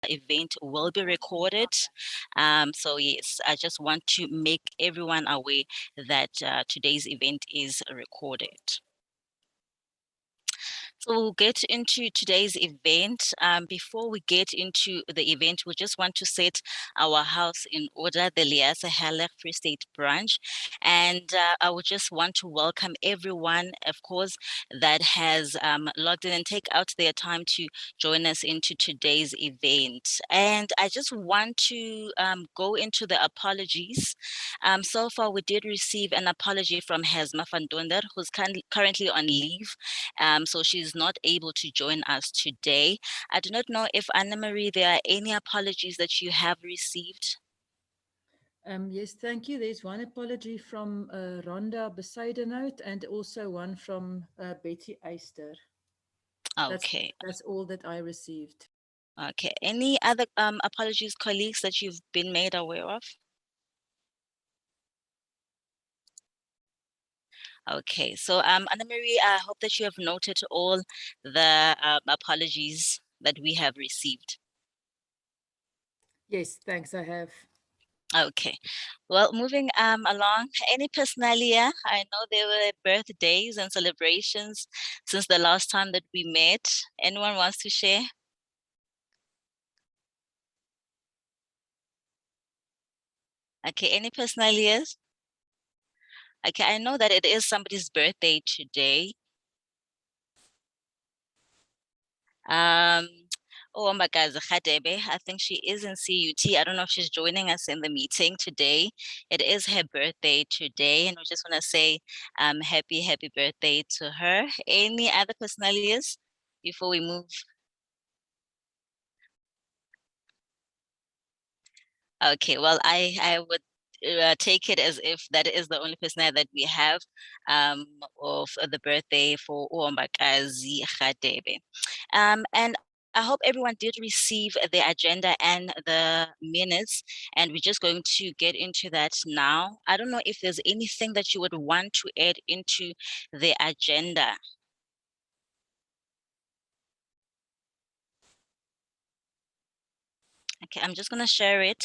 event will be recorded. So yes, I just want to make everyone aware that today's event is recorded. So we'll get into today's event. Before we get into the event, we just want to set our house in order, the LIASA HELIG Free State branch. And I would just want to welcome everyone, of course, that has logged in and take out their time to join us into today's event. And I just want to go into the apologies. So far, we did receive an apology from Hezma van Donder, who's currently on leave. So she's not able to join us today. I do not know if Anna-Marie, there are any apologies that you have received. Yes, thank you. There's one apology from Rhonda Besaidenout and also one from Betty Eister. Okay. That's all that I received. Okay. Any other apologies, colleagues, that you've been made aware of? Okay, so Anna-Marie, I hope that you have noted all the apologies that we have received. Yes, thanks, I have. Okay, well, moving along, any personalia? I know there were birthdays and celebrations since the last time that we met. Anyone wants to share? Okay, any personalias? Okay, I know that it is somebody's birthday today. Oh my God, Khadebe, I think she is in CUT. I don't know if she's joining us in the meeting today. It is her birthday today, and we just want to say happy birthday to her. Any other personalities before we move? Okay, well, I would take it as if that is the only person that we have of the birthday for Uombakazi Khadebe. And I hope everyone did receive the agenda and the minutes, and we're just going to get into that now. I don't know if there's anything that you would want to add into the agenda. Okay, I'm just going to share it.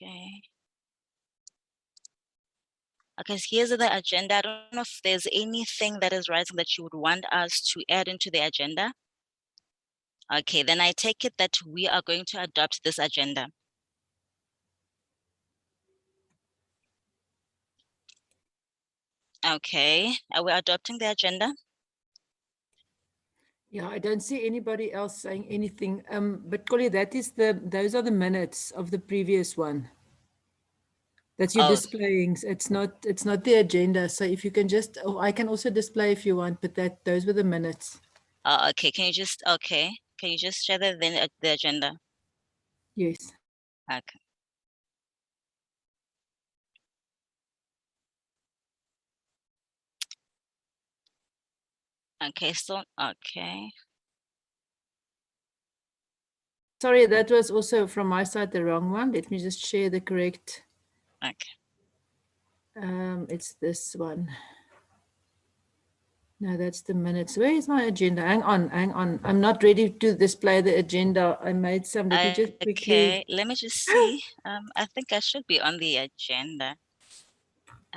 Okay. Okay, so here's the agenda. I don't know if there's anything that is rising that you would want us to add into the agenda. Okay, then I take it that we are going to adopt this agenda. Okay, are we adopting the agenda? Yeah, I don't see anybody else saying anything. But Collie, those are the minutes of the previous one that you're Oh, displaying. It's not the agenda. So if you can just, I can also display if you want, but those were the minutes. okay. Can you just share the agenda? Yes. Okay. Okay, so, okay. Sorry, that was also from my side the wrong one. Let me just share the correct. Okay. It's this one. No, that's the minutes. Where is my agenda? Hang on. I'm not ready to display the agenda. I made some. Let me just quickly. Okay, let me just see. I think I should be on the agenda.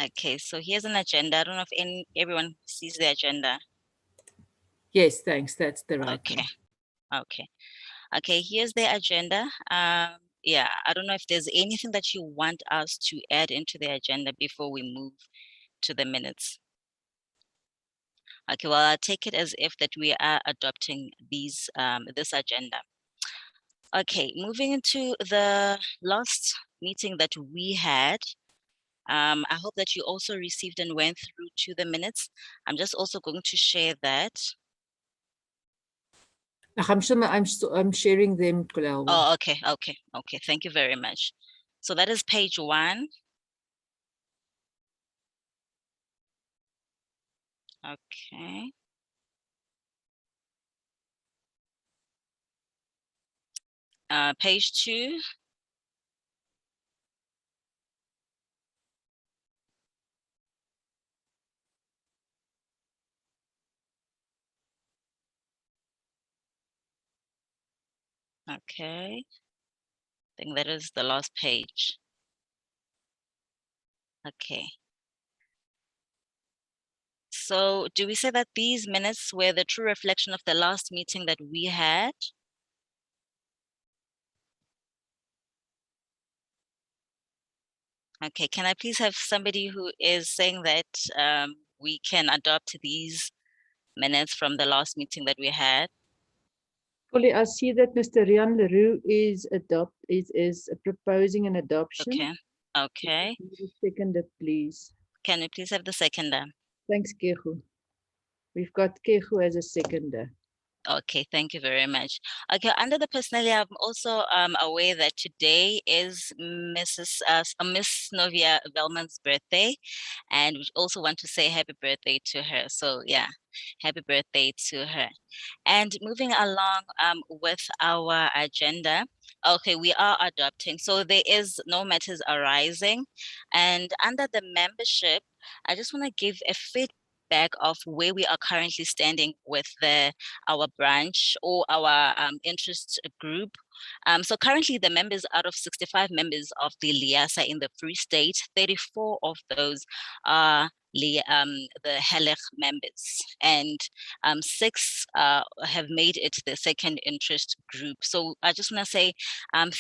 Okay, so here's an agenda. I don't know if everyone sees the agenda. Yes, thanks. That's the right Okay. one. Okay. Okay, here's the agenda. Yeah, I don't know if there's anything that you want us to add into the agenda before we move to the minutes. Okay, well, I'll take it as if that we are adopting this agenda. Okay, moving into the last meeting that we had. I hope that you also received and went through to the minutes. I'm just also going to share that. I'm sharing them, Kulelwa. Oh, okay. Thank you very much. So that is page 1. Okay. Page 2. Okay. I think that is the last page. Okay. So do we say that these minutes were the true reflection of the last meeting that we had? Okay, can I please have somebody who is saying that we can adopt these minutes from the last meeting that we had? Polly, I see that Mr. Rian Leroux is proposing an adoption. Okay, okay. Seconder, please. Can we please have the seconder? Thanks, Kehu. We've got Kehu as a seconder. Okay, thank you very much. Okay, under the personality, I'm also aware that today is Miss Novia Velman's birthday, and we also want to say happy birthday to her. So yeah, happy birthday to her. And moving along with our agenda, okay, we are adopting. So there is no matters arising, and under the membership, I just want to give a feedback of where we are currently standing with our branch or our interest group. So currently the members, out of 65 members of the LIASA in the Free State, 34 of those are the HELIG members, and 6 have made it the second interest group. So I just want to say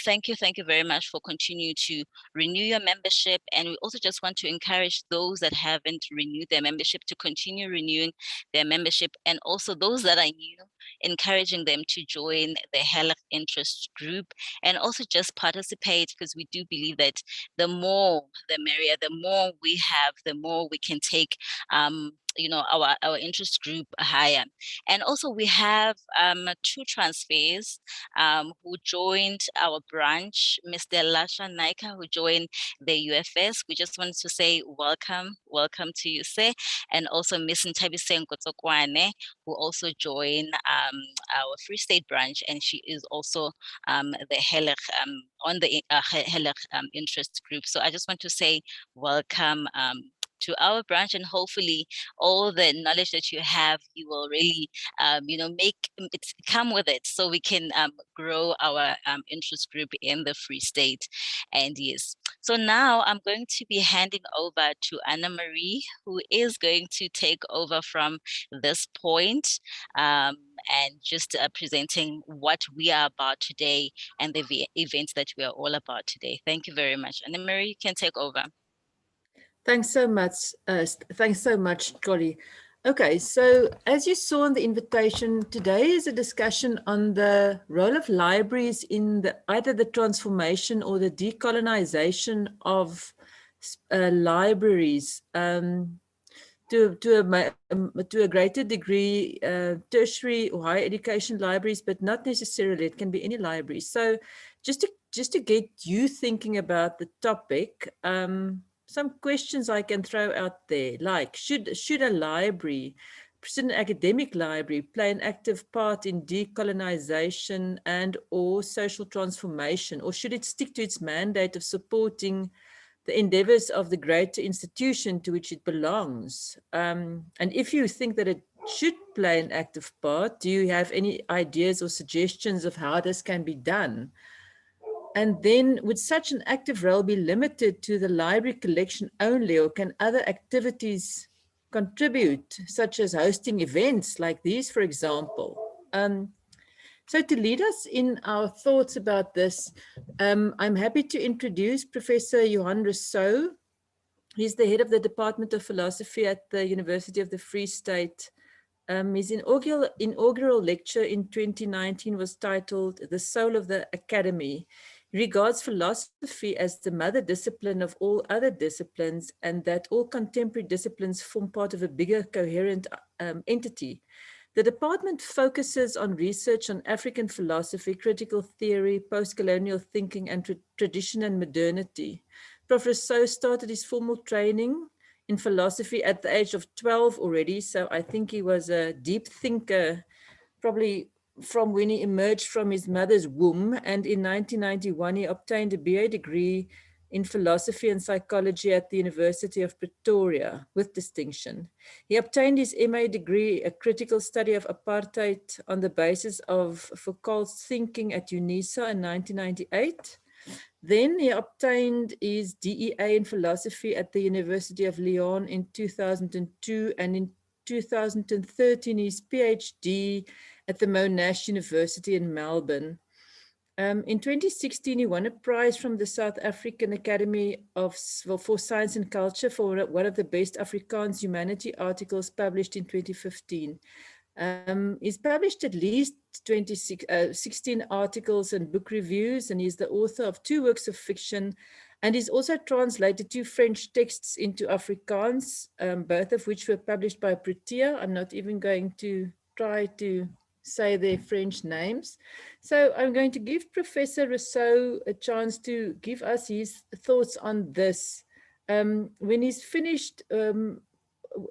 thank you very much for continuing to renew your membership, and we also just want to encourage those that haven't renewed their membership to continue renewing their membership, and also those that are new, encouraging them to join the HELIG interest group and also just participate, because we do believe that the more the merrier, the more we have, the more we can take our interest group higher. And also we have 2 transfers who joined our branch. Mr. Lasha Naika, who joined the UFS. We just wanted to say welcome to you, sir. And also Miss Ntabise Nkotokwane, who also joined our Free State branch, and she is also the HELIG on the HELIG interest group. So I just want to say welcome to our branch, and hopefully all the knowledge that you have, you will really make it come with it, so we can grow our interest group in the Free State. And yes, so now I'm going to be handing over to Anna Marie, who is going to take over from this point, and just presenting what we are about today and the events that we are all about today. Thank you very much. Anna Marie, you can take over. Thanks so much. Thanks so much, Golly. Okay, so as you saw in the invitation, today is a discussion on the role of libraries in either the transformation or the decolonization of libraries. To a greater degree, tertiary or higher education libraries, but not necessarily. It can be any library. So just to get you thinking about the topic, some questions I can throw out there, like should a library, an academic library, play an active part in decolonization and or social transformation, or should it stick to its mandate of supporting the endeavors of the greater institution to which it belongs? And if you think that it should play an active part, do you have any ideas or suggestions of how this can be done? And then would such an active role be limited to the library collection only, or can other activities contribute, such as hosting events like these, for example? So to lead us in our thoughts about this, I'm happy to introduce Professor Johan Rousseau. He's the head of the Department of Philosophy at the University of the Free State. His inaugural lecture in 2019 was titled "The Soul of the Academy." He regards philosophy as the mother discipline of all other disciplines, and that all contemporary disciplines form part of a bigger coherent entity. The department focuses on research on African philosophy, critical theory, post-colonial thinking, and tradition and modernity. Prof. Rousseau started his formal training in philosophy at the age of 12 already, so I think he was a deep thinker, probably from when he emerged from his mother's womb. And in 1991, he obtained a BA degree in philosophy and psychology at the University of Pretoria with distinction. He obtained his MA degree, a critical study of apartheid, on the basis of Foucault's thinking at UNISA in 1998. Then he obtained his DEA in philosophy at the University of Lyon in 2002, and in 2013 his PhD at the Monash University in Melbourne. In 2016, he won a prize from the South African Academy for Science and Culture for one of the best Afrikaans humanity articles published in 2015. He's published at least 16 articles and book reviews, and he's the author of 2 works of fiction, and he's also translated 2 French texts into Afrikaans, both of which were published by Protea. I'm not even going to try to say their French names. So I'm going to give Professor Rousseau a chance to give us his thoughts on this. When he's finished,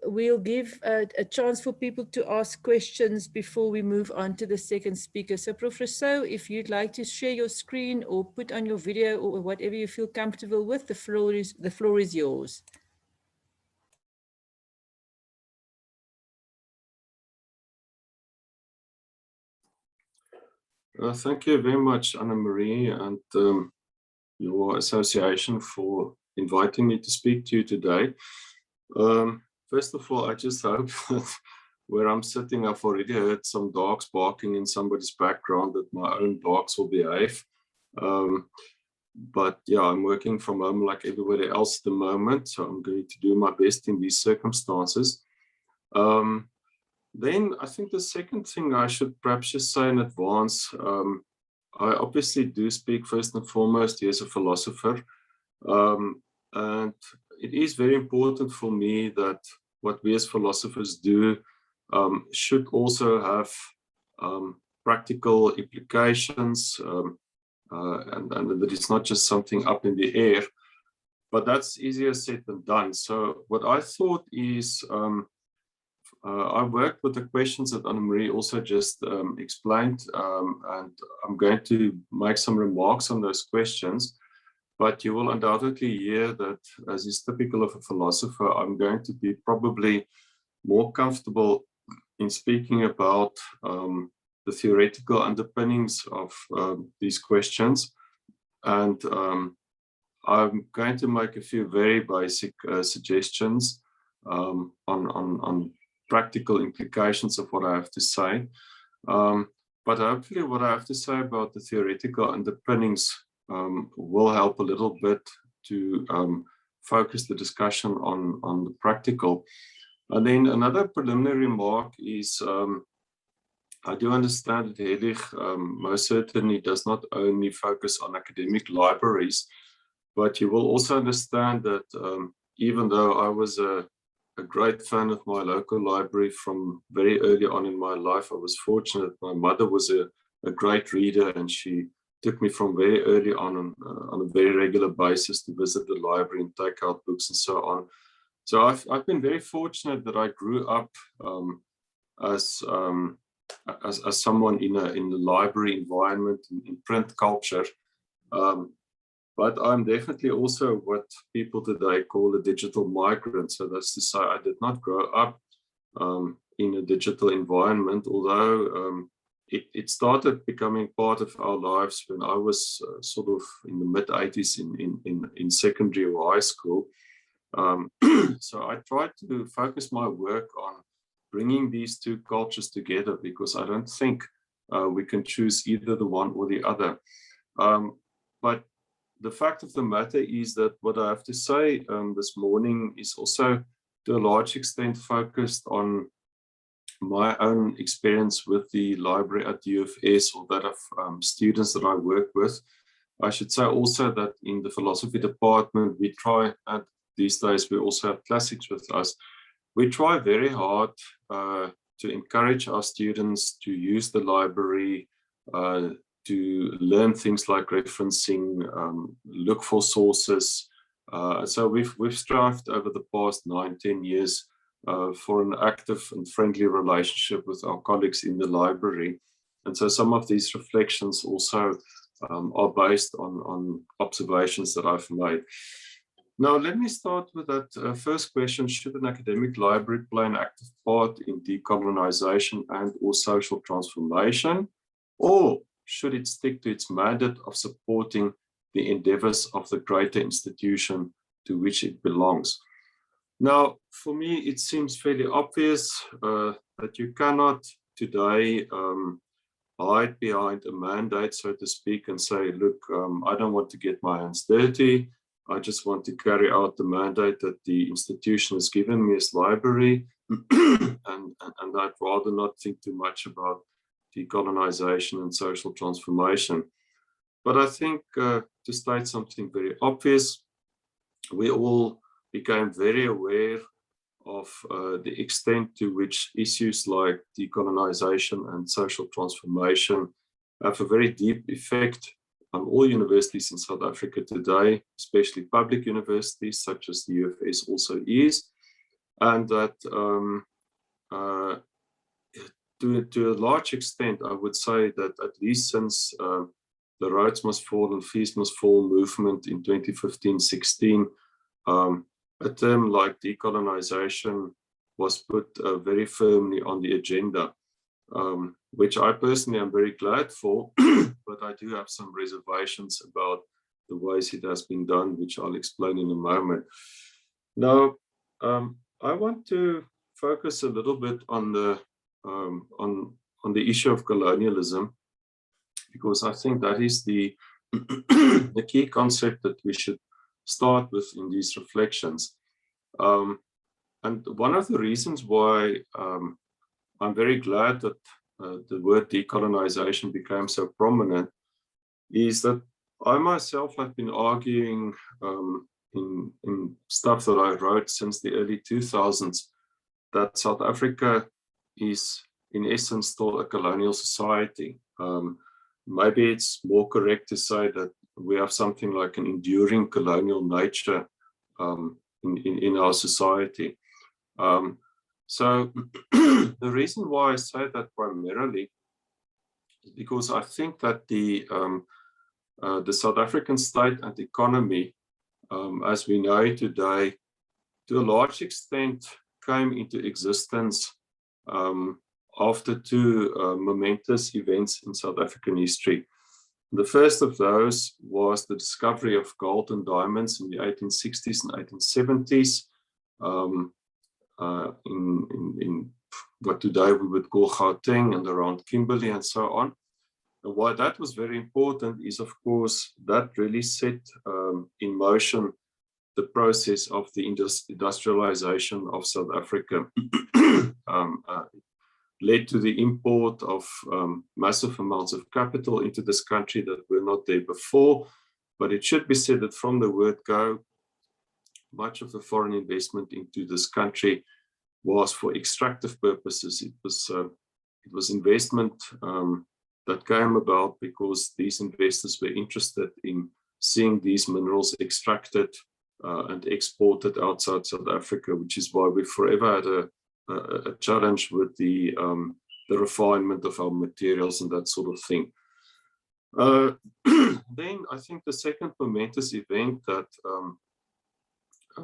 we'll give a chance for people to ask questions before we move on to the second speaker. So Prof. Rousseau, if you'd like to share your screen or put on your video or whatever you feel comfortable with, the floor is yours. Thank you very much, Anna-Marie, and your association for inviting me to speak to you today. First of all, I just hope that where I'm sitting, I've already heard some dogs barking in somebody's background, that my own dogs will behave. But yeah, I'm working from home like everybody else at the moment, so I'm going to do my best in these circumstances. Then I think the second thing I should perhaps just say in advance, I obviously do speak first and foremost here as a philosopher. And it is very important for me that what we as philosophers do should also have practical implications, and that it's not just something up in the air, but that's easier said than done. So what I thought is, I worked with the questions that Anna-Marie also just explained, and I'm going to make some remarks on those questions, but you will undoubtedly hear that, as is typical of a philosopher, I'm going to be probably more comfortable in speaking about the theoretical underpinnings of these questions, and I'm going to make a few very basic suggestions on practical implications of what I have to say. But hopefully what I have to say about the theoretical underpinnings will help a little bit to focus the discussion on the practical. And then another preliminary remark is, I do understand that HELIG most certainly does not only focus on academic libraries, but you will also understand that even though I was a great fan of my local library from very early on in my life, I was fortunate. My mother was a great reader, and she took me from very early on a very regular basis to visit the library and take out books and so on. So I've been very fortunate that I grew up as someone in the library environment, in print culture. But I'm definitely also what people today call a digital migrant. So that's to say, I did not grow up in a digital environment, although it started becoming part of our lives when I was sort of in the mid-80s in secondary or high school. So I tried to focus my work on bringing these two cultures together, because I don't think we can choose either the one or the other. But the fact of the matter is that what I have to say this morning is also to a large extent focused on my own experience with the library at UFS, or that of students that I work with. I should say also that in the philosophy department, we try, and these days we also have classics with us, we try very hard to encourage our students to use the library, to learn things like referencing, look for sources. So we've strived over the past 9-10 years for an active and friendly relationship with our colleagues in the library. And so some of these reflections also are based on observations that I've made. Now, let me start with that first question: should an academic library play an active part in decolonization and or social transformation, or should it stick to its mandate of supporting the endeavors of the greater institution to which it belongs? Now, for me, it seems fairly obvious that you cannot today hide behind a mandate, so to speak, and say, look, I don't want to get my hands dirty. I just want to carry out the mandate that the institution has given me as library, and I'd rather not think too much about decolonization and social transformation. But I think to state something very obvious, we all became very aware of the extent to which issues like decolonization and social transformation have a very deep effect on all universities in South Africa today, especially public universities such as the UFS also is, and that to a large extent, I would say that at least since the Roads Must Fall and Fees Must Fall movement in 2015-16, a term like decolonization was put very firmly on the agenda, which I personally am very glad for, but I do have some reservations about the ways it has been done, which I'll explain in a moment. Now, I want to focus a little bit on the issue of colonialism, because I think that is the the key concept that we should start with in these reflections. And one of the reasons why I'm very glad that the word decolonization became so prominent is that I myself have been arguing in stuff that I wrote since the early 2000s that South Africa is in essence still a colonial society. Maybe it's more correct to say that we have something like an enduring colonial nature in our society. So the reason why I say that primarily is because I think that the South African state and economy, as we know it today, to a large extent came into existence after two momentous events in South African history. The first of those was the discovery of gold and diamonds in the 1860s and 1870s in what today we would call Gauteng and around Kimberley and so on. And why that was very important is, of course, that really set in motion the process of the industrialization of South Africa. Led to the import of massive amounts of capital into this country that were not there before. But it should be said that from the word go, much of the foreign investment into this country was for extractive purposes. It was investment that came about because these investors were interested in seeing these minerals extracted and exported outside South Africa, which is why we forever had a challenge with the refinement of our materials and that sort of thing. Then I think the second momentous event that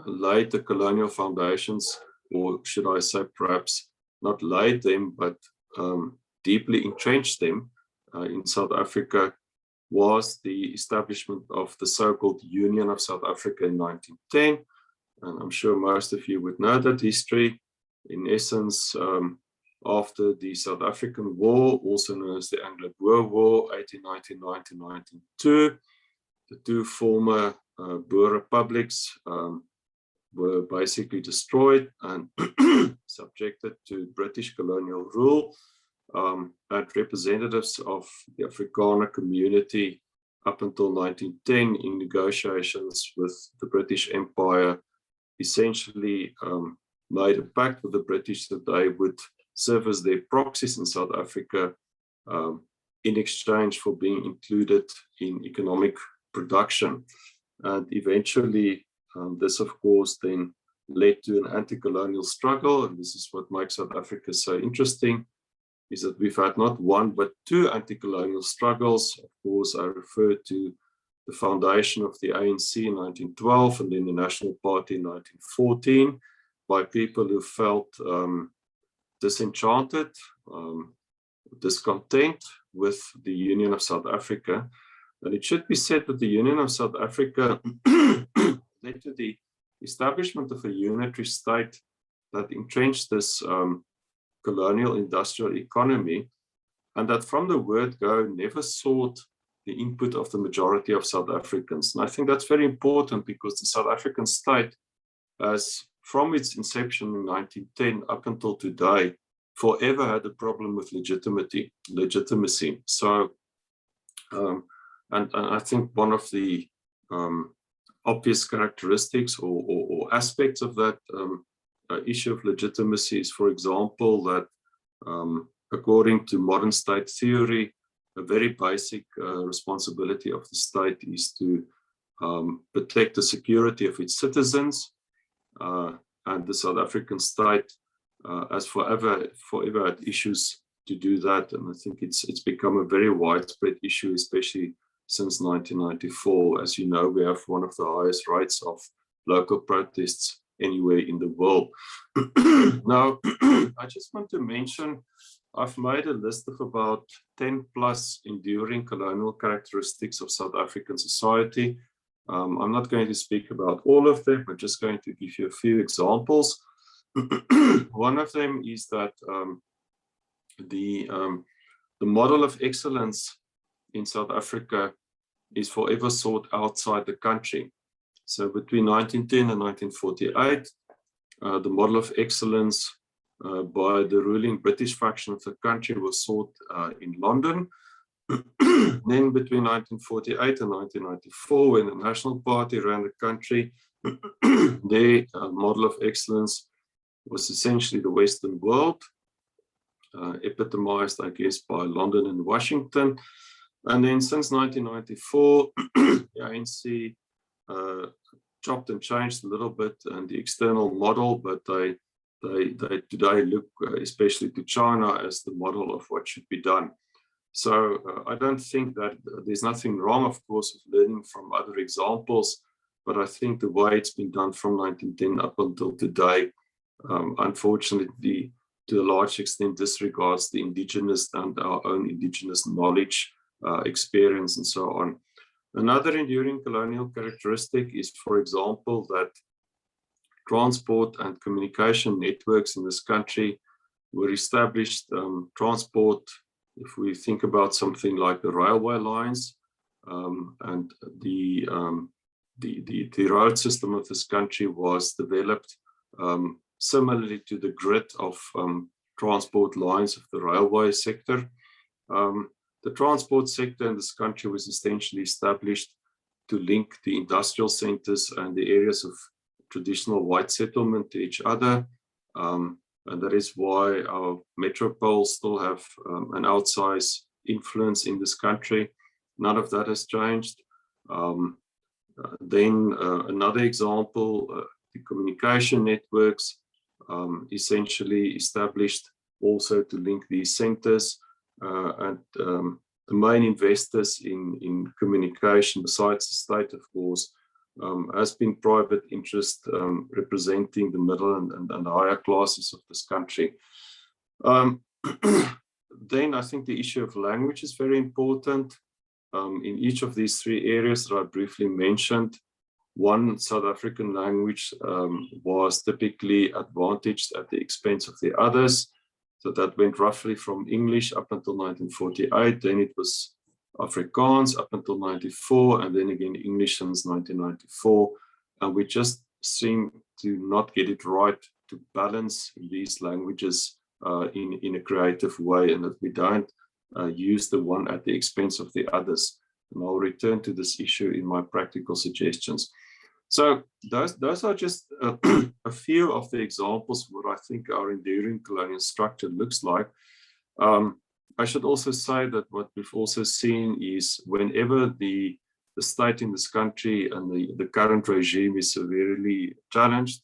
laid the colonial foundations, or should I say perhaps not laid them, but deeply entrenched them in South Africa, was the establishment of the so-called Union of South Africa in 1910. And I'm sure most of you would know that history. In essence, after the South African War, also known as the Anglo-Boer War, 1899-1992, the two former Boer republics were basically destroyed and subjected to British colonial rule. And representatives of the Afrikaner community up until 1910 in negotiations with the British Empire essentially made a pact with the British that they would serve as their proxies in South Africa in exchange for being included in economic production. And eventually, this, of course, then led to an anti-colonial struggle. And this is what makes South Africa so interesting. is that we've had not one, but two anti-colonial struggles. Of course, I refer to the foundation of the ANC in 1912 and then the National Party in 1914 by people who felt disenchanted, discontent with the Union of South Africa. And it should be said that the Union of South Africa led to the establishment of a unitary state that entrenched this colonial industrial economy, and that from the word go never sought the input of the majority of South Africans. And I think that's very important because the South African state has, from its inception in 1910 up until today, forever had a problem with legitimacy. So, and I think one of the obvious characteristics or aspects of that issue of legitimacy is, for example, that according to modern state theory, a very basic responsibility of the state is to protect the security of its citizens, and the South African state has forever had issues to do that, and I think it's become a very widespread issue, especially since 1994. As you know, we have one of the highest rates of local protests anywhere in the world. Now, I just want to mention, I've made a list of about 10 plus enduring colonial characteristics of South African society. I'm not going to speak about all of them, I'm just going to give you a few examples. One of them is that the model of excellence in South Africa is forever sought outside the country. So between 1910 and 1948, the model of excellence by the ruling British faction of the country was sought in London. Then between 1948 and 1994, when the National Party ran the country, their model of excellence was essentially the Western world, epitomized, I guess, by London and Washington. And then since 1994, the ANC chopped and changed a little bit and the external model, but they today look especially to China as the model of what should be done. So I don't think that there's nothing wrong, of course, with learning from other examples, but I think the way it's been done from 1910 up until today, unfortunately, to a large extent disregards the indigenous and our own indigenous knowledge, experience, and so on. Another enduring colonial characteristic is, for example, that transport and communication networks in this country were established. Transport, if we think about something like the railway lines, and the road system of this country was developed similarly to the grid of transport lines of the railway sector. The transport sector in this country was essentially established to link the industrial centers and the areas of traditional white settlement to each other. And that is why our metropoles still have an outsized influence in this country. None of that has changed. Then another example, the communication networks essentially established also to link these centers. And the main investors in communication, besides the state, of course, has been private interest representing the middle and higher classes of this country. Then I think the issue of language is very important. In each of these three areas that I briefly mentioned, one South African language was typically advantaged at the expense of the others. So that went roughly from English up until 1948, then it was Afrikaans up until 94, and then again English since 1994. And we just seem to not get it right to balance these languages in a creative way, and that we don't use the one at the expense of the others. And I'll return to this issue in my practical suggestions. So those are just a few of the examples of what I think our enduring colonial structure looks like. I should also say that what we've also seen is whenever the state in this country and the current regime is severely challenged,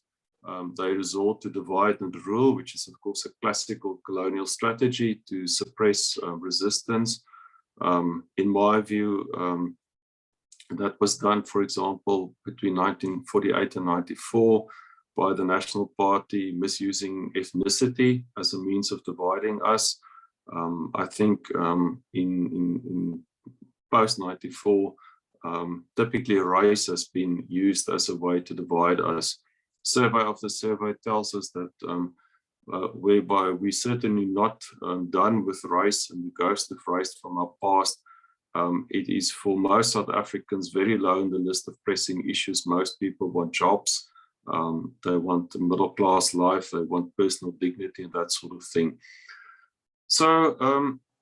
they resort to divide and rule, which is, of course, a classical colonial strategy to suppress resistance. In my view, that was done, for example, between 1948 and 94 by the National Party, misusing ethnicity as a means of dividing us. I think in post-94, typically race has been used as a way to divide us. Survey after survey tells us that whereby we're certainly not done with race and the ghost of race from our past. It is for most South Africans very low on the list of pressing issues. Most people want jobs, they want a middle-class life, they want personal dignity and that sort of thing. So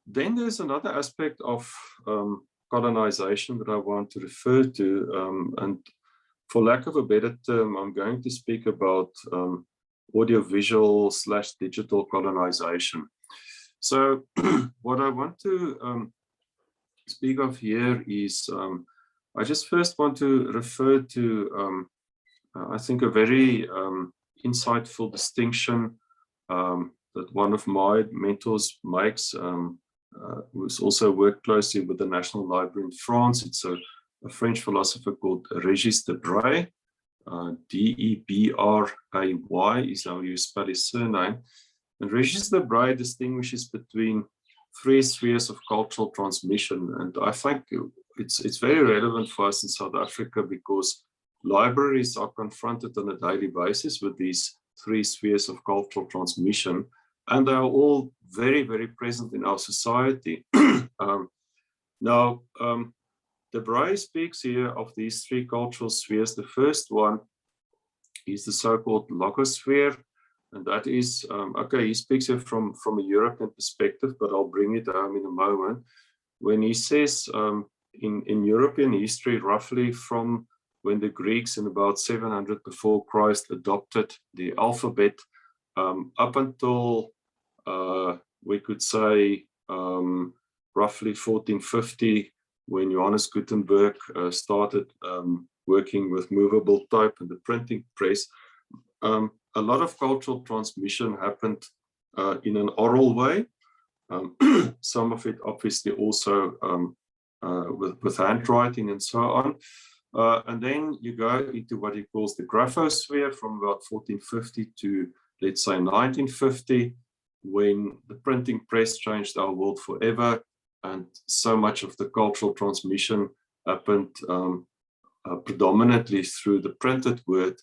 then there's another aspect of colonization that I want to refer to, and for lack of a better term, I'm going to speak about audiovisual / digital colonization. So what I want to speak of here is, I just first want to refer to, I think, a very insightful distinction that one of my mentors makes, who's also worked closely with the National Library in France. It's a French philosopher called Régis Debray, D-E-B-R-A-Y is how you spell his surname. And Régis Debray distinguishes between 3 spheres of cultural transmission. And I think it's very relevant for us in South Africa because libraries are confronted on a daily basis with these 3 spheres of cultural transmission, and they are all very, very present in our society. Now, Debray speaks here of these 3 cultural spheres. The first one is the so-called Logosphere, and that is, okay, he speaks here from a European perspective, but I'll bring it home in a moment. When he says in European history, roughly from when the Greeks in about 700 before Christ adopted the alphabet, up until we could say roughly 1450, when Johannes Gutenberg started working with movable type and the printing press, a lot of cultural transmission happened in an oral way. Some of it obviously also with handwriting and so on. And then you go into what he calls the graphosphere from about 1450 to, let's say, 1950, when the printing press changed our world forever. And so much of the cultural transmission happened predominantly through the printed word.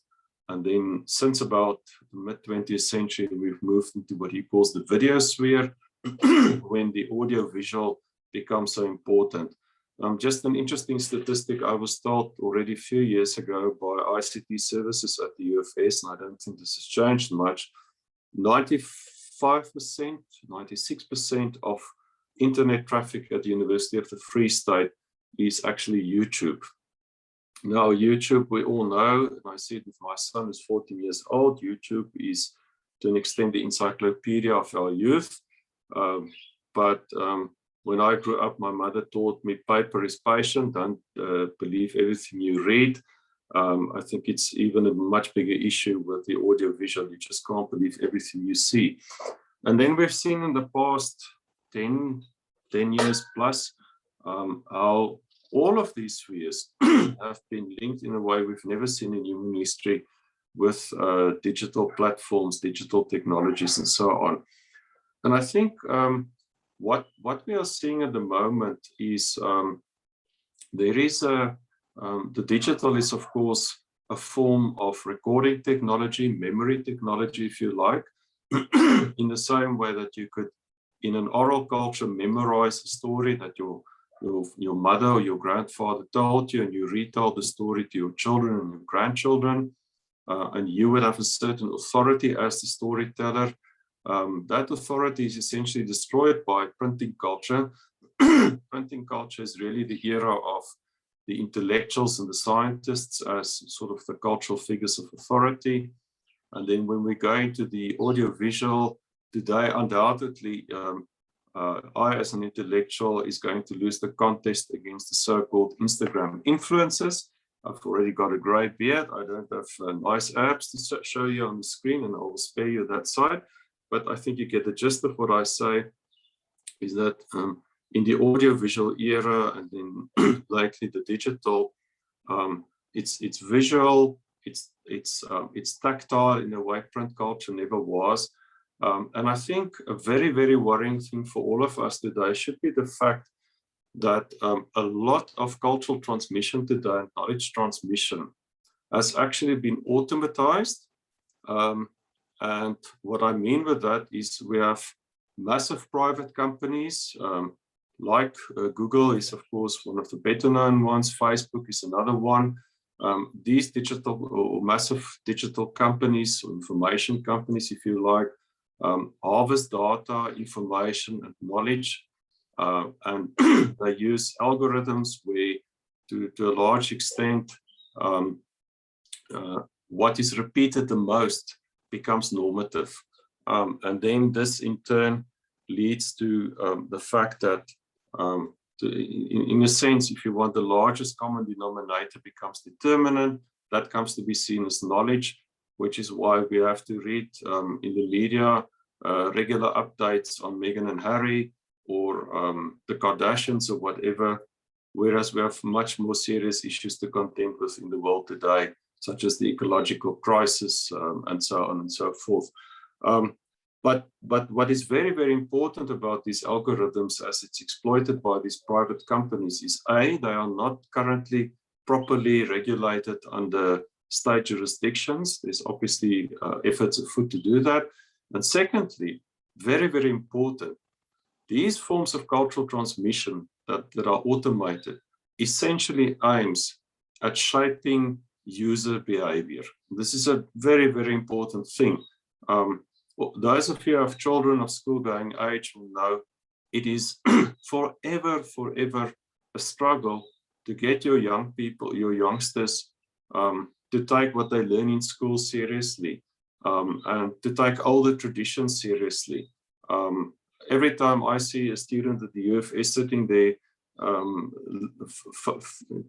And then since about the mid-20th century, we've moved into what he calls the video sphere, when the audio-visual becomes so important. Just an interesting statistic I was told already a few years ago by ICT services at the UFS, and I don't think this has changed much. 95%, 96% of internet traffic at the University of the Free State is actually YouTube. Now, YouTube, we all know, and I see it with my son who's 14 years old, YouTube is to an extent the encyclopedia of our youth. But when I grew up, my mother taught me paper is patient, don't believe everything you read. I think it's even a much bigger issue with the audio-visual. You just can't believe everything you see. And then we've seen in the past 10 years plus how all of these spheres have been linked in a way we've never seen in human history with digital platforms, digital technologies, and so on. And I think what we are seeing at the moment is there is the digital is, of course, a form of recording technology, memory technology, if you like, in the same way that you could, in an oral culture, memorize a story that your mother or your grandfather told you, and you retell the story to your children and your grandchildren, and you would have a certain authority as the storyteller. That authority is essentially destroyed by printing culture. Printing culture is really the era of the intellectuals and the scientists as sort of the cultural figures of authority. And then when we go into the audiovisual today, undoubtedly, I as an intellectual is going to lose the contest against the so-called Instagram influencers. I've already got a grey beard. I don't have nice abs to show you on the screen, and I will spare you that side. But I think you get the gist of what I say, is that in the audiovisual era, and then lately the digital, it's visual, it's tactile in a way print culture never was. And I think a very, very worrying thing for all of us today should be the fact that a lot of cultural transmission today, knowledge transmission, has actually been automatized. And what I mean with that is we have massive private companies, like Google is, of course, one of the better known ones. Facebook is another one. These digital or massive digital companies, or information companies, if you like, harvest data, information, and knowledge. And they use algorithms where, to a large extent, what is repeated the most becomes normative. And then this in turn leads to the fact that, in a sense, if you want, the largest common denominator becomes determinant. That comes to be seen as knowledge, which is why we have to read in the media regular updates on Meghan and Harry, or the Kardashians, or whatever, whereas we have much more serious issues to contend with in the world today, such as the ecological crisis, and so on and so forth. But what is very, very important about these algorithms as it's exploited by these private companies is, A, they are not currently properly regulated under state jurisdictions. There's obviously efforts afoot to do that. And secondly, very, very important, these forms of cultural transmission that are automated essentially aims at shaping user behavior. This is a very, very important thing. Those of you who have children of school-going age will know it is forever a struggle to get your young people, your youngsters, to take what they learn in school seriously, and to take older traditions seriously. Every time I see a student at the UFS sitting there,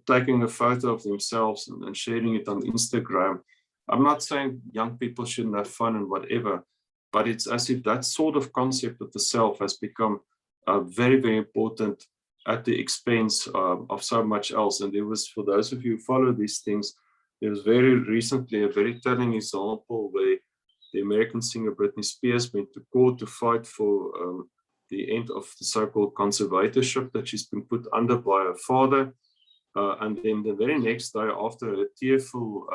taking a photo of themselves and sharing it on Instagram, I'm not saying young people shouldn't have fun and whatever, but it's as if that sort of concept of the self has become very, very important at the expense of so much else. And there was, for those of you who follow these things, there was very recently a very telling example where the American singer Britney Spears went to court to fight for the end of the so-called conservatorship that she's been put under by her father. And then the very next day, after a tearful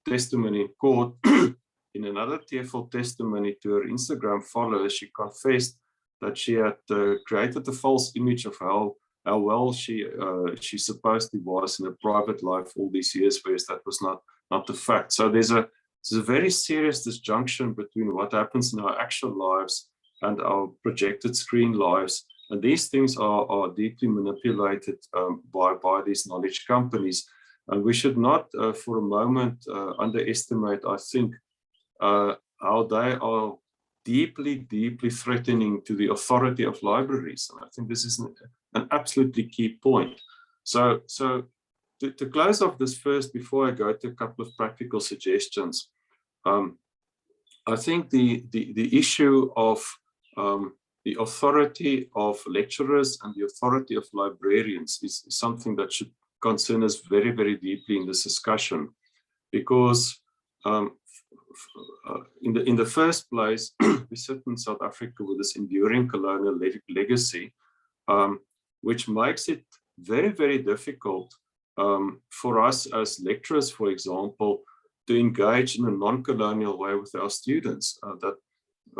testimony in court, in another tearful testimony to her Instagram followers, she confessed that she had created a false image of how well she supposedly was in her private life all these years, whereas that was not the fact. So there's a very serious disjunction between what happens in our actual lives and our projected screen lives. And these things are deeply manipulated by these knowledge companies. And we should not for a moment underestimate, I think, how they are deeply threatening to the authority of libraries. And I think this is an absolutely key point. So to close off this first, before I go to a couple of practical suggestions, I think the issue of the authority of lecturers and the authority of librarians is something that should concern us very, very deeply in this discussion, because in the first place, we sit in South Africa with this enduring colonial legacy, which makes it very, very difficult for us as lecturers, for example, to engage in a non-colonial way with our students. That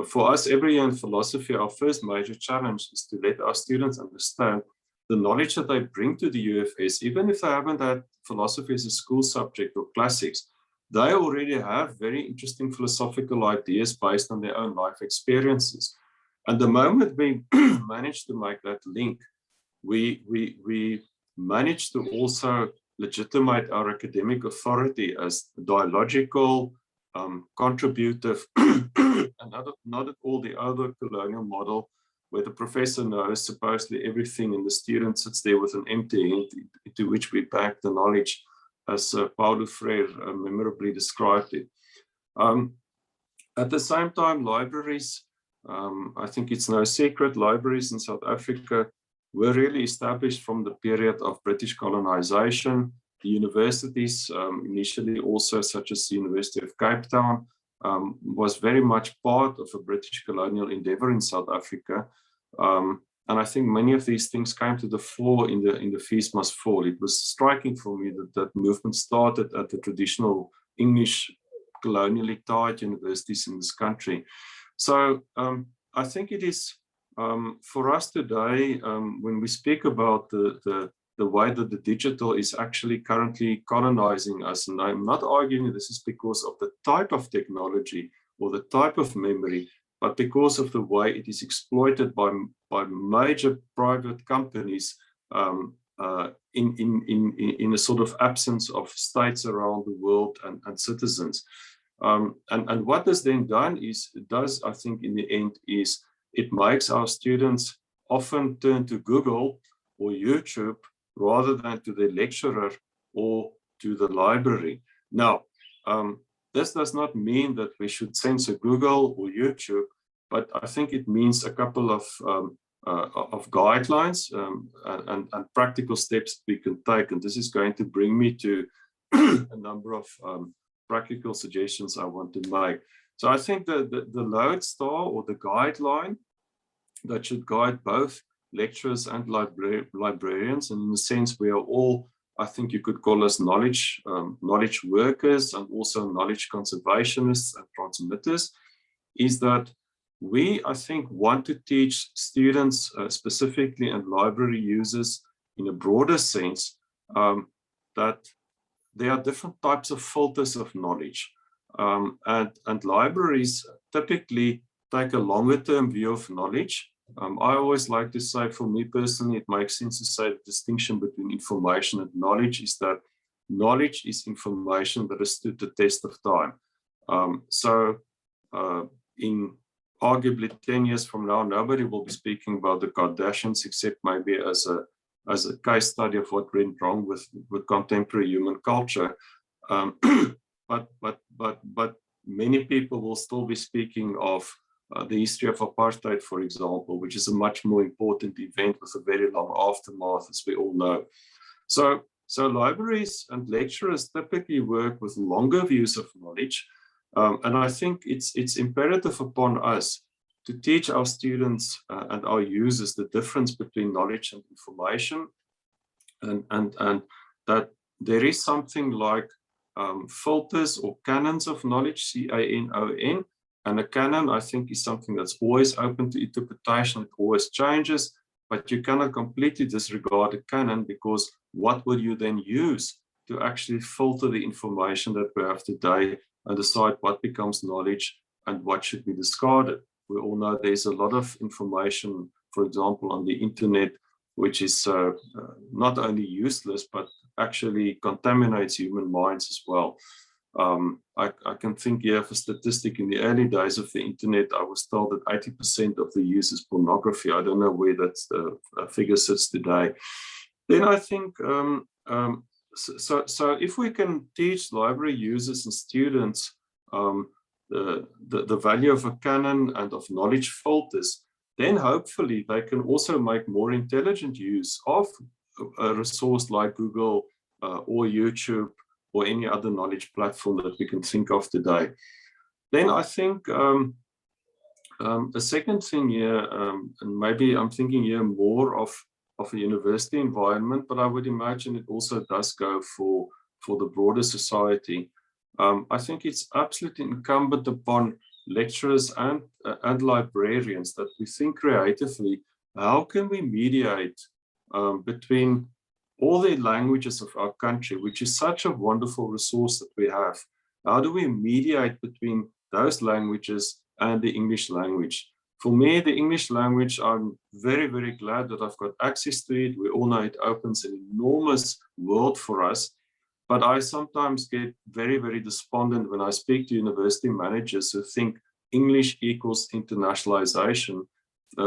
for us, every year in philosophy, our first major challenge is to let our students understand the knowledge that they bring to the UFS, even if they haven't had philosophy as a school subject or classics. They already have very interesting philosophical ideas based on their own life experiences. And the moment we manage to make that link, we manage to also legitimate our academic authority as dialogical, contributive, and not at all the other colonial model where the professor knows supposedly everything and the student sits there with an empty hand into which we pack the knowledge. Paulo Freire memorably described it. At the same time, libraries, I think it's no secret, libraries in South Africa were really established from the period of British colonization. The universities, initially also such as the University of Cape Town, was very much part of a British colonial endeavor in South Africa. And I think many of these things came to the fore in the Feast Must Fall. It was striking for me that that movement started at the traditional English colonially tied universities in this country. So I think it is for us today, when we speak about the way that the digital is actually currently colonizing us, and I'm not arguing this is because of the type of technology or the type of memory, but because of the way it is exploited by major private companies in a sort of absence of states around the world and citizens. And what this then done is, it does, I think, in the end, is it makes our students often turn to Google or YouTube rather than to the lecturer or to the library. Now, this does not mean that we should censor Google or YouTube, but I think it means a couple of guidelines and practical steps we can take. And this is going to bring me to a number of practical suggestions I want to make. So I think the lodestar or the guideline that should guide both lecturers and librarians, and in a sense we are all, I think you could call us knowledge workers and also knowledge conservationists and transmitters, is that we, I think, want to teach students specifically and library users in a broader sense that there are different types of filters of knowledge. And libraries typically take a longer term view of knowledge. I always like to say, for me personally, it makes sense to say the distinction between information and knowledge is that knowledge is information that has stood the test of time. In arguably 10 years from now, nobody will be speaking about the Kardashians except maybe as a case study of what went wrong with contemporary human culture. But many people will still be speaking of the history of apartheid, for example, which is a much more important event with a very long aftermath, as we all know. So libraries and lecturers typically work with longer views of knowledge. And I think it's imperative upon us to teach our students and our users the difference between knowledge and information, and that there is something like filters or canons of knowledge, C-A-N-O-N, and a canon, I think, is something that's always open to interpretation. It always changes, but you cannot completely disregard a canon, because what will you then use to actually filter the information that we have today and decide what becomes knowledge and what should be discarded? We all know there's a lot of information, for example, on the internet, which is not only useless, but actually contaminates human minds as well. I can think here of a statistic. In the early days of the internet, I was told that 80% of the use is pornography. I don't know where that figure sits today. Then I think, so if we can teach library users and students the value of a canon and of knowledge filters, then hopefully they can also make more intelligent use of a resource like Google or YouTube or any other knowledge platform that we can think of today. Then I think the second thing here, and maybe I'm thinking here more of a university environment, but I would imagine it also does go for the broader society. I think it's absolutely incumbent upon lecturers and librarians that we think creatively, how can we mediate between all the languages of our country, which is such a wonderful resource that we have. How do we mediate between those languages and the English language? For me, the English language, I'm very, very glad that I've got access to it. We all know it opens an enormous world for us. But I sometimes get very, very despondent when I speak to university managers who think English equals internationalization.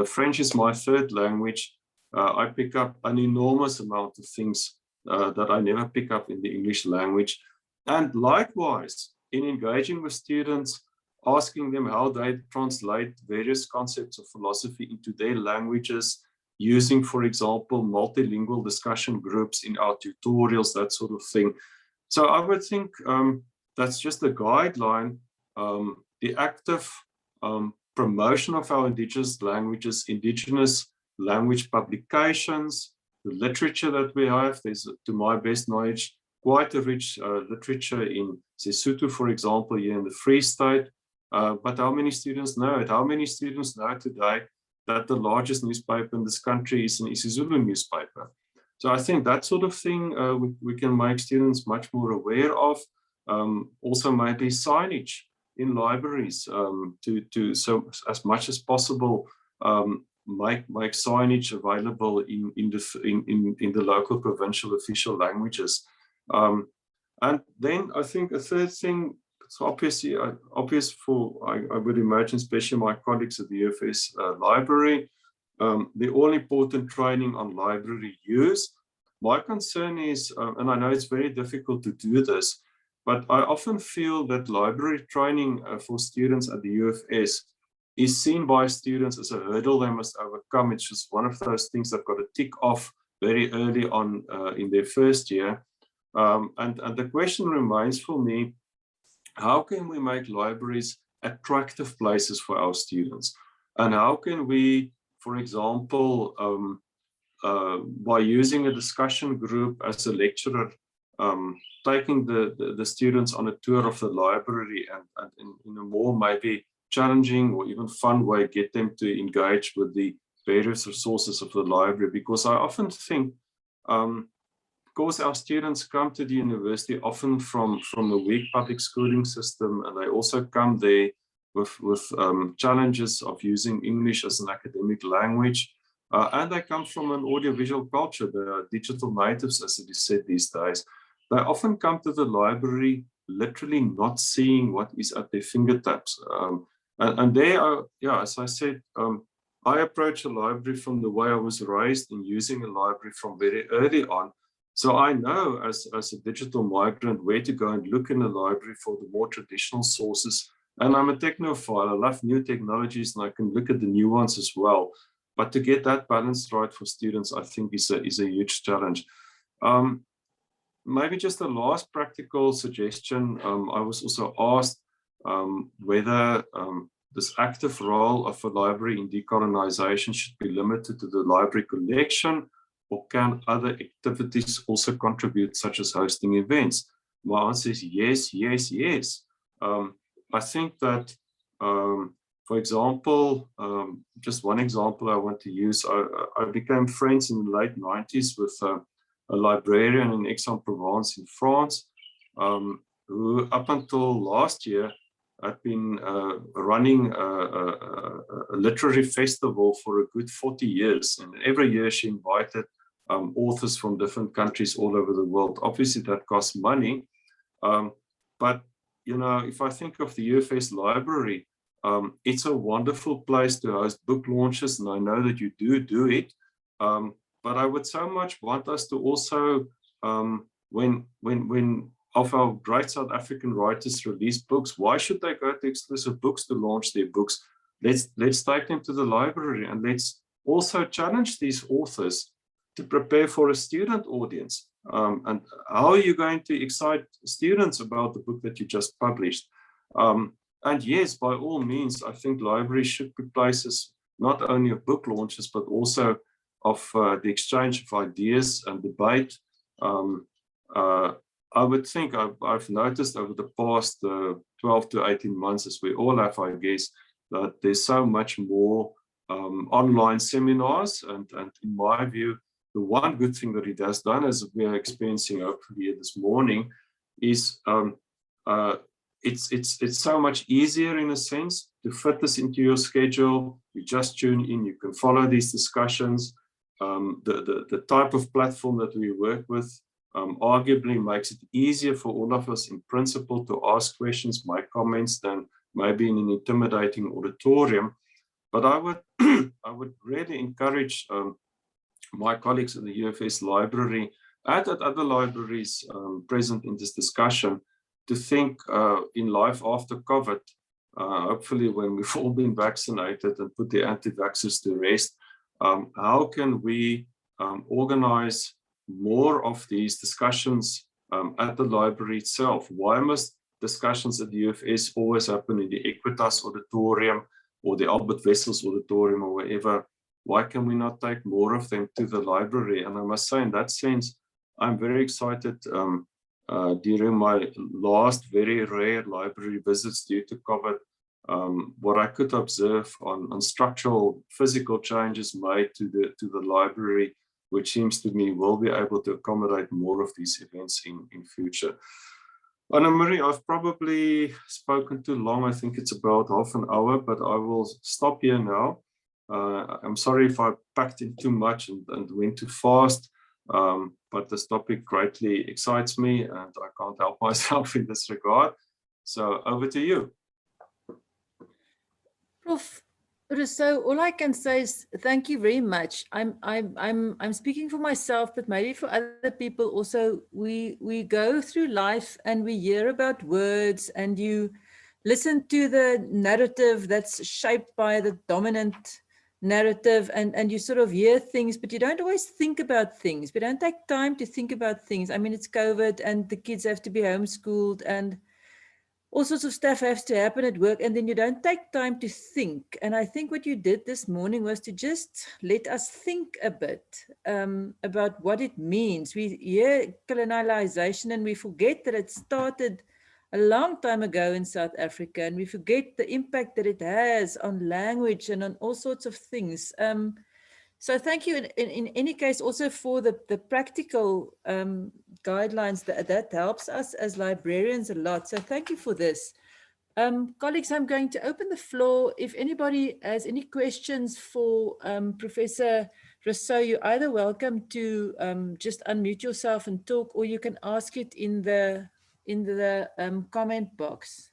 French is my third language. I pick up an enormous amount of things that I never pick up in the English language. And likewise, in engaging with students, asking them how they translate various concepts of philosophy into their languages, using, for example, multilingual discussion groups in our tutorials, that sort of thing. So I would think that's just a guideline. The active promotion of our indigenous languages, indigenous language publications, the literature that we have, there's, to my best knowledge, quite a rich literature in Sesotho, for example, here in the Free State. But how many students know it? How many students know today that the largest newspaper in this country is an isiZulu newspaper? So I think that sort of thing we can make students much more aware of. Also maybe signage in libraries to so as much as possible make signage available in the local provincial official languages. And then I think a third thing, it's obviously obvious for, I would imagine, especially my colleagues at the UFS library, the all-important training on library use. My concern is, and I know it's very difficult to do this, but I often feel that library training for students at the UFS is seen by students as a hurdle they must overcome. It's just one of those things they've got to tick off very early on in their first year. And the question remains for me, how can we make libraries attractive places for our students? And how can we, for example, by using a discussion group as a lecturer, taking the students on a tour of the library and in a more maybe challenging or even fun way, get them to engage with the various resources of the library. Because I often think, because our students come to the university often from a weak public schooling system, and they also come there with challenges of using English as an academic language, and they come from an audiovisual culture. They are digital natives, as it is said these days. They often come to the library literally not seeing what is at their fingertips. And they are, yeah, as I said, I approach a library from the way I was raised in using a library from very early on. So I know as a digital migrant where to go and look in the library for the more traditional sources. And I'm a technophile. I love new technologies and I can look at the new ones as well. But to get that balance right for students, I think is a huge challenge. Maybe just a last practical suggestion. I was also asked whether this active role of a library in decolonization should be limited to the library collection, or can other activities also contribute, such as hosting events? My answer is yes, yes, yes. I think that, for example, just one example I want to use, I became friends in the late 90s with a librarian in Aix-en-Provence in France, who up until last year had been running a literary festival for a good 40 years. And every year she invited authors from different countries all over the world. Obviously that costs money, but you know, if I think of the UFS library, it's a wonderful place to host book launches, and I know that you do it. But I would so much want us to also, when of our great South African writers release books, why should they go to exclusive books to launch their books? Let's take them to the library, and let's also challenge these authors to prepare for a student audience. And how are you going to excite students about the book that you just published? And yes, by all means, I think libraries should be places not only of book launches, but also of the exchange of ideas and debate. I would think I've noticed over the past 12 to 18 months, as we all have, I guess, that there's so much more online seminars. And in my view, the one good thing that it has done, as we are experiencing hopefully this morning, is it's so much easier in a sense to fit this into your schedule. You just tune in, you can follow these discussions. The type of platform that we work with arguably makes it easier for all of us in principle to ask questions, make comments, than maybe in an intimidating auditorium. But I would I would really encourage my colleagues at the UFS library at other libraries present in this discussion to think in life after COVID, hopefully when we've all been vaccinated and put the anti-vaxxers to rest, how can we organize more of these discussions at the library itself? Why must discussions at the UFS always happen in the Equitas auditorium or the Albert Wessels auditorium or wherever? Why can we not take more of them to the library? And I must say, in that sense, I'm very excited. During my last very rare library visits due to COVID, what I could observe on structural physical changes made to the library, which seems to me will be able to accommodate more of these events in future. Anna-Marie, I've probably spoken too long. I think it's about half an hour, but I will stop here now. I'm sorry if I packed in too much and went too fast, but this topic greatly excites me and I can't help myself in this regard. So over to you. Prof. Rousseau, all I can say is thank you very much. I'm speaking for myself, but maybe for other people also. We go through life and we hear about words, and you listen to the narrative that's shaped by the dominant narrative, and you sort of hear things, but you don't always think about things. We don't take time to think about things. I mean, it's COVID and the kids have to be homeschooled and all sorts of stuff has to happen at work, and then you don't take time to think. And I think what you did this morning was to just let us think a bit about what it means. We hear colonialization and we forget that it started a long time ago in South Africa, and we forget the impact that it has on language and on all sorts of things. So thank you in any case also for the practical guidelines that helps us as librarians a lot. So thank you for this. Colleagues, I'm going to open the floor. If anybody has any questions for Professor Rousseau, you're either welcome to just unmute yourself and talk, or you can ask it in the comment box.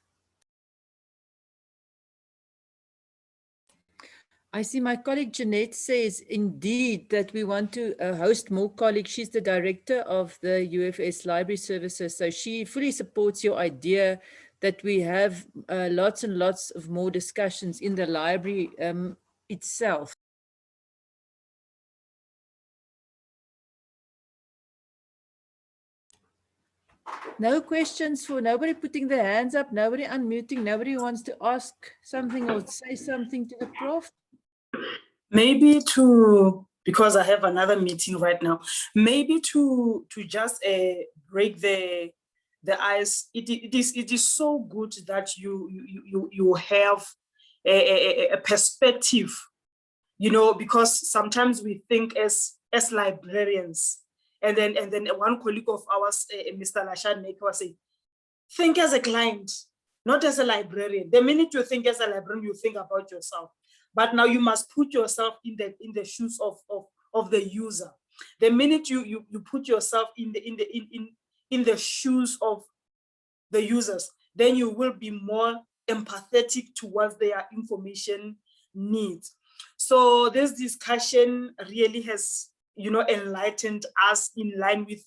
I see my colleague Jeanette says indeed that we want to host more colleagues. She's the director of the UFS Library Services. So she fully supports your idea that we have lots and lots of more discussions in the library itself. No questions for nobody putting their hands up, nobody unmuting, nobody wants to ask something or say something to the prof? Maybe because I have another meeting right now, maybe to just break the ice. It is so good that you have a perspective, you know, because sometimes we think as librarians, and then one colleague of ours, Mr. Lashad Maker, was saying, think as a client, not as a librarian. The minute you think as a librarian, you think about yourself. But now you must put yourself in the shoes of the user. The minute you put yourself in the shoes of the users, then you will be more empathetic towards their information needs. So this discussion really has, you know, enlightened us in line with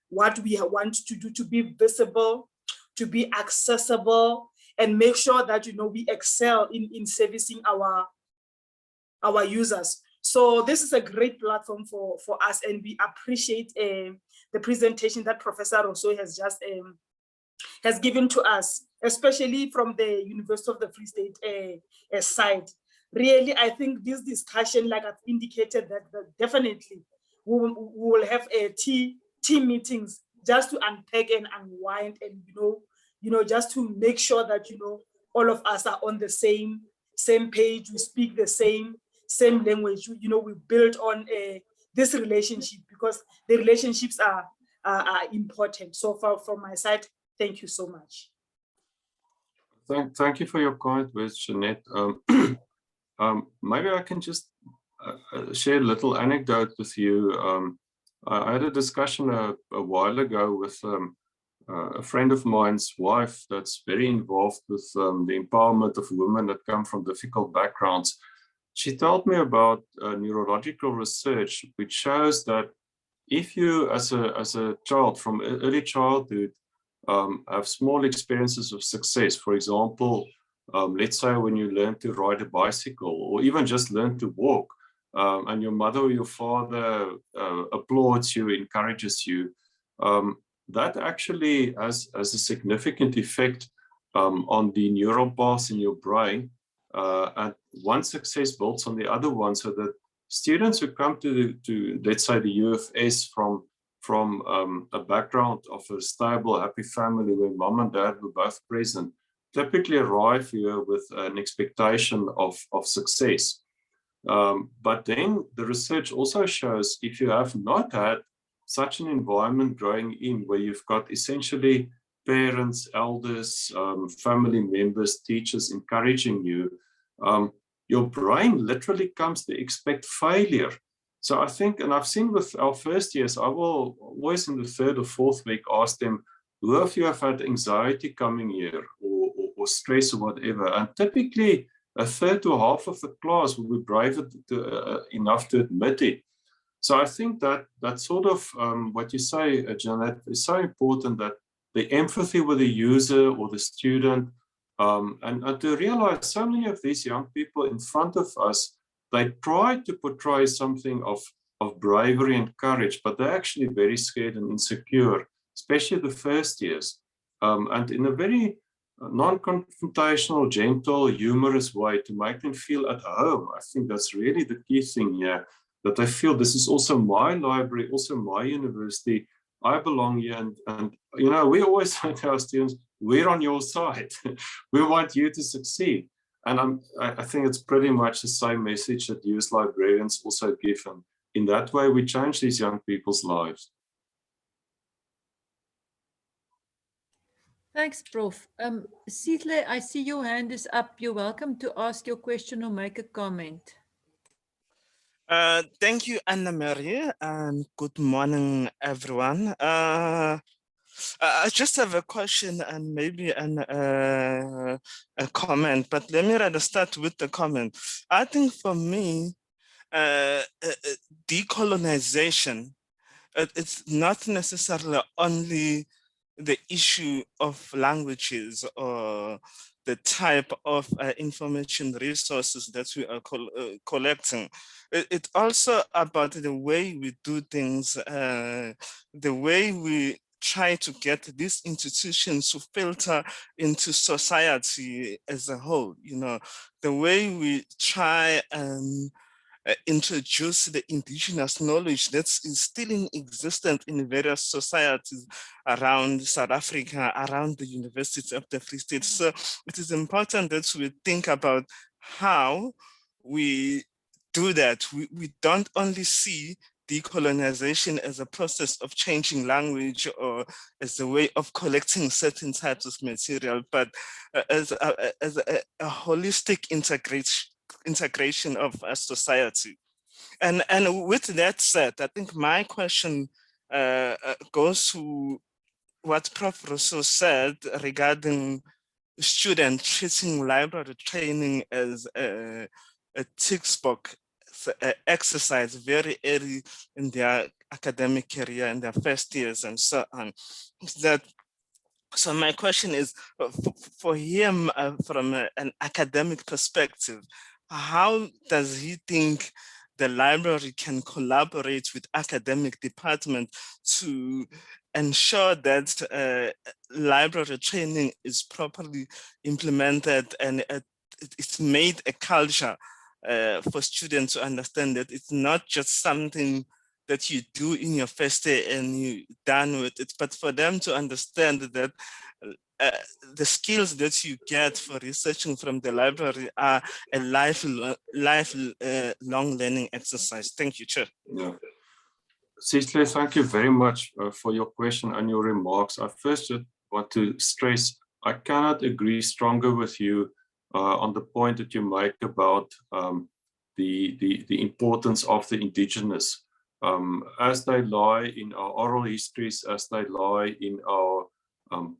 what we want to do, to be visible, to be accessible, and make sure that, you know, we excel in servicing our users. So this is a great platform for us, and we appreciate the presentation that Professor Rousseau has just has given to us, especially from the University of the Free State side. Really, I think this discussion, like I've indicated, that definitely we will have team meetings just to unpack and unwind, and you know, just to make sure that, you know, all of us are on the same page. We speak the same language. You know, we build on this relationship, because the relationships are important. So from my side, thank you so much. Thank you for your kind words, Jeanette. Maybe I can just share a little anecdote with you. I had a discussion a while ago with a friend of mine's wife that's very involved with the empowerment of women that come from difficult backgrounds. She told me about neurological research which shows that if you, as a child from early childhood, have small experiences of success, for example, let's say when you learn to ride a bicycle or even just learn to walk, and your mother or your father applauds you, encourages you, that actually has a significant effect on the neural paths in your brain. And one success builds on the other one, so that students who come to let's say the UFS from a background of a stable, happy family where mom and dad were both present, typically arrive here with an expectation of success. But then the research also shows if you have not had such an environment growing in where you've got essentially parents, elders, family members, teachers encouraging you, your brain literally comes to expect failure. So I think, and I've seen with our first years, I will always in the third or fourth week ask them, who of you have had anxiety coming here or stress or whatever? And typically a third to half of the class will be brave enough to admit it. So I think that sort of what you say, Janet, is so important, that the empathy with the user or the student, and to realize so many of these young people in front of us, they try to portray something of bravery and courage, but they're actually very scared and insecure, especially the first years. And in a very non-confrontational, gentle, humorous way to make them feel at home. I think that's really the key thing here, that they feel this is also my library, also my university. I belong here, and you know, we always say to our students, we're on your side. We want you to succeed. And I think it's pretty much the same message that you as librarians also give, and in that way we change these young people's lives. Thanks, Prof. Sihle, I see your hand is up. You're welcome to ask your question or make a comment. Thank you, Anna Marie, and good morning, everyone. I just have a question and maybe a comment, but let me rather start with the comment. I think for me, decolonization, it's not necessarily only the issue of languages or the type of information resources that we are collecting. It's also about the way we do things, the way we try to get these institutions to filter into society as a whole, you know, the way we try and introduce the indigenous knowledge that's still in existence in various societies around South Africa, around the universities of the Free State. So it is important that we think about how we do that. We don't only see decolonization as a process of changing language or as a way of collecting certain types of material, but as a holistic integration of a society. And with that said, I think my question goes to what Prof. Rousseau said regarding students treating library training as a textbook exercise very early in their academic career, in their first years and so on. So my question is, for him, from an academic perspective, how does he think the library can collaborate with academic department to ensure that library training is properly implemented and it's made a culture for students to understand that it's not just something that you do in your first day and you're done with it, but for them to understand that the skills that you get for researching from the library are a lifelong learning exercise. Thank you, Chair. Yeah. Sihle, thank you very much for your question and your remarks. I first want to stress, I cannot agree stronger with you on the point that you make about the importance of the indigenous. As they lie in our oral histories, as they lie in our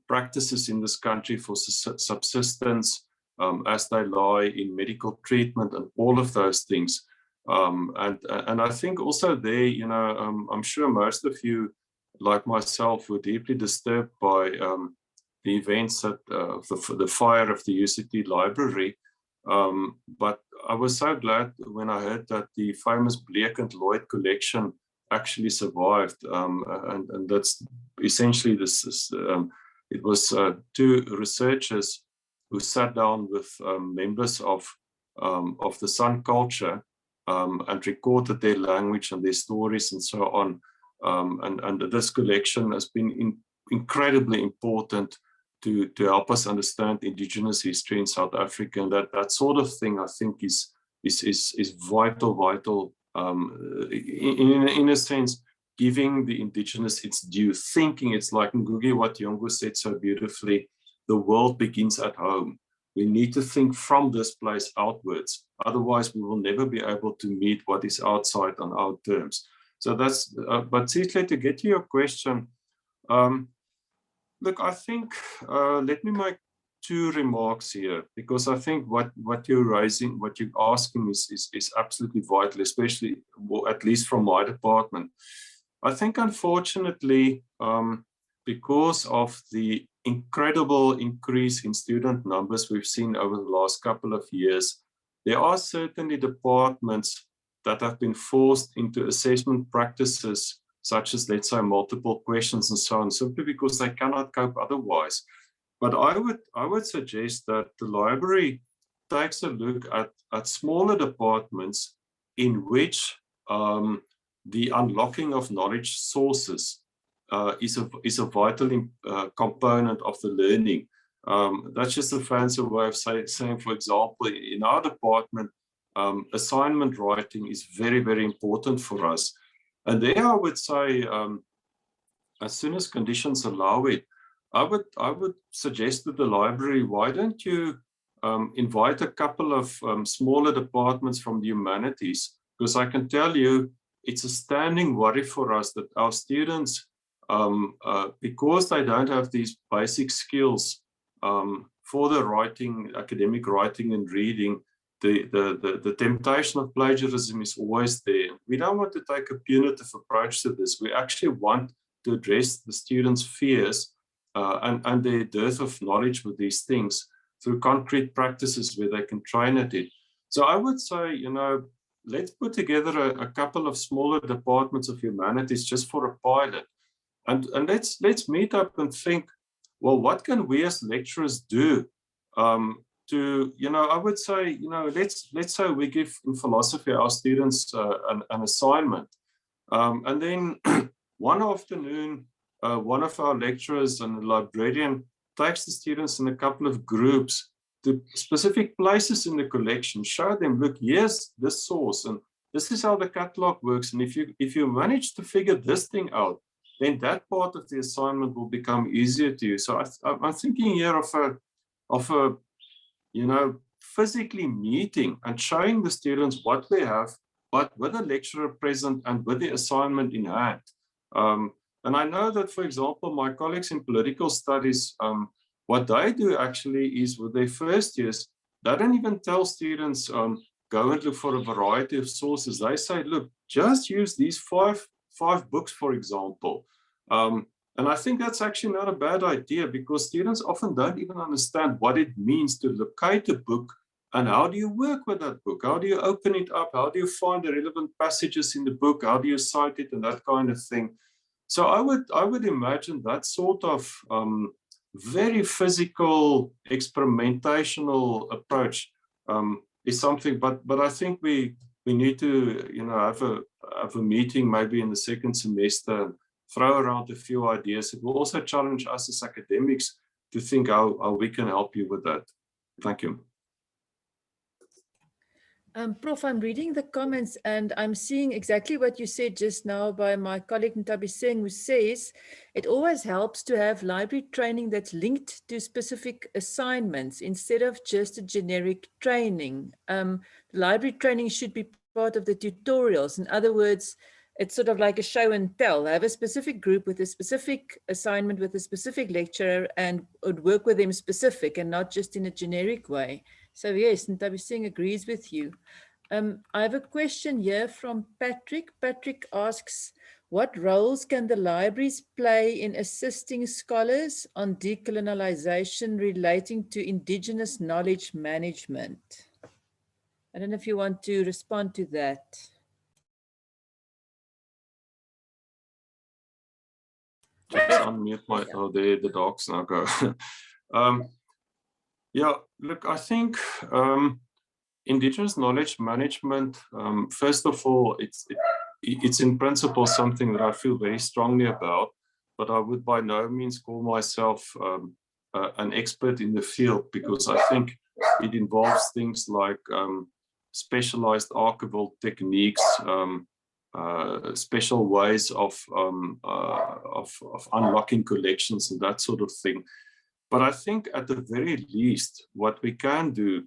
practices in this country for subsistence, as they lie in medical treatment and all of those things. And I think also there, you know, I'm sure most of you, like myself, were deeply disturbed by the events at the fire of the UCT library. But I was so glad when I heard that the famous Bleek and Lloyd collection actually survived. And that's essentially this it was two researchers who sat down with members of the San culture and recorded their language and their stories and so on. And this collection has been incredibly important to help us understand indigenous history in South Africa. And that sort of thing, I think, is vital, in a sense, giving the indigenous its due thinking. It's like Ngugi what Yongo said so beautifully, the world begins at home. We need to think from this place outwards. Otherwise, we will never be able to meet what is outside on our terms. So that's, but Sihle, to get to your question, look, I think, let me make two remarks here, because I think what you're raising, what you're asking is absolutely vital, especially, well, at least from my department. I think, unfortunately, because of the incredible increase in student numbers we've seen over the last couple of years, there are certainly departments that have been forced into assessment practices such as, let's say, multiple questions and so on, simply because they cannot cope otherwise. But I would suggest that the library takes a look at smaller departments in which the unlocking of knowledge sources is a vital component of the learning. That's just a fancy way of saying, for example, in our department, assignment writing is very, very important for us. And there I would say, as soon as conditions allow it, I would suggest to the library, why don't you invite a couple of smaller departments from the humanities? Because I can tell you, it's a standing worry for us that our students, because they don't have these basic skills for the writing, academic writing and reading, the temptation of plagiarism is always there. We don't want to take a punitive approach to this. We actually want to address the students' fears and their dearth of knowledge with these things through concrete practices where they can train at it. So I would say, you know, let's put together a couple of smaller departments of humanities just for a pilot. And let's meet up and think, well, what can we as lecturers do to, you know, I would say, you know, let's say we give in philosophy our students an assignment. And then one afternoon, one of our lecturers and a librarian takes the students in a couple of groups to specific places in the collection, show them, look, here's this source, and this is how the catalog works. And if you manage to figure this thing out, then that part of the assignment will become easier to you. So I'm thinking here of a, you know, physically meeting and showing the students what they have, but with a lecturer present and with the assignment in hand. And I know that, for example, my colleagues in political studies, what they do actually is with their first years, they don't even tell students, go and look for a variety of sources. They say, look, just use these five books, for example. And I think that's actually not a bad idea, because students often don't even understand what it means to locate a book and how do you work with that book? How do you open it up? How do you find the relevant passages in the book? How do you cite it and that kind of thing? So I would imagine that sort of very physical, experimentational approach is something. But I think we need to, you know, have a meeting maybe in the second semester, throw around a few ideas. It will also challenge us as academics to think how we can help you with that. Thank you. Prof, I'm reading the comments and I'm seeing exactly what you said just now by my colleague Ntabi Singh, who says it always helps to have library training that's linked to specific assignments instead of just a generic training. Library training should be part of the tutorials. In other words, it's sort of like a show and tell. Have a specific group with a specific assignment with a specific lecturer and would work with them specific and not just in a generic way. So yes, Ntabi Singh agrees with you. I have a question here from Patrick. Patrick asks, what roles can the libraries play in assisting scholars on decolonization relating to indigenous knowledge management? I don't know if you want to respond to that. Just unmute my, oh, there the dogs now go. Yeah, look, I think indigenous knowledge management, first of all, it's in principle something that I feel very strongly about, but I would by no means call myself an expert in the field, because I think it involves things like specialized archival techniques, special ways of unlocking collections and that sort of thing. But I think at the very least, what we can do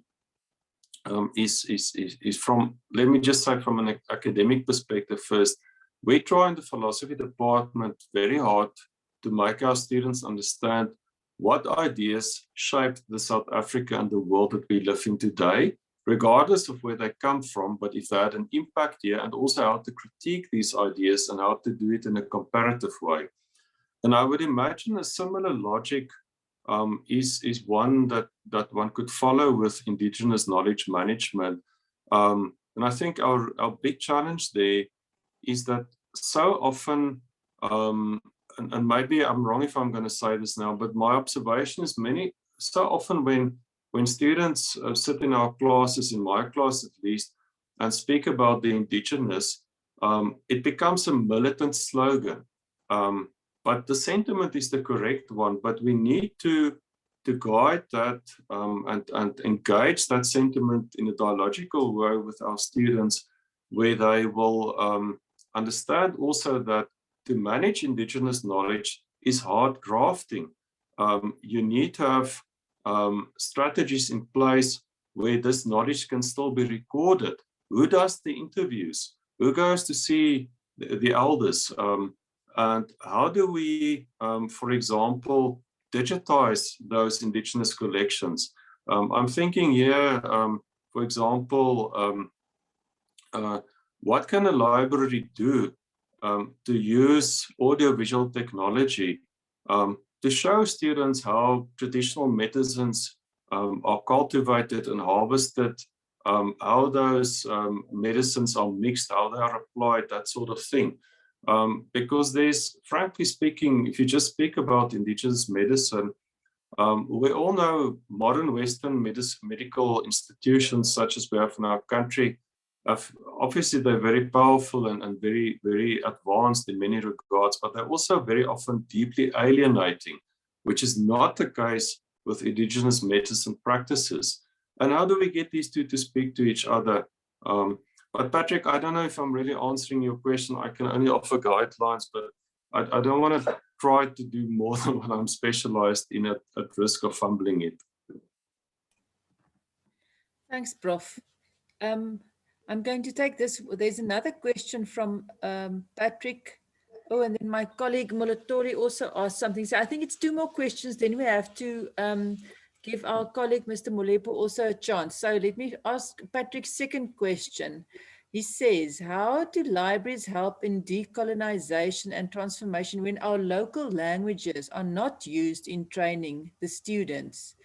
is from, let me just say from an academic perspective first, we try in the philosophy department very hard to make our students understand what ideas shaped the South Africa and the world that we live in today, regardless of where they come from, but if they had an impact here, and also how to critique these ideas and how to do it in a comparative way. And I would imagine a similar logic is one that one could follow with indigenous knowledge management. And I think our big challenge there is that so often, and maybe I'm wrong if I'm going to say this now, but my observation is so often when students sit in our classes, in my class at least, and speak about the indigenous, it becomes a militant slogan. But the sentiment is the correct one, but we need to guide that and engage that sentiment in a dialogical way with our students, where they will understand also that to manage indigenous knowledge is hard grafting. You need to have strategies in place where this knowledge can still be recorded. Who does the interviews? Who goes to see the elders? And how do we, for example, digitize those indigenous collections? I'm thinking here, for example, what can a library do to use audiovisual technology to show students how traditional medicines are cultivated and harvested, how those medicines are mixed, how they are applied, that sort of thing. Because there's, frankly speaking, if you just speak about indigenous medicine, we all know modern Western medical institutions such as we have in our country. Obviously, they're very powerful and very, very advanced in many regards, but they're also very often deeply alienating, which is not the case with indigenous medicine practices. And how do we get these two to speak to each other? But Patrick, I don't know if I'm really answering your question. I can only offer guidelines, but I don't want to try to do more than what I'm specialized in at risk of fumbling it. Thanks, Prof. I'm going to take this. There's another question from Patrick. Oh, and then my colleague Molatori also asked something. So I think it's two more questions. Then we have to give our colleague, Mr. Molepo, also a chance. So let me ask Patrick's second question. He says, how do libraries help in decolonization and transformation when our local languages are not used in training the students?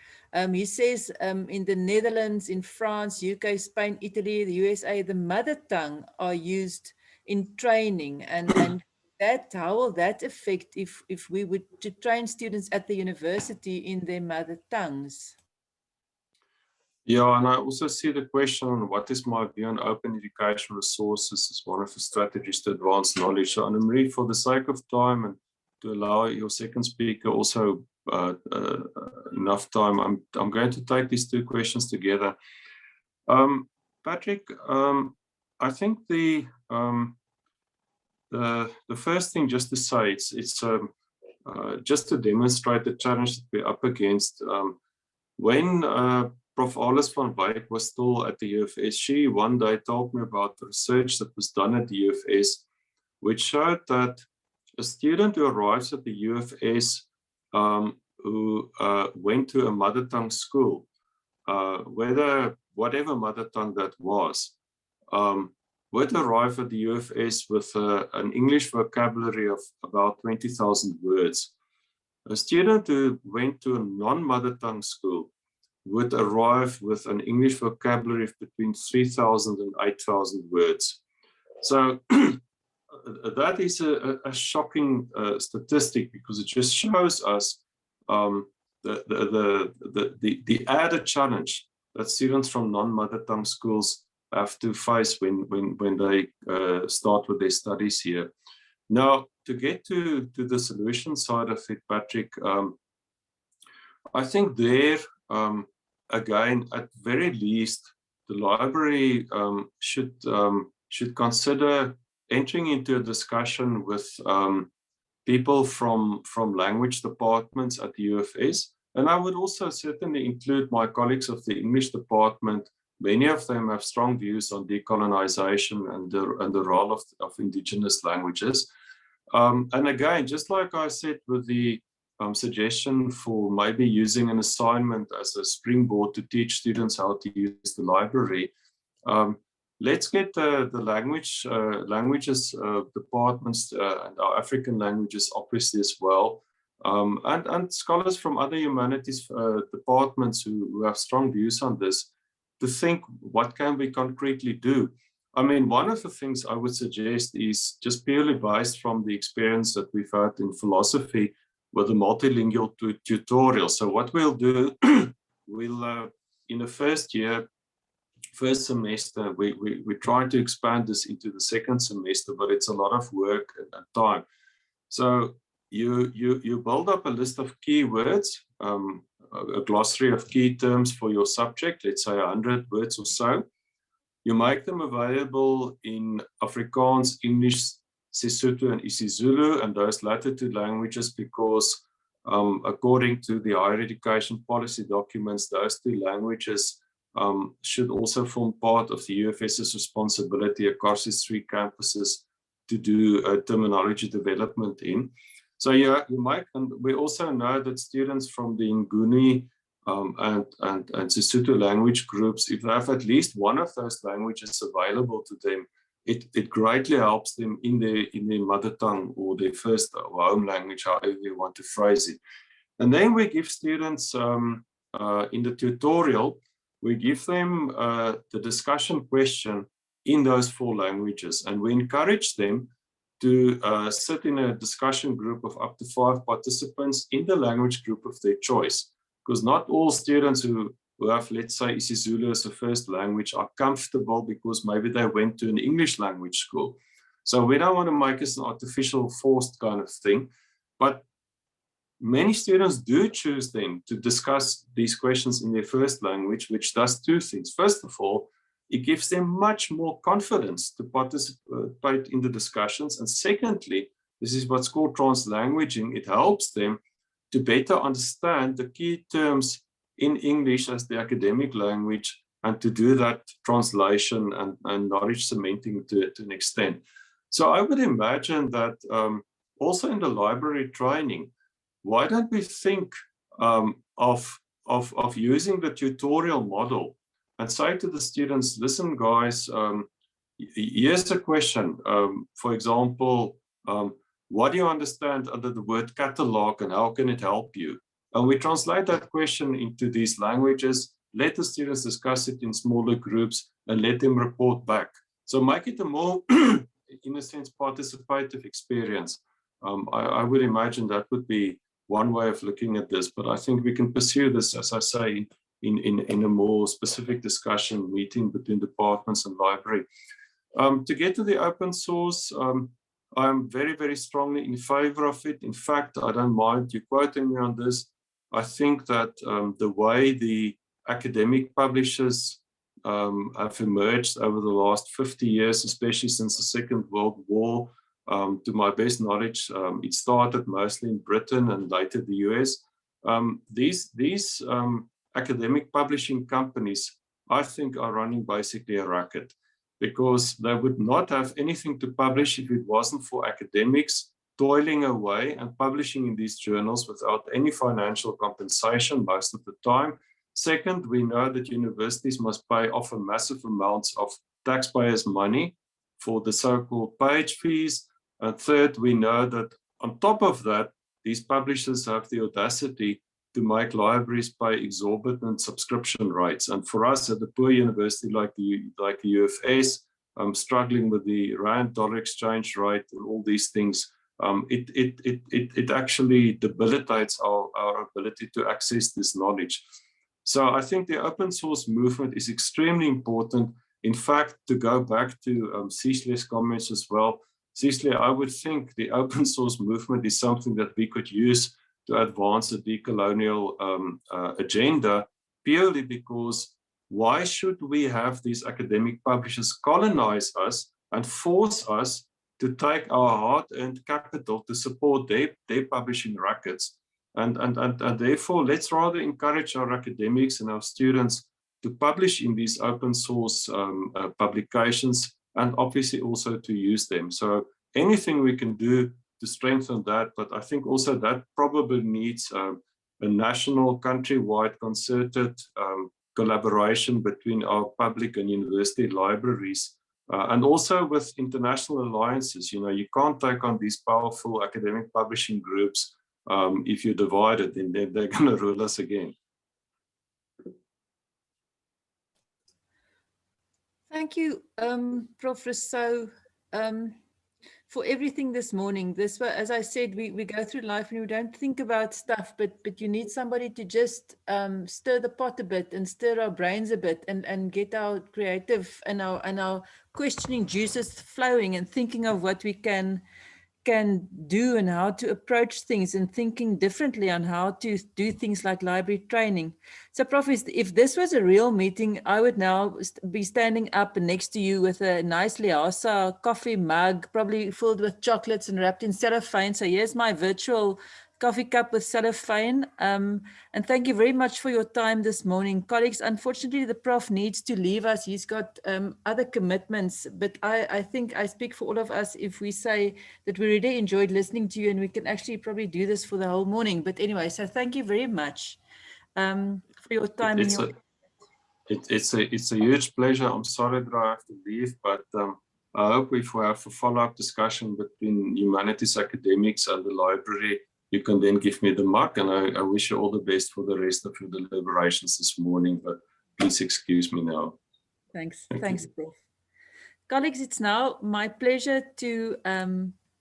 He says in the Netherlands, in France, UK, Spain, Italy, the USA, the mother tongue are used in training, and that, how will that affect if we would to train students at the university in their mother tongues? Yeah, and I also see the question on what is my view on open educational resources as one of the strategies to advance knowledge. So Anne-Marie, for the sake of time and to allow your second speaker also enough time, I'm going to take these two questions together. Patrick, I think the first thing just to say, it's just to demonstrate the challenge that we're up against. When Prof. Alice van Wyk was still at the UFS, she one day told me about the research that was done at the UFS, which showed that a student who arrives at the UFS who went to a mother tongue school, whatever mother tongue that was, would arrive at the UFS with an English vocabulary of about 20,000 words. A student who went to a non-mother tongue school would arrive with an English vocabulary of between 3,000 and 8,000 words. So that is a shocking statistic, because it just shows us the added challenge that students from non-mother tongue schools have to face when they start with their studies here. Now, to get to the solution side of it, Patrick, I think there, again, at very least, the library should consider entering into a discussion with people from language departments at the UFS. And I would also certainly include my colleagues of the English department. Many of them have strong views on decolonization and the role of indigenous languages. And again, just like I said with the suggestion for maybe using an assignment as a springboard to teach students how to use the library, let's get the languages departments and our African languages obviously as well, and scholars from other humanities departments who have strong views on this, to think what can we concretely do. I mean, one of the things I would suggest is just purely based from the experience that we've had in philosophy with the multilingual tutorial. So what we'll do, we'll in the first semester, we try to expand this into the second semester, but it's a lot of work and time. So you build up a list of keywords, a glossary of key terms for your subject, let's say 100 words or so. You make them available in Afrikaans, English, Sesotho, and isiZulu, and those latter two languages, because according to the higher education policy documents, those two languages should also form part of the UFS's responsibility across its 3 campuses to do terminology development in. So yeah, you might, and we also know that students from the Nguni and Sesotho language groups, if they have at least one of those languages available to them, it greatly helps them in their mother tongue or their first or home language, however you want to phrase it. And then we give students in the tutorial, we give them the discussion question in those 4 languages, and we encourage them to sit in a discussion group of up to 5 participants in the language group of their choice. Because not all students who have, let's say, isiZulu as a first language are comfortable because maybe they went to an English language school. So we don't want to make it an artificial forced kind of thing. But many students do choose then to discuss these questions in their first language, which does 2 things. First of all, it gives them much more confidence to participate in the discussions. And secondly, this is what's called translanguaging. It helps them to better understand the key terms in English as the academic language, and to do that translation and knowledge cementing to an extent. So I would imagine that also in the library training, why don't we think of using the tutorial model and say to the students, listen guys, here's a question, for example, what do you understand under the word catalog and how can it help you? And we translate that question into these languages, let the students discuss it in smaller groups and let them report back. So make it a more, in a sense, participative experience. I would imagine that would be one way of looking at this, but I think we can pursue this, as I say, in a more specific discussion meeting between departments and library. To get to the open source, I'm very, very strongly in favor of it. In fact, I don't mind you quoting me on this. I think that the way the academic publishers have emerged over the last 50 years, especially since the Second World War, to my best knowledge, it started mostly in Britain and later the US. These academic publishing companies, I think, are running basically a racket, because they would not have anything to publish if it wasn't for academics toiling away and publishing in these journals without any financial compensation most of the time. Second, we know that universities must pay often massive amounts of taxpayers' money for the so-called page fees. And third, we know that on top of that, these publishers have the audacity to make libraries pay exorbitant subscription rates. And for us at a poor university like the UFS, struggling with the rand-dollar exchange rate and all these things, it actually debilitates our ability to access this knowledge. So I think the open source movement is extremely important. In fact, to go back to Cicely's comments as well, Cicely, I would think the open source movement is something that we could use to advance the decolonial agenda, purely because why should we have these academic publishers colonize us and force us to take our hard-earned capital to support their publishing rackets? And therefore, let's rather encourage our academics and our students to publish in these open source publications, and obviously also to use them. So anything we can do to strengthen that, but I think also that probably needs a national, countrywide, concerted collaboration between our public and university libraries, and also with international alliances. You know, you can't take on these powerful academic publishing groups if you divide it, then they're going to rule us again. Thank you, Prof. Rousseau, for everything this morning. This, as I said, we go through life and we don't think about stuff, but you need somebody to just stir the pot a bit and stir our brains a bit and get our creative and our questioning juices flowing and thinking of what we can do and how to approach things and thinking differently on how to do things like library training. So Prof, if this was a real meeting, I would now be standing up next to you with a nice LIASA coffee mug, probably filled with chocolates and wrapped in cellophane. So here's my virtual coffee cup with cellophane. And thank you very much for your time this morning. Colleagues, unfortunately, the Prof needs to leave us. He's got other commitments, but I think I speak for all of us if we say that we really enjoyed listening to you, and we can actually probably do this for the whole morning. But anyway, so thank you very much for your time. It's a huge pleasure. I'm sorry that I have to leave, but I hope if we have a follow-up discussion between humanities academics and the library, you can then give me the mark, and I wish you all the best for the rest of your deliberations this morning, but please excuse me now. Thanks, Prof. Colleagues, it's now my pleasure to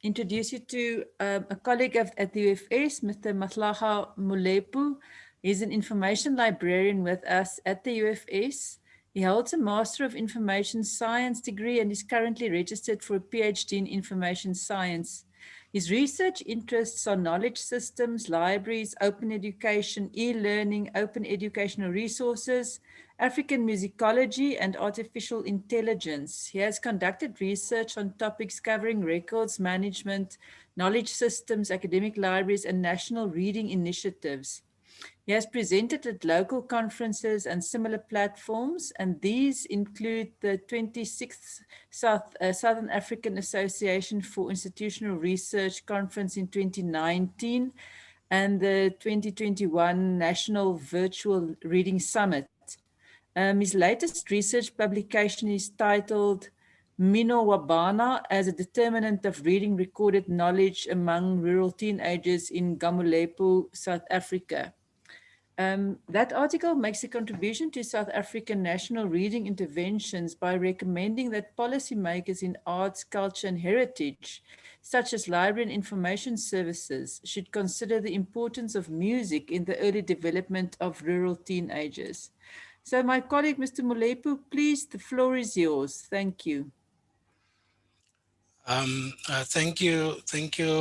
introduce you to a colleague at the UFS, Mr. Matlaga Molepu. He's an information librarian with us at the UFS. He holds a Master of Information Science degree and is currently registered for a PhD in Information Science. His research interests are knowledge systems, libraries, open education, e-learning, open educational resources, African musicology, and artificial intelligence. He has conducted research on topics covering records management, knowledge systems, academic libraries, and national reading initiatives. He has presented at local conferences and similar platforms, and these include the 26th Southern African Association for Institutional Research Conference in 2019 and the 2021 National Virtual Reading Summit. His latest research publication is titled Mino Wabana as a Determinant of Reading Recorded Knowledge Among Rural Teenagers in Gamolepo, South Africa. That article makes a contribution to South African national reading interventions by recommending that policymakers in arts, culture, and heritage, such as library and information services, should consider the importance of music in the early development of rural teenagers. So my colleague, Mr. Molepu, please, the floor is yours. Thank you. Thank you,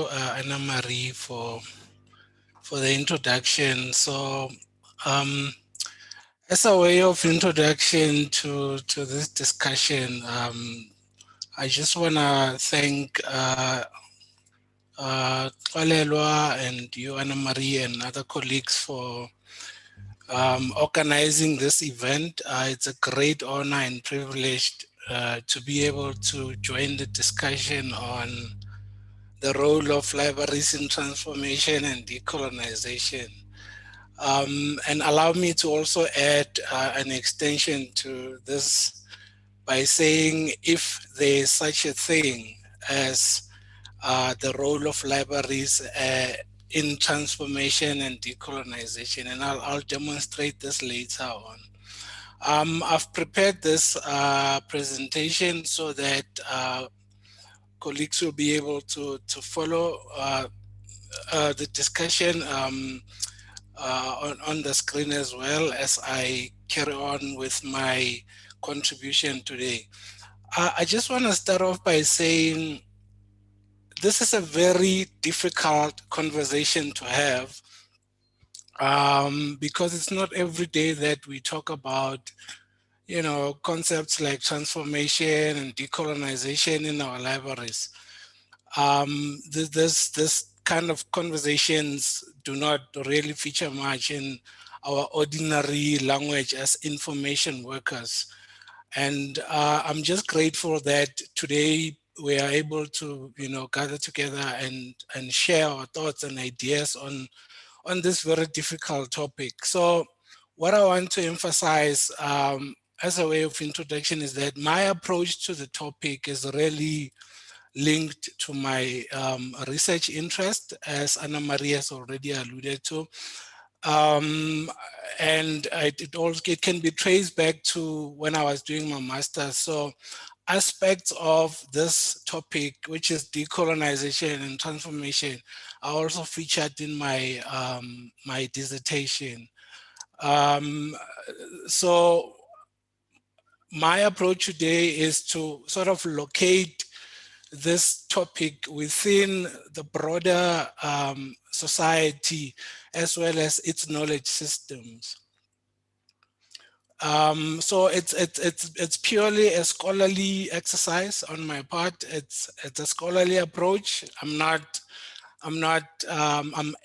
Anna Marie, for the introduction. So, as a way of introduction to this discussion, I just want to thank Walelwa and you, Anna Marie, and other colleagues for organizing this event. It's a great honor and privilege to be able to join the discussion on the role of libraries in transformation and decolonization. And allow me to also add an extension to this by saying if there is such a thing as the role of libraries in transformation and decolonization, and I'll demonstrate this later on. I've prepared this presentation so that colleagues will be able to follow the discussion on the screen as well as I carry on with my contribution today. I just want to start off by saying this is a very difficult conversation to have because it's not every day that we talk about, you know, concepts like transformation and decolonization in our libraries. This kind of conversations do not really feature much in our ordinary language as information workers. And I'm just grateful that today we are able to, you know, gather together and share our thoughts and ideas on this very difficult topic. So what I want to emphasize as a way of introduction is that my approach to the topic is really linked to my research interest, as Anna Maria has already alluded to. And it can be traced back to when I was doing my master's. So aspects of this topic, which is decolonization and transformation, are also featured in my my dissertation. So my approach today is to sort of locate this topic within the broader society as well as its knowledge systems. So it's purely a scholarly exercise on my part. It's a scholarly approach. I'm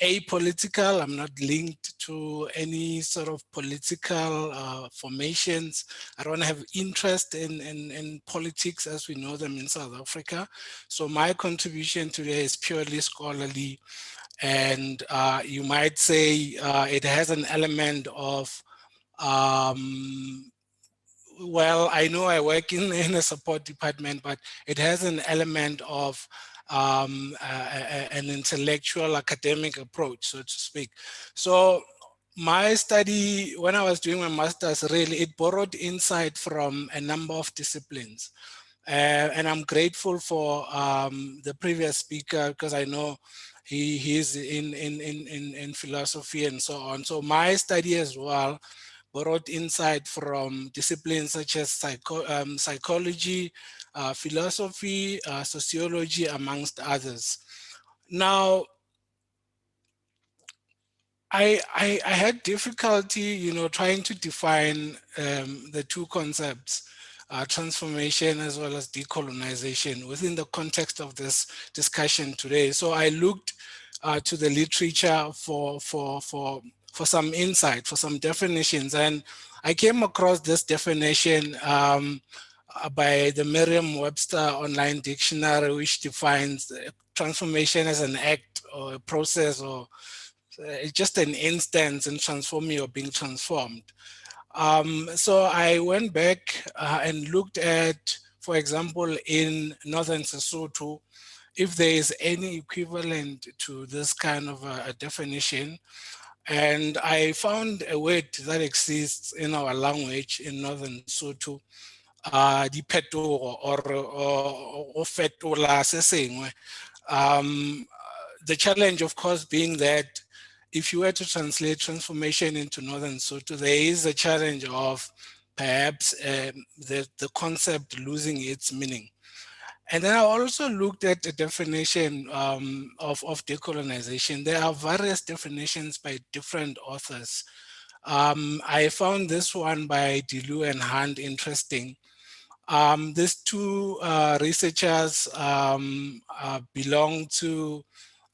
apolitical. I'm not linked to any sort of political formations. I don't have interest in politics as we know them in South Africa. So my contribution today is purely scholarly, and you might say it has an element of well, I know I work in a support department, but it has an element of an intellectual academic approach, so to speak. So my study, when I was doing my master's, really, it borrowed insight from a number of disciplines. And I'm grateful for the previous speaker, because I know he's in philosophy and so on. So my study as well borrowed insight from disciplines such as psychology, philosophy, sociology, amongst others. Now, I had difficulty, you know, trying to define the two concepts, transformation as well as decolonization, within the context of this discussion today. So I looked to the literature for some insight, for some definitions, and I came across this definition by the Merriam-Webster Online Dictionary, which defines transformation as an act or a process or it's just an instance in transforming or being transformed. So I went back and looked at, for example, in Northern Sesotho, if there is any equivalent to this kind of a definition. And I found a word that exists in our language in Northern Sotho, diphetogo or fetola se sengwe. The challenge, of course, being that if you were to translate transformation into Northern Sotho, there is a challenge of perhaps the concept losing its meaning. And then I also looked at the definition of decolonization. There are various definitions by different authors. I found this one by Delu and Hunt interesting. These two researchers belong to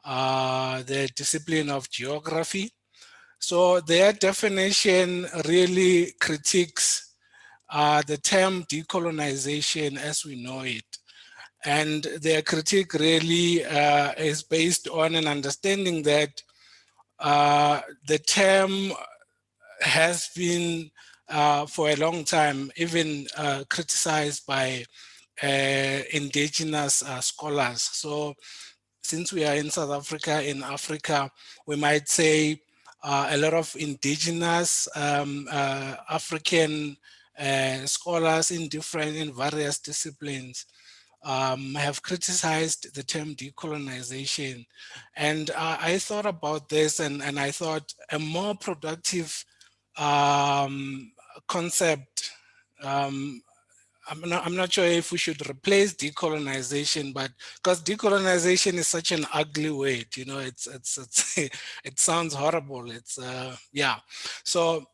the discipline of geography. So their definition really critiques the term decolonization as we know it. And their critique really is based on an understanding that the term has been for a long time, even criticized by indigenous scholars. So since we are in South Africa, in Africa, we might say a lot of indigenous African scholars in various disciplines have criticized the term decolonization. And I thought about this, and I thought a more productive concept, I'm not sure if we should replace decolonization, but because decolonization is such an ugly word, you know, it's it sounds horrible. It's yeah. So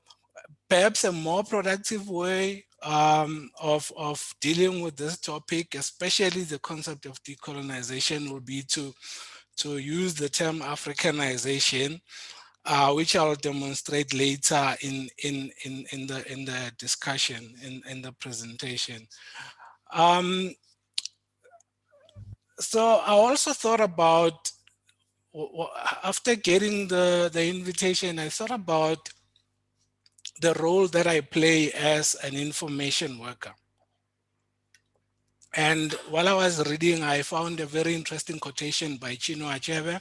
perhaps a more productive way of dealing with this topic, especially the concept of decolonization, would be to use the term Africanization, which I'll demonstrate later in the discussion, in the presentation. So I also thought about, after getting the invitation, I thought about the role that I play as an information worker. And while I was reading, I found a very interesting quotation by Chinua Achebe.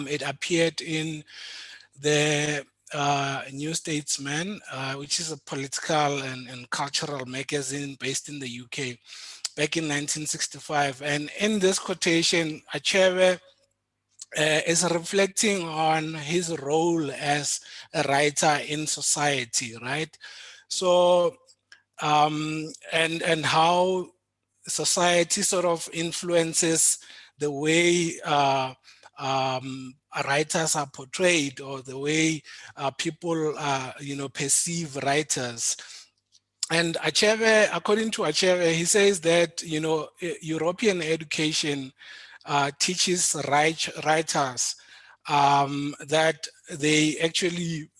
It appeared in the New Statesman, which is a political and cultural magazine based in the UK, back in 1965. And in this quotation, Achebe is reflecting on his role as a writer in society, right? So, and how society sort of influences the way writers are portrayed, or the way people, you know, perceive writers. And Achebe, according to Achebe, he says that, you know, European education teaches writers that they actually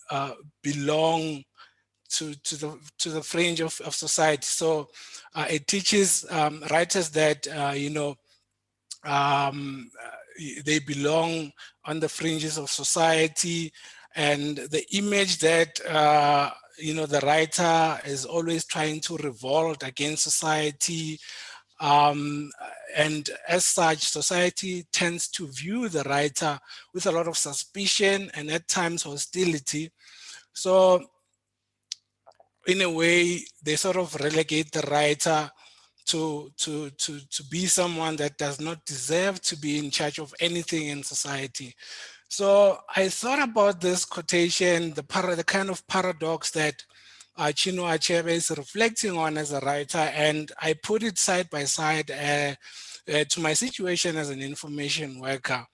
belong to the fringe of society. So it teaches writers that you know, they belong on the fringes of society, and the image that you know, the writer is always trying to revolt against society. And as such, society tends to view the writer with a lot of suspicion and at times hostility. So in a way, they sort of relegate the writer to be someone that does not deserve to be in charge of anything in society. So I thought about this quotation, the kind of paradox that Chinua Achebe is reflecting on as a writer, and I put it side by side to my situation as an information worker.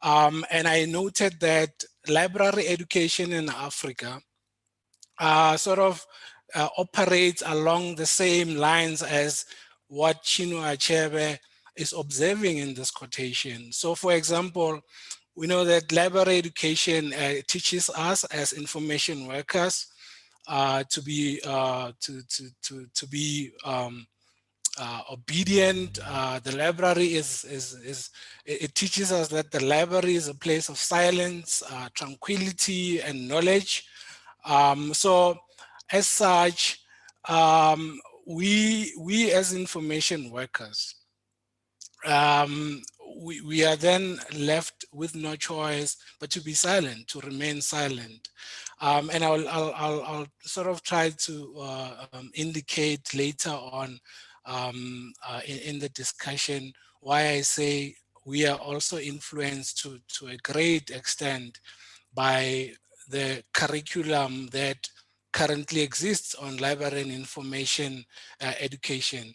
And I noted that library education in Africa sort of operates along the same lines as what Chinua Achebe is observing in this quotation. So for example, we know that library education teaches us as information workers to be obedient. The library it teaches us that the library is a place of silence, tranquility, and knowledge. So as such, we as information workers, we are then left with no choice but to be silent, to remain silent. And I'll sort of try to indicate later on in the discussion why I say we are also influenced to a great extent by the curriculum that currently exists on library and information education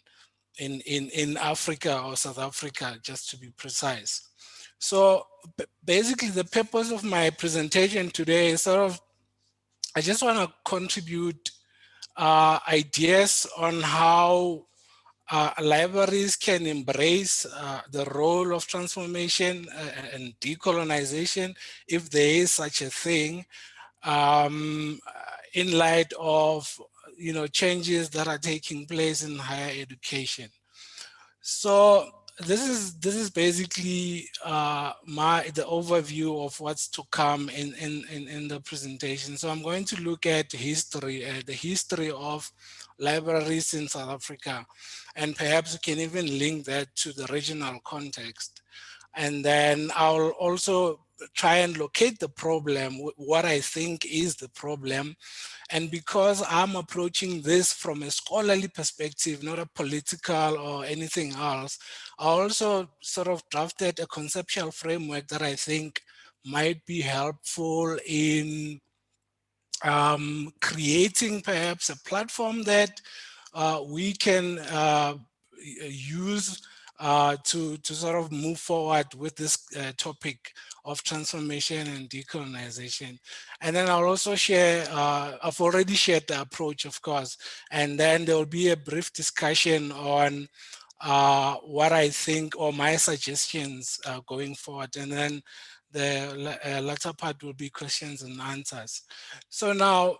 in Africa, or South Africa, just to be precise. So basically the purpose of my presentation today is sort of, I just want to contribute ideas on how libraries can embrace the role of transformation and decolonization, if there is such a thing, in light of, you know, changes that are taking place in higher education. So this is basically the overview of what's to come in the presentation. So I'm going to look at history, the history of libraries in South Africa, and perhaps we can even link that to the regional context. And then I'll also try and locate the problem, what I think is the problem. And because I'm approaching this from a scholarly perspective, not a political or anything else, I also sort of drafted a conceptual framework that I think might be helpful in creating perhaps a platform that we can use to sort of move forward with this topic of transformation and decolonization. And then I'll also share, I've already shared the approach, of course, and then there will be a brief discussion on what I think or my suggestions going forward. And then the latter part will be questions and answers. So now,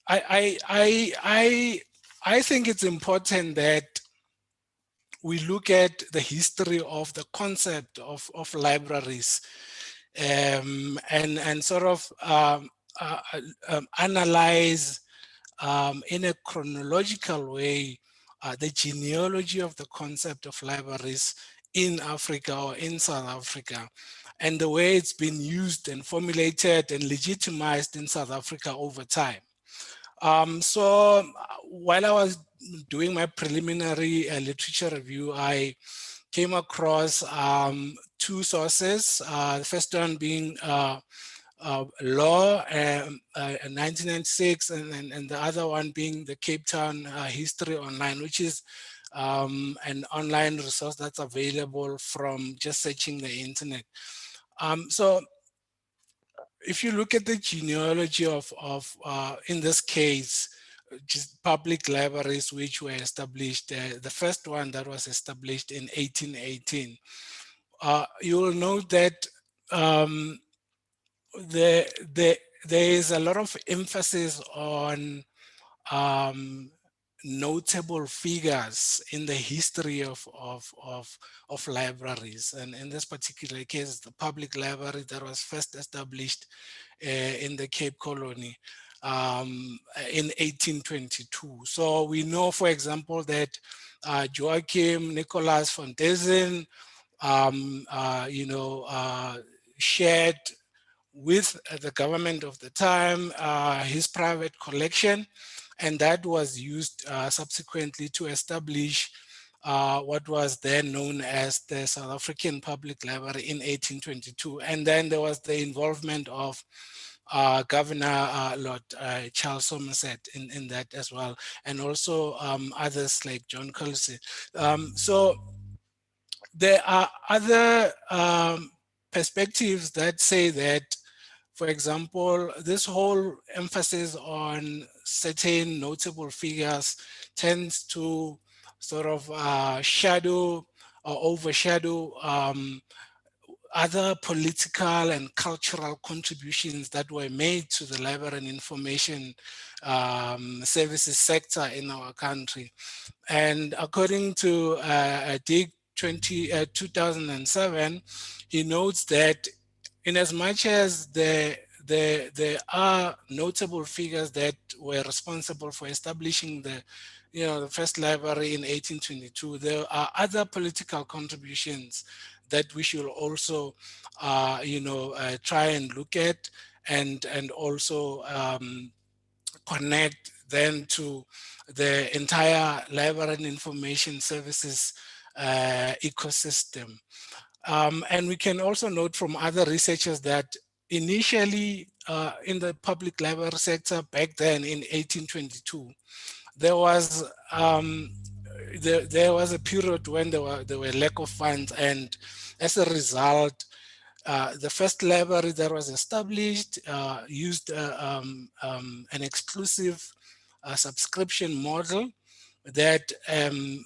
I think it's important that we look at the history of the concept of libraries and sort of analyze in a chronological way the genealogy of the concept of libraries in Africa or in South Africa, and the way it's been used and formulated and legitimized in South Africa over time. So while I was doing my preliminary literature review, I came across two sources. The first one being Law, 1996, and the other one being the Cape Town History Online, which is an online resource that's available from just searching the internet. So if you look at the genealogy of in this case, just public libraries which were established, the first one that was established in 1818, you will note that there is a lot of emphasis on notable figures in the history of libraries. And in this particular case, the public library that was first established in the Cape Colony in 1822. So we know, for example, that Joachim Nicholas von Dezen, shared with the government of the time his private collection, and that was used subsequently to establish what was then known as the South African Public Library in 1822. And then there was the involvement of Governor Lord Charles Somerset in that as well, and also others like John Colsey. So there are other perspectives that say that, for example, this whole emphasis on certain notable figures tends to sort of shadow or overshadow other political and cultural contributions that were made to the library and information services sector in our country. And according to Dig 2007, he notes that in as much as there are notable figures that were responsible for establishing the first library in 1822, there are other political contributions that we should also try and look at and also connect then to the entire library and information services ecosystem. And we can also note from other researchers that initially in the public library sector back then in 1822, there was a period when there were lack of funds, and as a result, the first library that was established used an exclusive subscription model that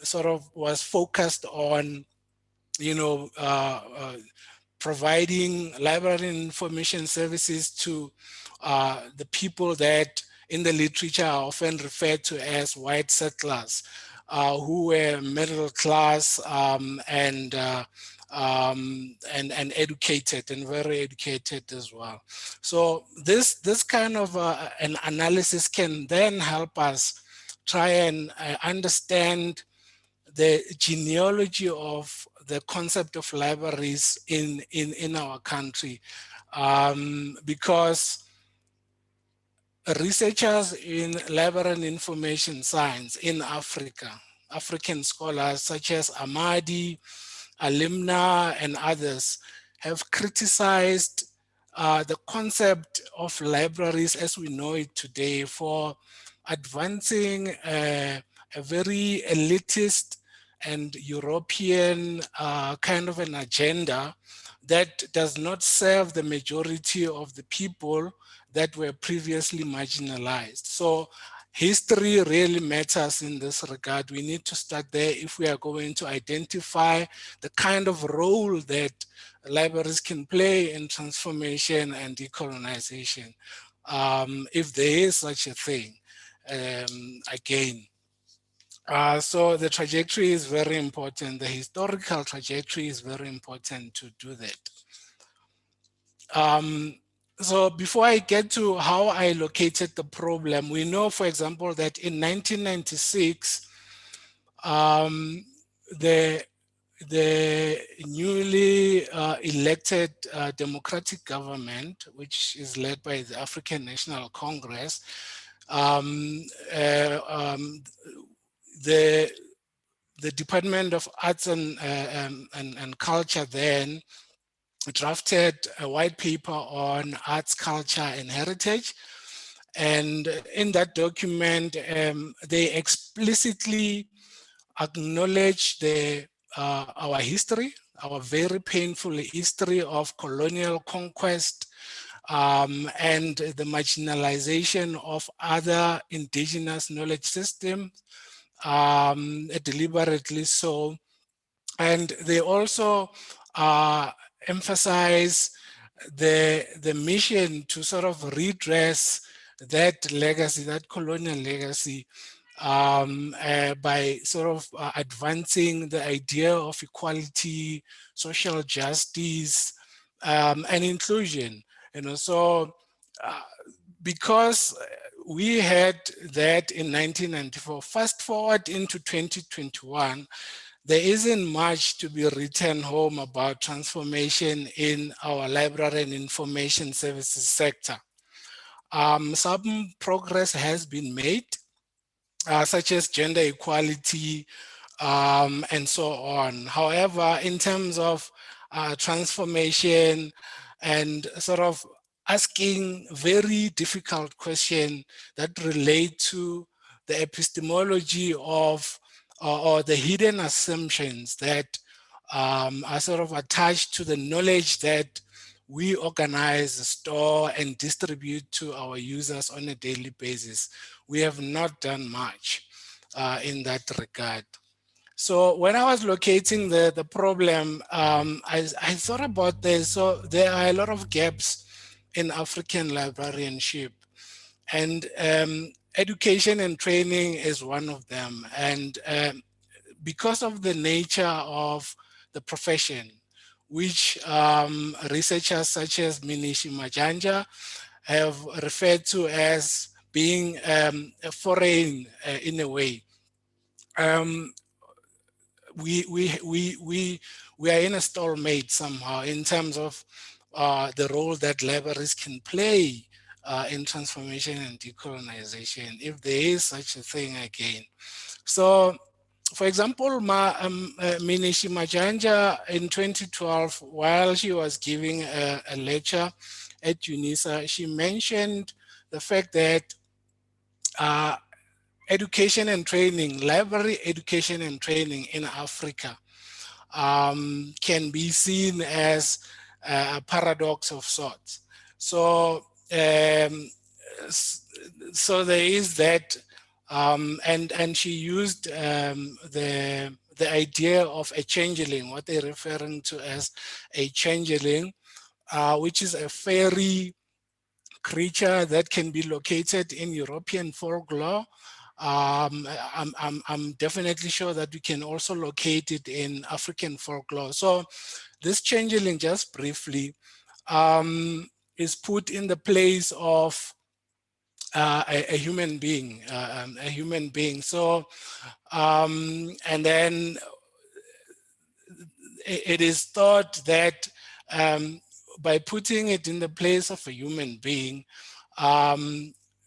sort of was focused on providing library and information services to the people that in the literature are often referred to as white settlers. who were middle class and educated, and very educated as well. So this kind of an analysis can then help us try and understand the genealogy of the concept of libraries in our country, because researchers in library and information science in Africa, African scholars such as Amadi, Alimna, and others have criticized the concept of libraries as we know it today for advancing a very elitist and European kind of an agenda that does not serve the majority of the people that were previously marginalized. So history really matters in this regard. We need to start there if we are going to identify the kind of role that libraries can play in transformation and decolonization, if there is such a thing, again. So the trajectory is very important. The historical trajectory is very important to do that. So before I get to how I located the problem, we know, for example, that in 1996, the newly elected democratic government, which is led by the African National Congress, the Department of Arts and Culture then drafted a white paper on arts, culture, and heritage. And in that document, they explicitly acknowledge our history, our very painful history of colonial conquest, and the marginalization of other indigenous knowledge systems, deliberately so. And they also emphasize the mission to sort of redress that legacy, that colonial legacy, by sort of advancing the idea of equality, social justice, and inclusion. So because we had that in 1994, fast forward into 2021, there isn't much to be written home about transformation in our library and information services sector. Some progress has been made, such as gender equality and so on. However, in terms of transformation and sort of asking very difficult questions that relate to the epistemology of or the hidden assumptions that are sort of attached to the knowledge that we organize, store, and distribute to our users on a daily basis. We have not done much in that regard. So when I was locating the problem, I thought about this. So there are a lot of gaps in African librarianship, and education and training is one of them. And because of the nature of the profession, which researchers such as Minishi Majanja have referred to as being foreign in a way. We are in a stalemate somehow in terms of the role that libraries can play in transformation and decolonization, if there is such a thing again. So, for example, Minishi Majanja in 2012, while she was giving a lecture at UNISA, she mentioned the fact that education and training, library education and training in Africa can be seen as a paradox of sorts. So, so there is that, and she used the idea of a changeling, what they're referring to as a changeling, which is a fairy creature that can be located in European folklore, I'm definitely sure that we can also locate it in African folklore. So this changeling, just briefly, is put in the place of a human being, So, and then it is thought that by putting it in the place of a human being,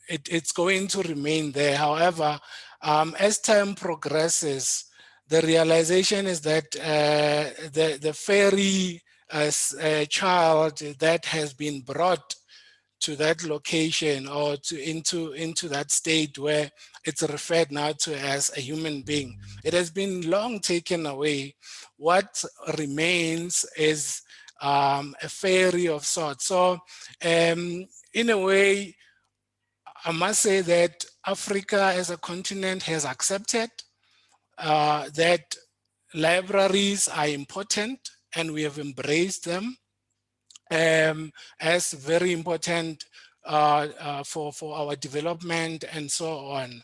it's going to remain there. However, as time progresses, the realization is that the fairy child that has been brought to that location or into that state where it's referred now to as a human being, it has been long taken away. What remains is a fairy of sorts. So in a way, I must say that Africa as a continent has accepted that libraries are important, and we have embraced them as very important for our development and so on.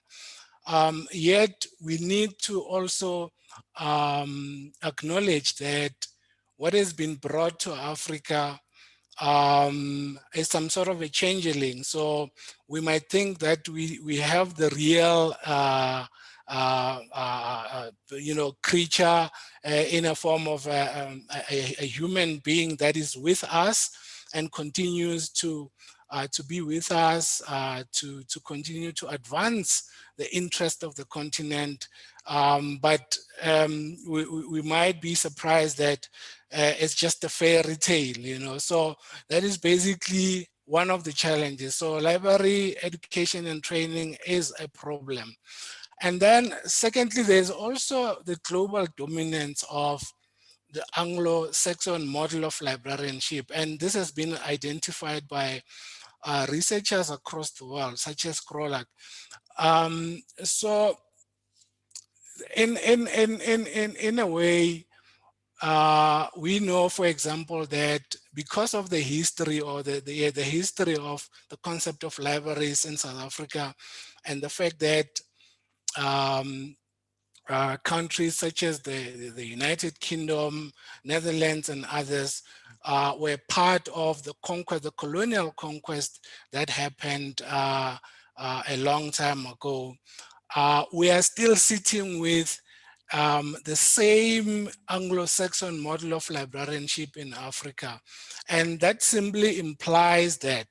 Yet we need to also acknowledge that what has been brought to Africa is some sort of a changeling. So we might think that we have the real creature in a form of a human being that is with us and continues to be with us, to continue to advance the interest of the continent. But we might be surprised that it's just a fairy tale, So that is basically one of the challenges. So library education and training is a problem. And then secondly, there's also the global dominance of the Anglo-Saxon model of librarianship. And this has been identified by researchers across the world, such as Krolak. So in a way, we know, for example, that because of the history or the history of the concept of libraries in South Africa, and the fact that countries such as the United Kingdom, Netherlands, and others were part of the conquest, the colonial conquest that happened a long time ago. We are still sitting with the same Anglo-Saxon model of librarianship in Africa. And that simply implies that,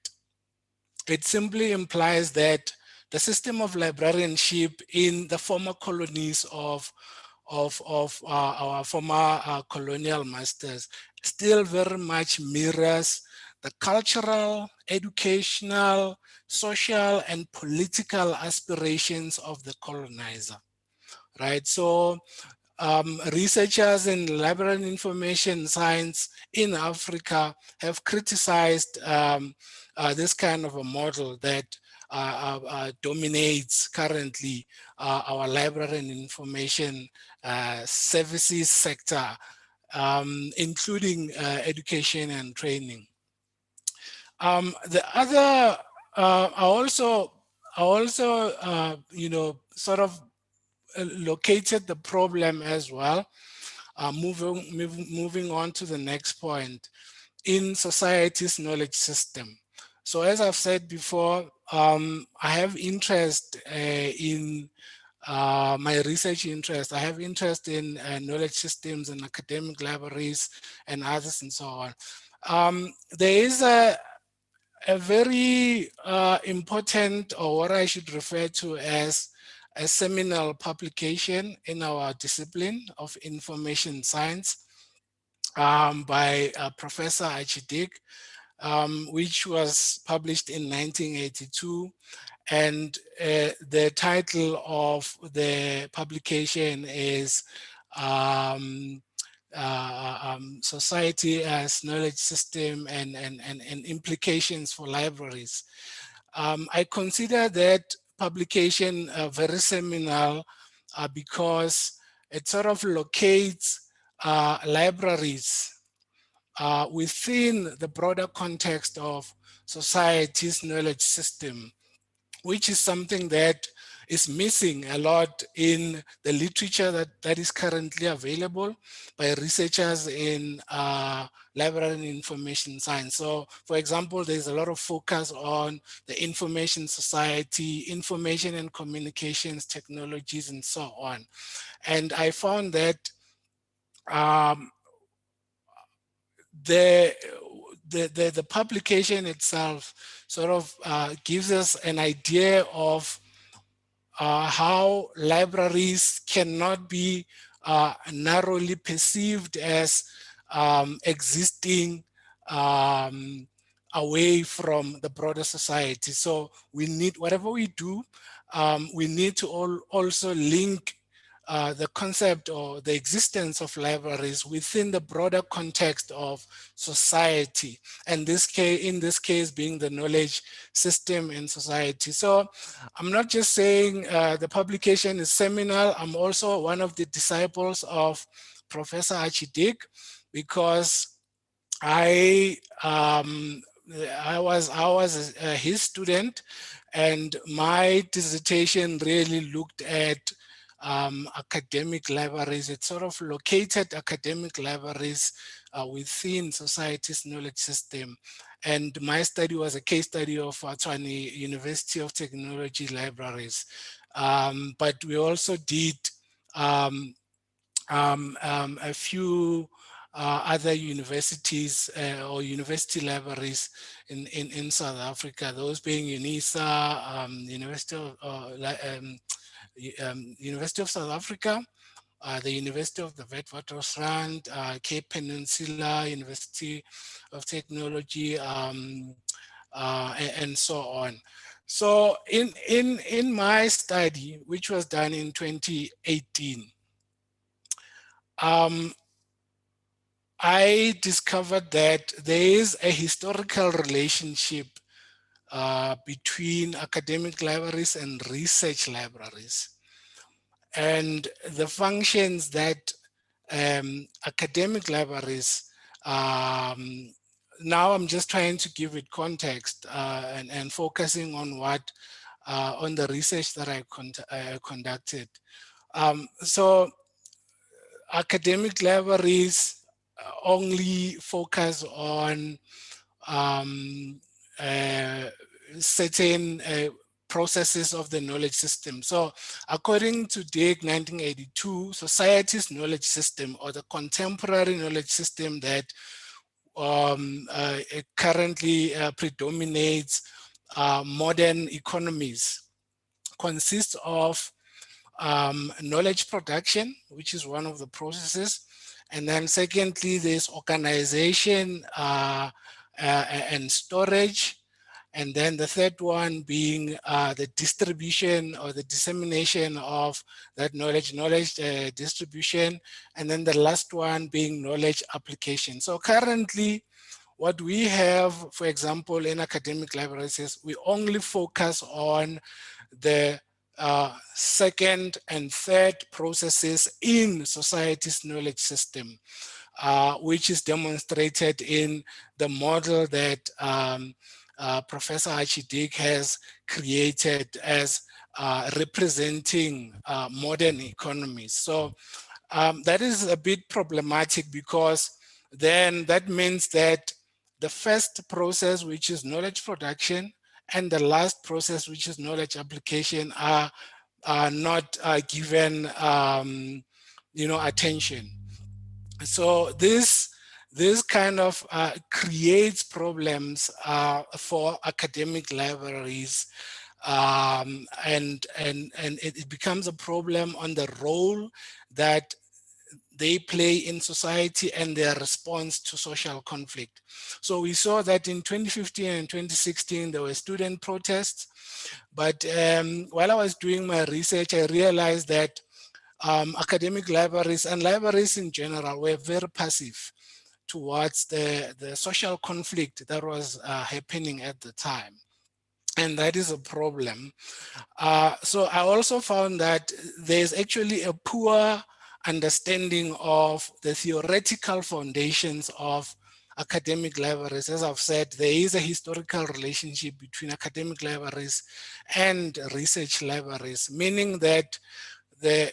the system of librarianship in the former colonies of our former colonial masters still very much mirrors the cultural, educational, social, and political aspirations of the colonizer, right? So researchers in library and information science in Africa have criticized this kind of a model that dominates currently our library and information services sector, including education and training. The other, I also sort of located the problem as well. Moving on to the next point, in society's knowledge system. So as I've said before, I have interest in my research interest. I have interest in knowledge systems and academic libraries and others and so on. There is a very important, or what I should refer to as a seminal publication in our discipline of information science by Professor HELIG, which was published in 1982. And the title of the publication is Society as Knowledge System and Implications for Libraries. I consider that publication very seminal because it sort of locates libraries within the broader context of society's knowledge system, which is something that is missing a lot in the literature that is currently available by researchers in library and information science. So for example, there's a lot of focus on the information society, information and communications technologies, and so on. And I found that the publication itself sort of gives us an idea of how libraries cannot be narrowly perceived as existing away from the broader society. So we need, whatever we do, we need to also link the concept or the existence of libraries within the broader context of society, and in this case being the knowledge system in society. So I'm not just saying the publication is seminal, I'm also one of the disciples of Professor HELIG, because I was his student, and my dissertation really looked at academic libraries. It sort of located academic libraries within society's knowledge system. And my study was a case study of Tshwane University of Technology libraries. But we also did a few other universities or university libraries in South Africa, those being UNISA, University of South Africa, the University of the Witwatersrand, Cape Peninsula, University of Technology, and so on. So in my study, which was done in 2018, I discovered that there is a historical relationship between academic libraries and research libraries. And the functions that academic libraries, now I'm just trying to give it context and focusing on on the research that I conducted. So academic libraries only focus on certain processes of the knowledge system. So according to Dig 1982, society's knowledge system, or the contemporary knowledge system that currently predominates modern economies, consists of knowledge production, which is one of the processes. And then secondly, there's organization and storage. And then the third one being the distribution or the dissemination of that knowledge distribution. And then the last one being knowledge application. So currently, what we have, for example, in academic libraries is we only focus on the second and third processes in society's knowledge system, which is demonstrated in the model that Professor HELIG has created as representing modern economies. So that is a bit problematic, because then that means that the first process, which is knowledge production, and the last process, which is knowledge application, are not given attention. So this kind of creates problems for academic libraries, and it becomes a problem on the role that they play in society and their response to social conflict. So we saw that in 2015 and 2016, there were student protests. But while I was doing my research, I realized that academic libraries and libraries in general were very passive towards the social conflict that was happening at the time. And that is a problem. So I also found that there's actually a poor understanding of the theoretical foundations of academic libraries. As I've said, there is a historical relationship between academic libraries and research libraries, meaning that the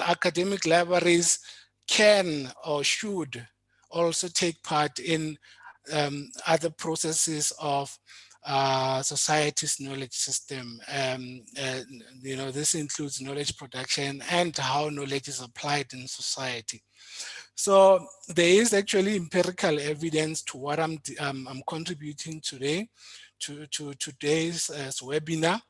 academic libraries can or should also take part in other processes of society's knowledge system. This includes knowledge production and how knowledge is applied in society. So there is actually empirical evidence to what I'm contributing today to today's webinar.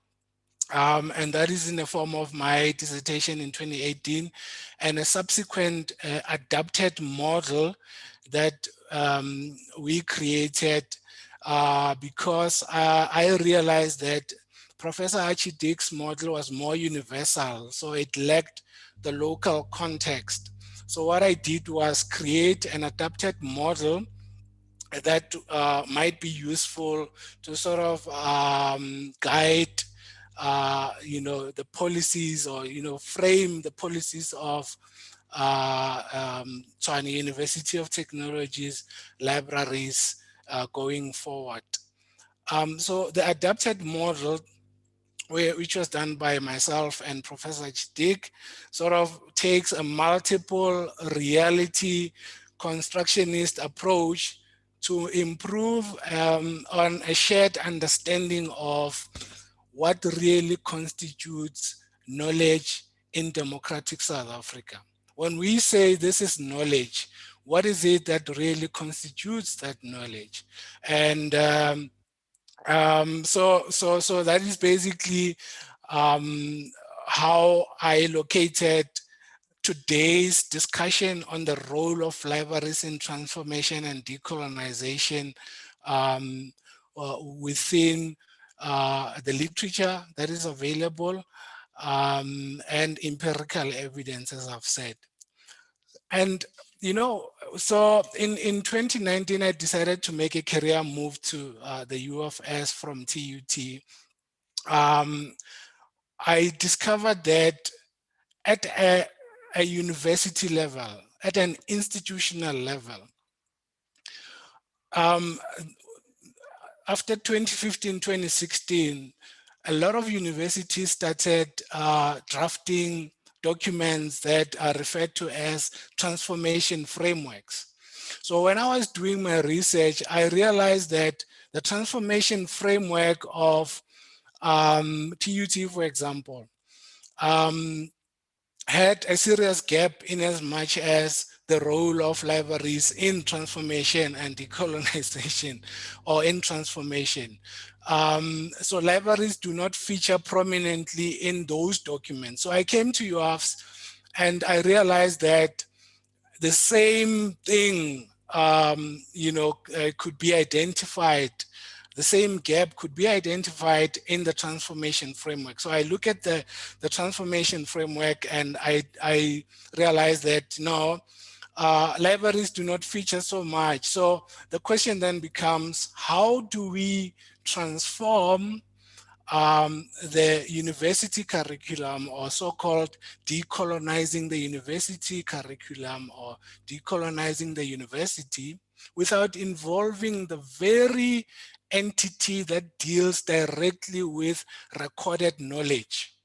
And that is in the form of my dissertation in 2018 and a subsequent adapted model that we created because I realized that Professor Archie Dick's model was more universal, so it lacked the local context. So what I did was create an adapted model that might be useful to sort of guide the policies, or frame the policies of Tshwane University of Technology's libraries going forward. So the adapted model, which was done by myself and Professor Dick, sort of takes a multiple reality constructionist approach to improve on a shared understanding of what really constitutes knowledge in democratic South Africa. When we say this is knowledge, what is it that really constitutes that knowledge? And so that is basically how I located today's discussion on the role of libraries in transformation and decolonization within the literature that is available and empirical evidence, as I've said. And so in 2019, I decided to make a career move to the UFS from TUT. I discovered that at a university level, at an institutional level, after 2015, 2016, a lot of universities started drafting documents that are referred to as transformation frameworks. So when I was doing my research, I realized that the transformation framework of TUT, for example, had a serious gap in as much as the role of libraries in transformation and decolonization, or in transformation. So libraries do not feature prominently in those documents. So I came to UAFS and I realized that the same thing could be identified. The same gap could be identified in the transformation framework. So I look at the transformation framework and I realize that libraries do not feature so much. So the question then becomes, how do we transform the university curriculum, or so-called decolonizing the university curriculum, or decolonizing the university, without involving the very entity that deals directly with recorded knowledge?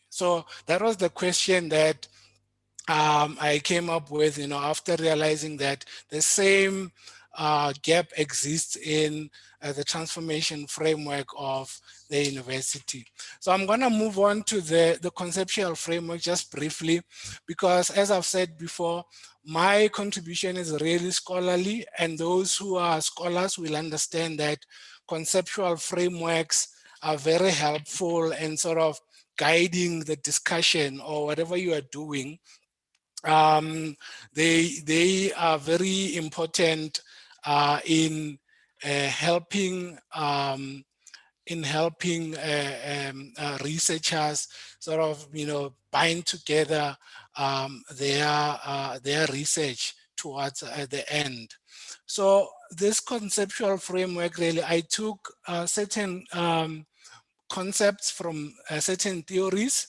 So that was the question that I came up with, after realizing that the same gap exists in the transformation framework of the university. So I'm going to move on to the conceptual framework just briefly, because as I've said before, my contribution is really scholarly, and those who are scholars will understand that conceptual frameworks are very helpful in sort of guiding the discussion or whatever you are doing. They are very important in helping researchers sort of bind together their research towards the end. So this conceptual framework, really, I took certain concepts from certain theories.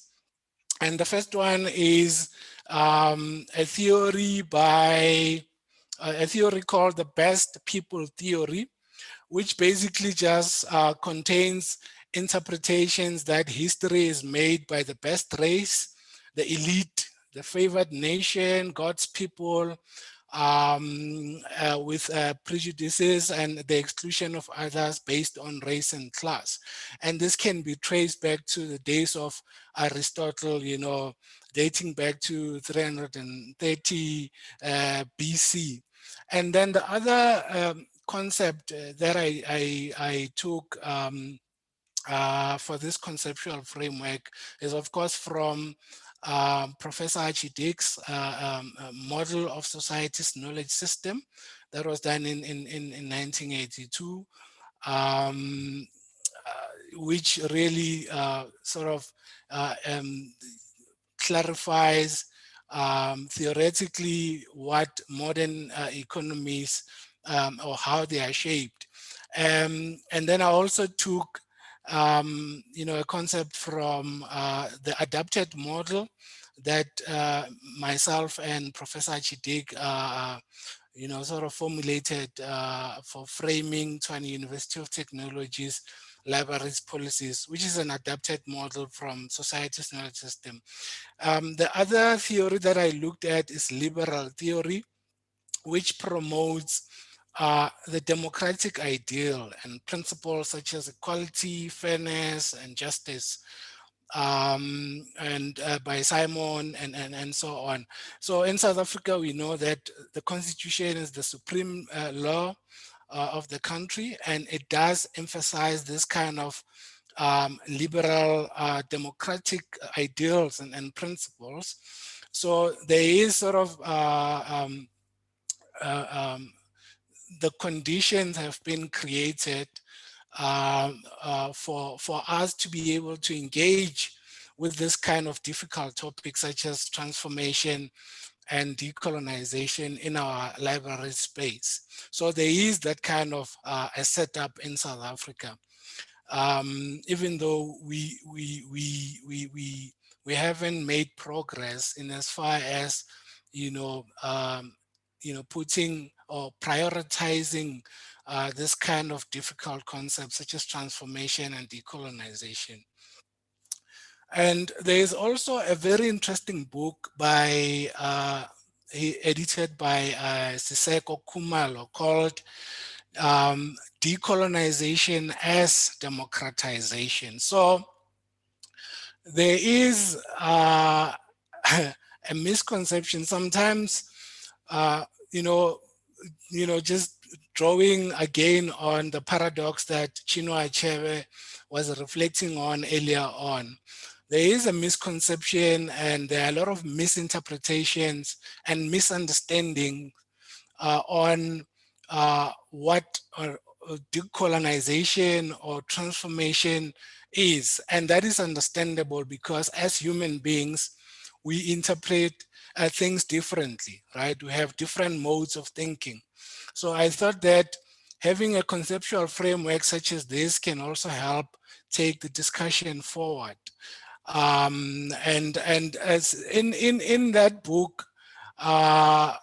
And the first one is a theory by a theory called the best people theory, which basically just contains interpretations that history is made by the best race, the elite, the favored nation, God's people, with prejudices and the exclusion of others based on race and class. And this can be traced back to the days of Aristotle, you know, dating back to 330 BC. And then the other concept that I took for this conceptual framework is, of course, from Professor Achidik's model of society's knowledge system that was done in 1982, which really sort of clarifies theoretically what modern economies or how they are shaped. And then I also took you know, a concept from the adapted model that myself and Professor Chidik you know, sort of formulated for framing Tshwane University of Technology's libraries policies, which is an adapted model from society's knowledge system. The other theory that I looked at is liberal theory, which promotes the democratic ideal and principles such as equality, fairness, and justice, and by Simon and so on. So in South Africa, we know that the constitution is the supreme law of the country, and it does emphasize this kind of liberal democratic ideals and principles. So there is sort of the conditions have been created for us to be able to engage with this kind of difficult topics such as transformation and decolonization in our library space. So there is that kind of a setup in South Africa. Even though we haven't made progress in as far as, you know, putting or prioritizing this kind of difficult concepts such as transformation and decolonization. And there is also a very interesting book by, edited by Siseko Khumalo called Decolonization as Democratization. So there is a misconception sometimes, just drawing again on the paradox that Chinua Achebe was reflecting on earlier on. There is a misconception and there are a lot of misinterpretations and misunderstanding on what decolonization or transformation is. And that is understandable because as human beings, we interpret things differently, right? We have different modes of thinking. So I thought that having a conceptual framework such as this can also help take the discussion forward. And as in that book, the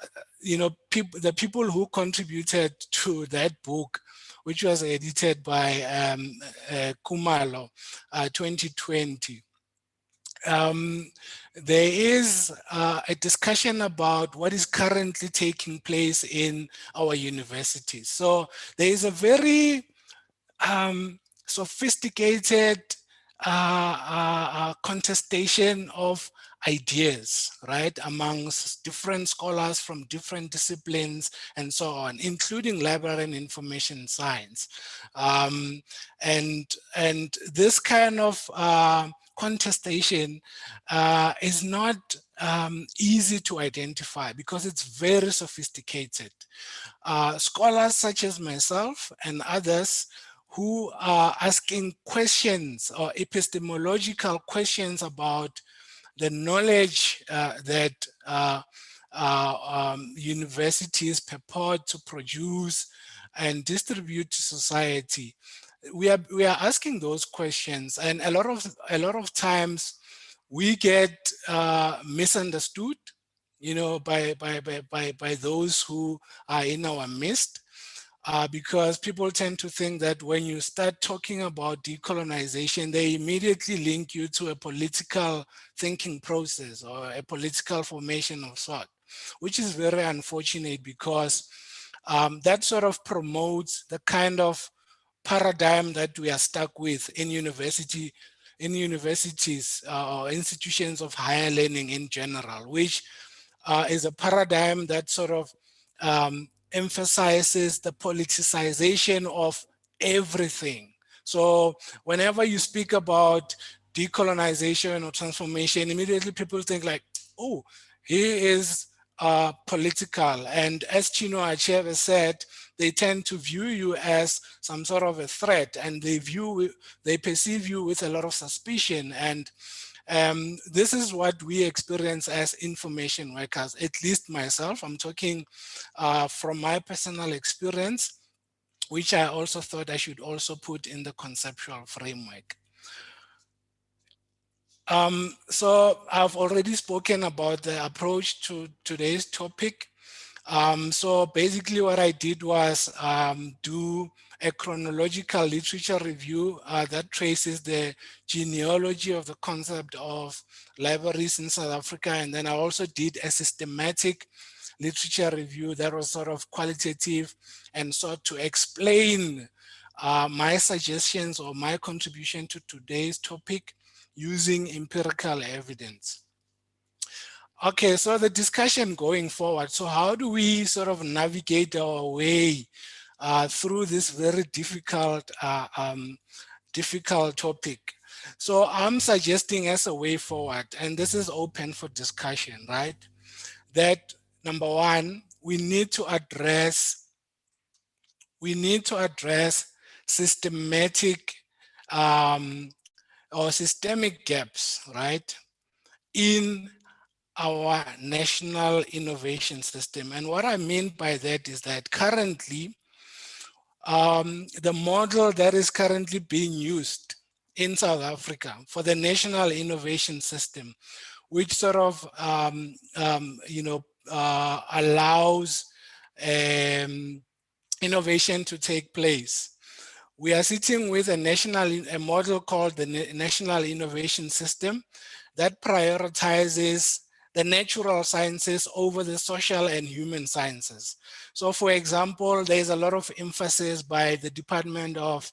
people who contributed to that book, which was edited by Khumalo, 2020. There is a discussion about what is currently taking place in our universities. So there is a very sophisticated contestation of ideas, right, amongst different scholars from different disciplines and so on, including library and information science. And this kind of contestation is not easy to identify because it's very sophisticated. Scholars such as myself and others who are asking questions or epistemological questions about the knowledge that universities purport to produce and distribute to society. We are asking those questions, and a lot of times we get misunderstood you know, by those who are in our midst. Because people tend to think that when you start talking about decolonization, they immediately link you to a political thinking process or a political formation of sort, which is very unfortunate, because that sort of promotes the kind of paradigm that we are stuck with in universities or institutions of higher learning in general, which is a paradigm that sort of emphasizes the politicization of everything. So whenever you speak about decolonization or transformation, immediately people think like, oh, he is political. And as Chino Achebe said, they tend to view you as some sort of a threat, and they perceive you with a lot of suspicion. And this is what we experience as information workers, at least myself. I'm talking from my personal experience, which I also thought I should also put in the conceptual framework. So I've already spoken about the approach to today's topic. So basically what I did was do a chronological literature review that traces the genealogy of the concept of libraries in South Africa. And then I also did a systematic literature review that was sort of qualitative and sought to explain my suggestions or my contribution to today's topic using empirical evidence. Okay, so the discussion going forward. So how do we sort of navigate our way through this very difficult topic? So I'm suggesting as a way forward, and this is open for discussion, right? That number one, we need to address systematic or systemic gaps, right, in our national innovation system. And what I mean by that is that currently, the model that is currently being used in South Africa for the national innovation system, which sort of, allows innovation to take place. We are sitting with a model called the National Innovation System that prioritizes the natural sciences over the social and human sciences. So for example, there's a lot of emphasis by the department that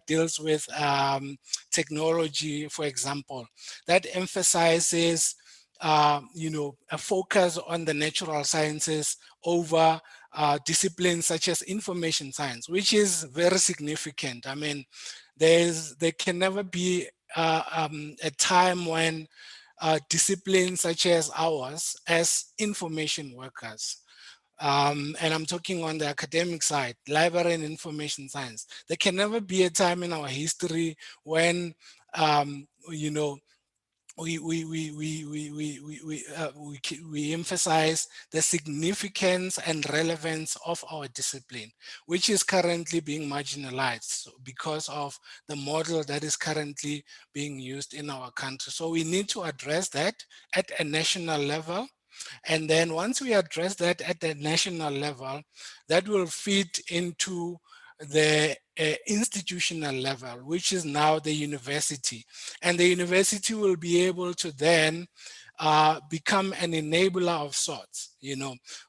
deals with technology, for example, that emphasizes a focus on the natural sciences over disciplines such as information science, which is very significant. I mean, there can never be a time when disciplines such as ours, as information workers, and I'm talking on the academic side, library and information science, there can never be a time in our history when we emphasize the significance and relevance of our discipline, which is currently being marginalized because of the model that is currently being used in our country. So we need to address that at a national level. And then once we address that at the national level, that will feed into the institutional level, which is now the university. And the university will be able to then become an enabler of sorts,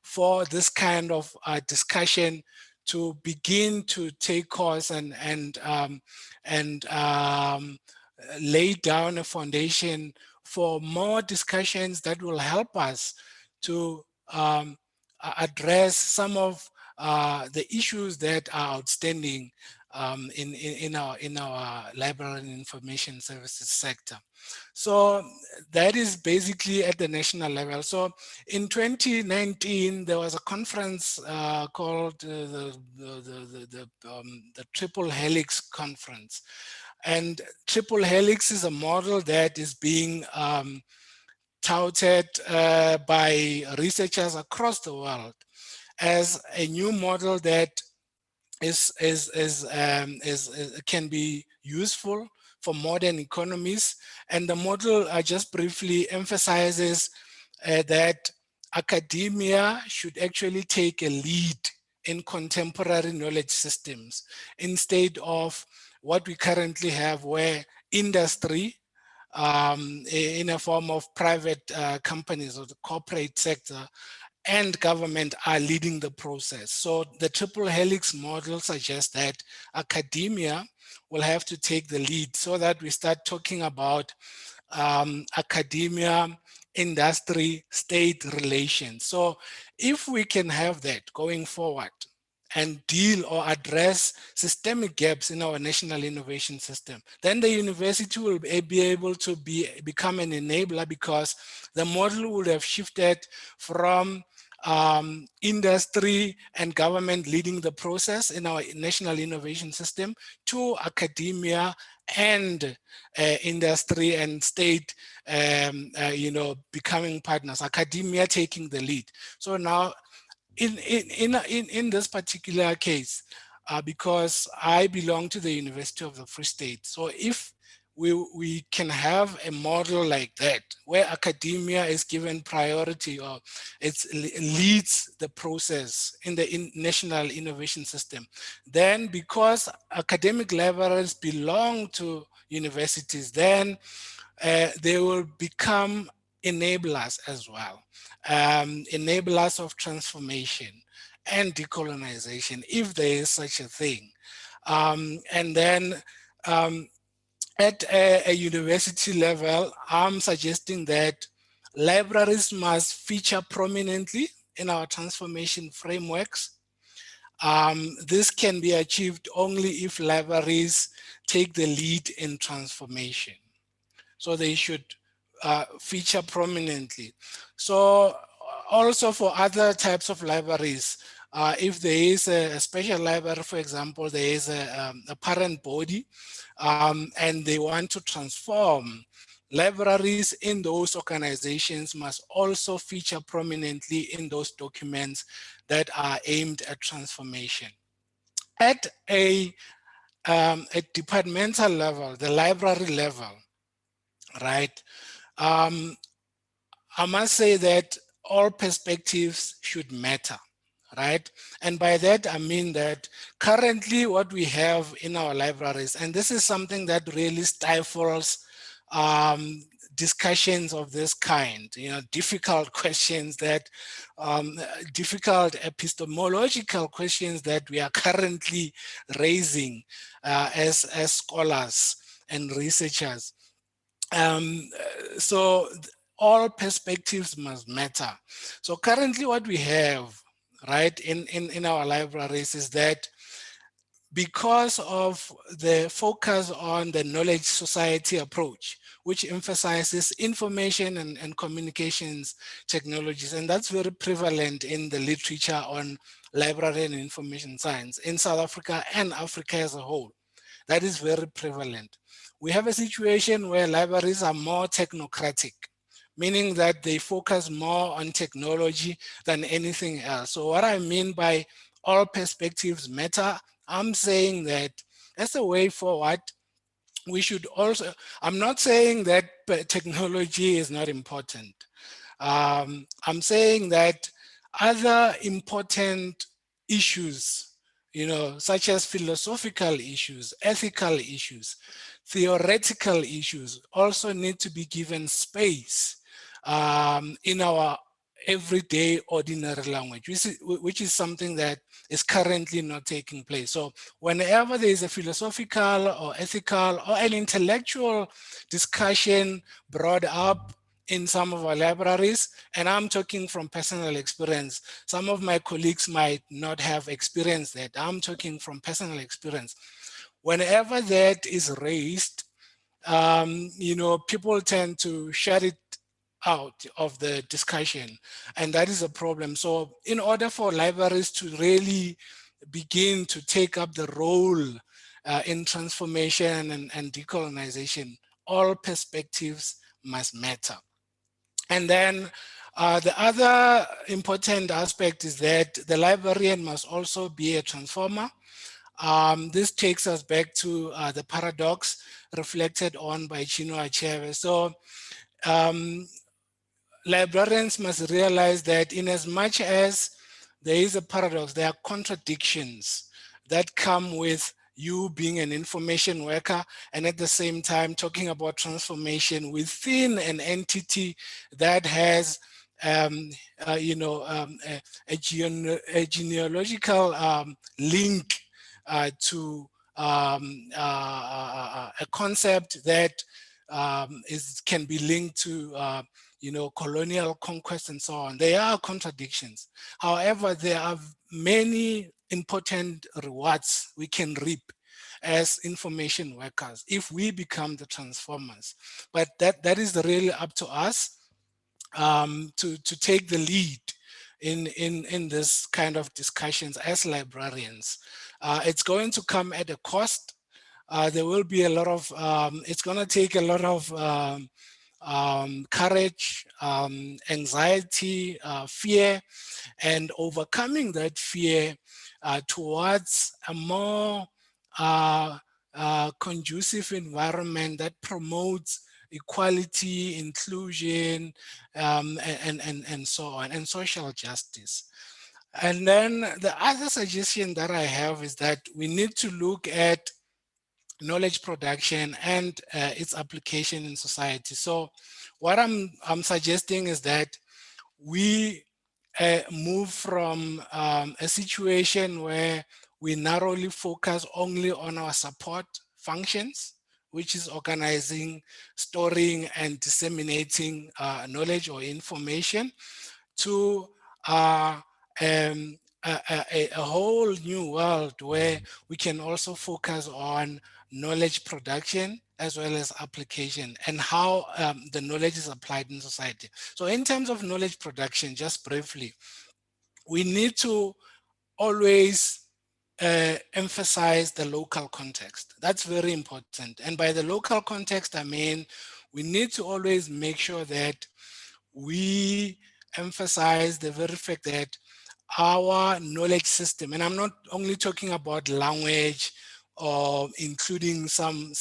for this kind of discussion to begin to take course and lay down a foundation for more discussions that will help us to address some of the issues that are outstanding in our library and information services sector. So that is basically at the national level. So in 2019, there was a conference called the Triple Helix Conference. And Triple Helix is a model that is being touted by researchers across the world as a new model that can be useful for modern economies. And the model just briefly emphasizes that academia should actually take a lead in contemporary knowledge systems instead of what we currently have, where industry in a form of private companies or the corporate sector and government are leading the process. So the triple helix model suggests that academia will have to take the lead so that we start talking about academia, industry, state relations. So if we can have that going forward and deal or address systemic gaps in our national innovation system, then the university will be able to become an enabler, because the model would have shifted from industry and government leading the process in our national innovation system to academia and industry and state, becoming partners, academia taking the lead. So now, in this particular case, because I belong to the University of the Free State, so if we can have a model like that, where academia is given priority or it leads the process in the national innovation system, then because academic libraries belong to universities, then they will become enablers as well, enablers of transformation and decolonization, if there is such a thing. And then at a university level, I'm suggesting that libraries must feature prominently in our transformation frameworks. This can be achieved only if libraries take the lead in transformation. So they should feature prominently. So also for other types of libraries, if there is a special library, for example, there is a parent body, and they want to transform, libraries in those organizations must also feature prominently in those documents that are aimed at transformation. At a departmental level, the library level, right? I must say that all perspectives should matter, right? And by that, I mean that currently what we have in our libraries, and this is something that really stifles discussions of this kind, difficult questions that, difficult epistemological questions that we are currently raising as scholars and researchers. So all perspectives must matter. So currently what we have, right, in our libraries is that because of the focus on the knowledge society approach, which emphasizes information and communications technologies, and that's very prevalent in the literature on library and information science in South Africa and Africa as a whole. That is very prevalent. We have a situation where libraries are more technocratic, meaning that they focus more on technology than anything else. So what I mean by all perspectives matter, I'm saying that as a way forward, we should also, I'm not saying that technology is not important. I'm saying that other important issues, such as philosophical issues, ethical issues, theoretical issues also need to be given space in our everyday ordinary language, which is something that is currently not taking place. So whenever there is a philosophical or ethical or an intellectual discussion brought up in some of our libraries, and I'm talking from personal experience, some of my colleagues might not have experienced that. I'm talking from personal experience. Whenever that is raised, people tend to shut it out of the discussion, and that is a problem. So in order for libraries to really begin to take up the role in transformation and decolonization, all perspectives must matter. And then the other important aspect is that the librarian must also be a transformer. This takes us back to the paradox reflected on by Chinua Achebe. So librarians must realize that in as much as there is a paradox, there are contradictions that come with you being an information worker and at the same time talking about transformation within an entity that has a genealogical link to a concept that can be linked to colonial conquest and so on. There are contradictions. However, there are many important rewards we can reap as information workers if we become the transformers. But that is really up to us to take the lead in this kind of discussions as librarians. It's going to come at a cost. There will be a lot of, it's going to take a lot of courage, anxiety, fear, and overcoming that fear towards a more conducive environment that promotes equality, inclusion, and so on, and social justice. And then the other suggestion that I have is that we need to look at knowledge production and its application in society. So what I'm suggesting is that we move from a situation where we narrowly focus only on our support functions, which is organizing, storing, and disseminating knowledge or information, to a whole new world where we can also focus on knowledge production as well as application and how the knowledge is applied in society. So in terms of knowledge production, just briefly, we need to always emphasize the local context. That's very important. And by the local context, I mean, we need to always make sure that we emphasize the very fact that our knowledge system, and I'm not only talking about language or including some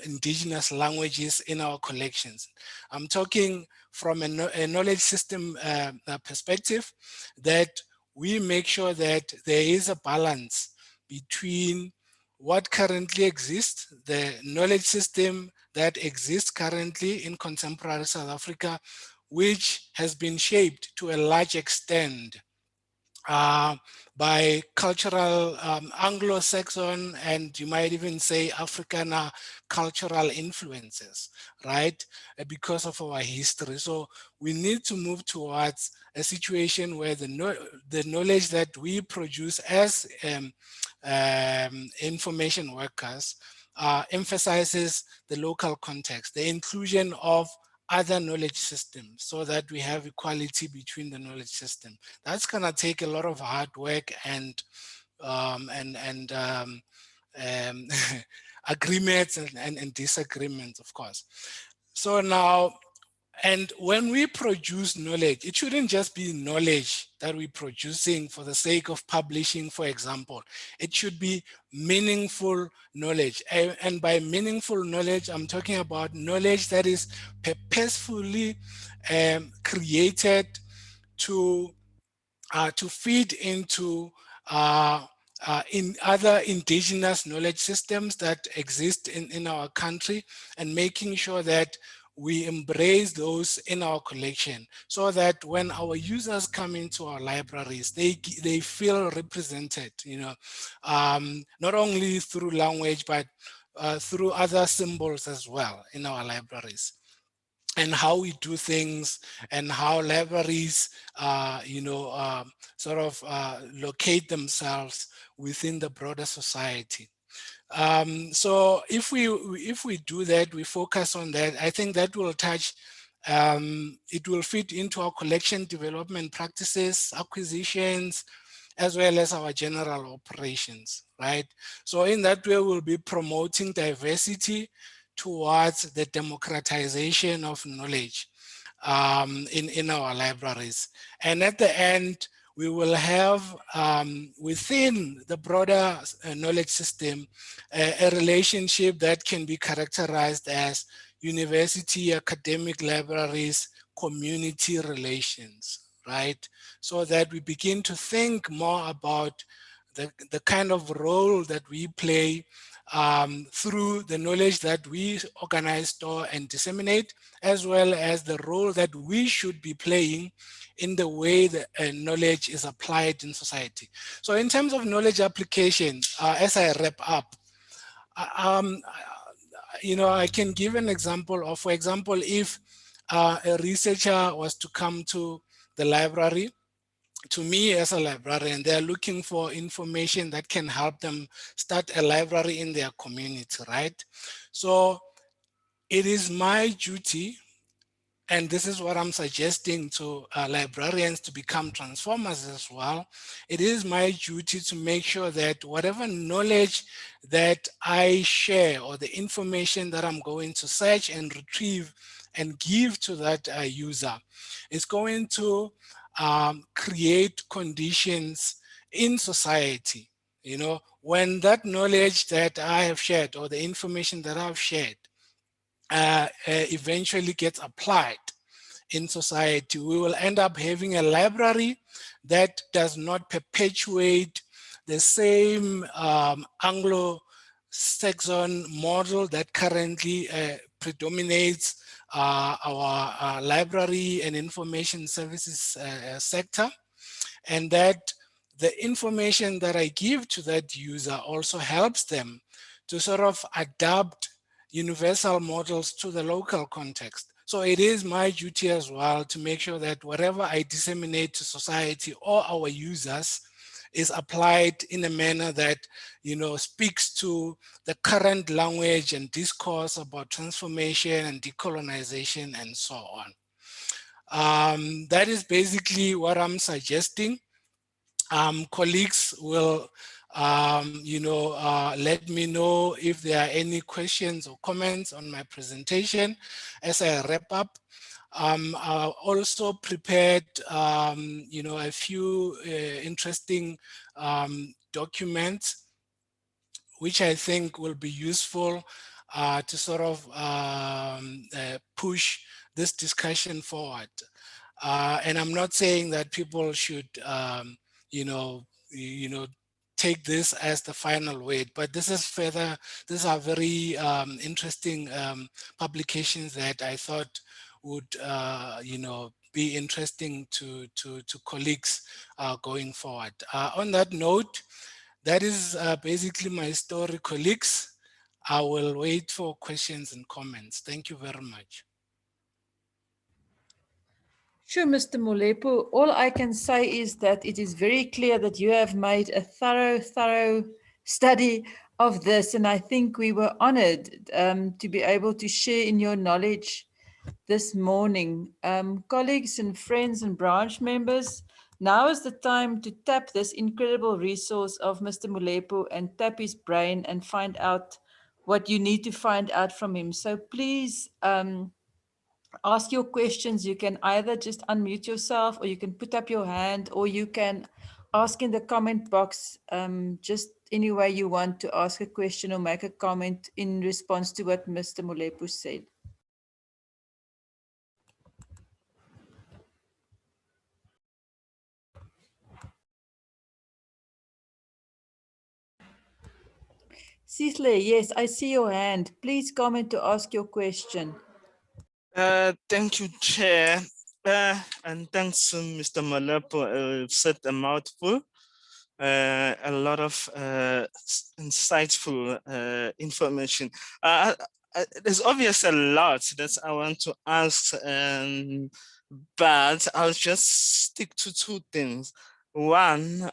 indigenous languages in our collections. I'm talking from a knowledge system perspective, that we make sure that there is a balance between what currently exists, the knowledge system that exists currently in contemporary South Africa, which has been shaped to a large extent by cultural Anglo-Saxon, and you might even say Afrikaner cultural influences, right? Because of our history. So we need to move towards a situation where the knowledge that we produce as information workers emphasizes the local context, the inclusion of other knowledge systems, so that we have equality between the knowledge system. That's gonna take a lot of hard work and agreements and disagreements, of course. So now, and when we produce knowledge, it shouldn't just be knowledge that we're producing for the sake of publishing, for example. It should be meaningful knowledge. And by meaningful knowledge, I'm talking about knowledge that is purposefully created to feed into in other indigenous knowledge systems that exist in our country, and making sure that we embrace those in our collection, so that when our users come into our libraries, they feel represented, not only through language, but through other symbols as well in our libraries, and how we do things, and how libraries, locate themselves within the broader society. So if we do that, we focus on that, I think that will touch, it will fit into our collection development practices, acquisitions, as well as our general operations, right? So in that way, we'll be promoting diversity towards the democratization of knowledge in our libraries. And at the end, we will have within the broader knowledge system a relationship that can be characterized as university, academic libraries, community relations, right? So that we begin to think more about the kind of role that we play through the knowledge that we organize, store, and disseminate, as well as the role that we should be playing in the way that knowledge is applied in society. So in terms of knowledge application, as I wrap up, you know, I can give an example of, for example, if a researcher was to come to the library, to me as a librarian, they're looking for information that can help them start a library in their community, right? So it is my duty, and this is what I'm suggesting to librarians to become transformers as well. It is my duty to make sure that whatever knowledge that I share or the information that I'm going to search and retrieve and give to that user is going to create conditions in society. You know, when that knowledge that I have shared or the information that I've shared eventually gets applied in society, we will end up having a library that does not perpetuate the same Anglo-Saxon model that currently predominates our library and information services sector, and that the information that I give to that user also helps them to sort of adapt universal models to the local context. So it is my duty as well to make sure that whatever I disseminate to society or our users is applied in a manner that, you know, speaks to the current language and discourse about transformation and decolonization and so on. That is basically what I'm suggesting. Colleagues will, you know, let me know if there are any questions or comments on my presentation as I wrap up. I also prepared, you know, a few interesting documents which I think will be useful to sort of push this discussion forward. And I'm not saying that people should, you know, take this as the final word, but this is further, these are very interesting publications that I thought would, you know, be interesting to colleagues going forward. On that note, that is basically my story, colleagues. I will wait for questions and comments. Thank you very much. Sure, Mr. Molepo. All I can say is that it is very clear that you have made a thorough study of this, and I think we were honored to be able to share in your knowledge this morning. Colleagues and friends and branch members, now is the time to tap this incredible resource of Mr. Molepo and tap his brain and find out what you need to find out from him. So please, ask your questions. You can either just unmute yourself, or you can put up your hand, or you can ask in the comment box, just any way you want to ask a question or make a comment in response to what Mr. Molepo said. Cecily, yes, I see your hand. Please comment to ask your question. Thank you, Chair. And thanks to Mr. Molepo, said a mouthful. A lot of insightful information. There's obviously a lot that I want to ask, but I'll just stick to two things. One,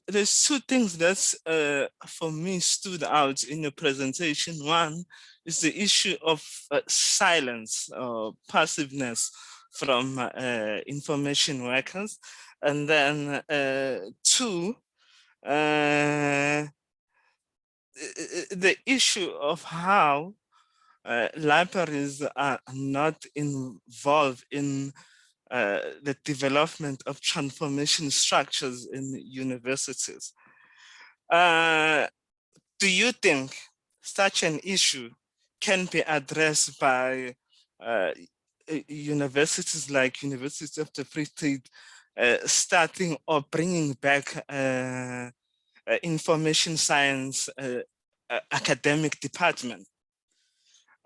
there's two things that for me stood out in your presentation. One is the issue of silence or passiveness from information workers. And then two, the issue of how libraries are not involved in the development of transformation structures in universities. Do you think such an issue can be addressed by universities like University of the Free State starting or bringing back information science academic department?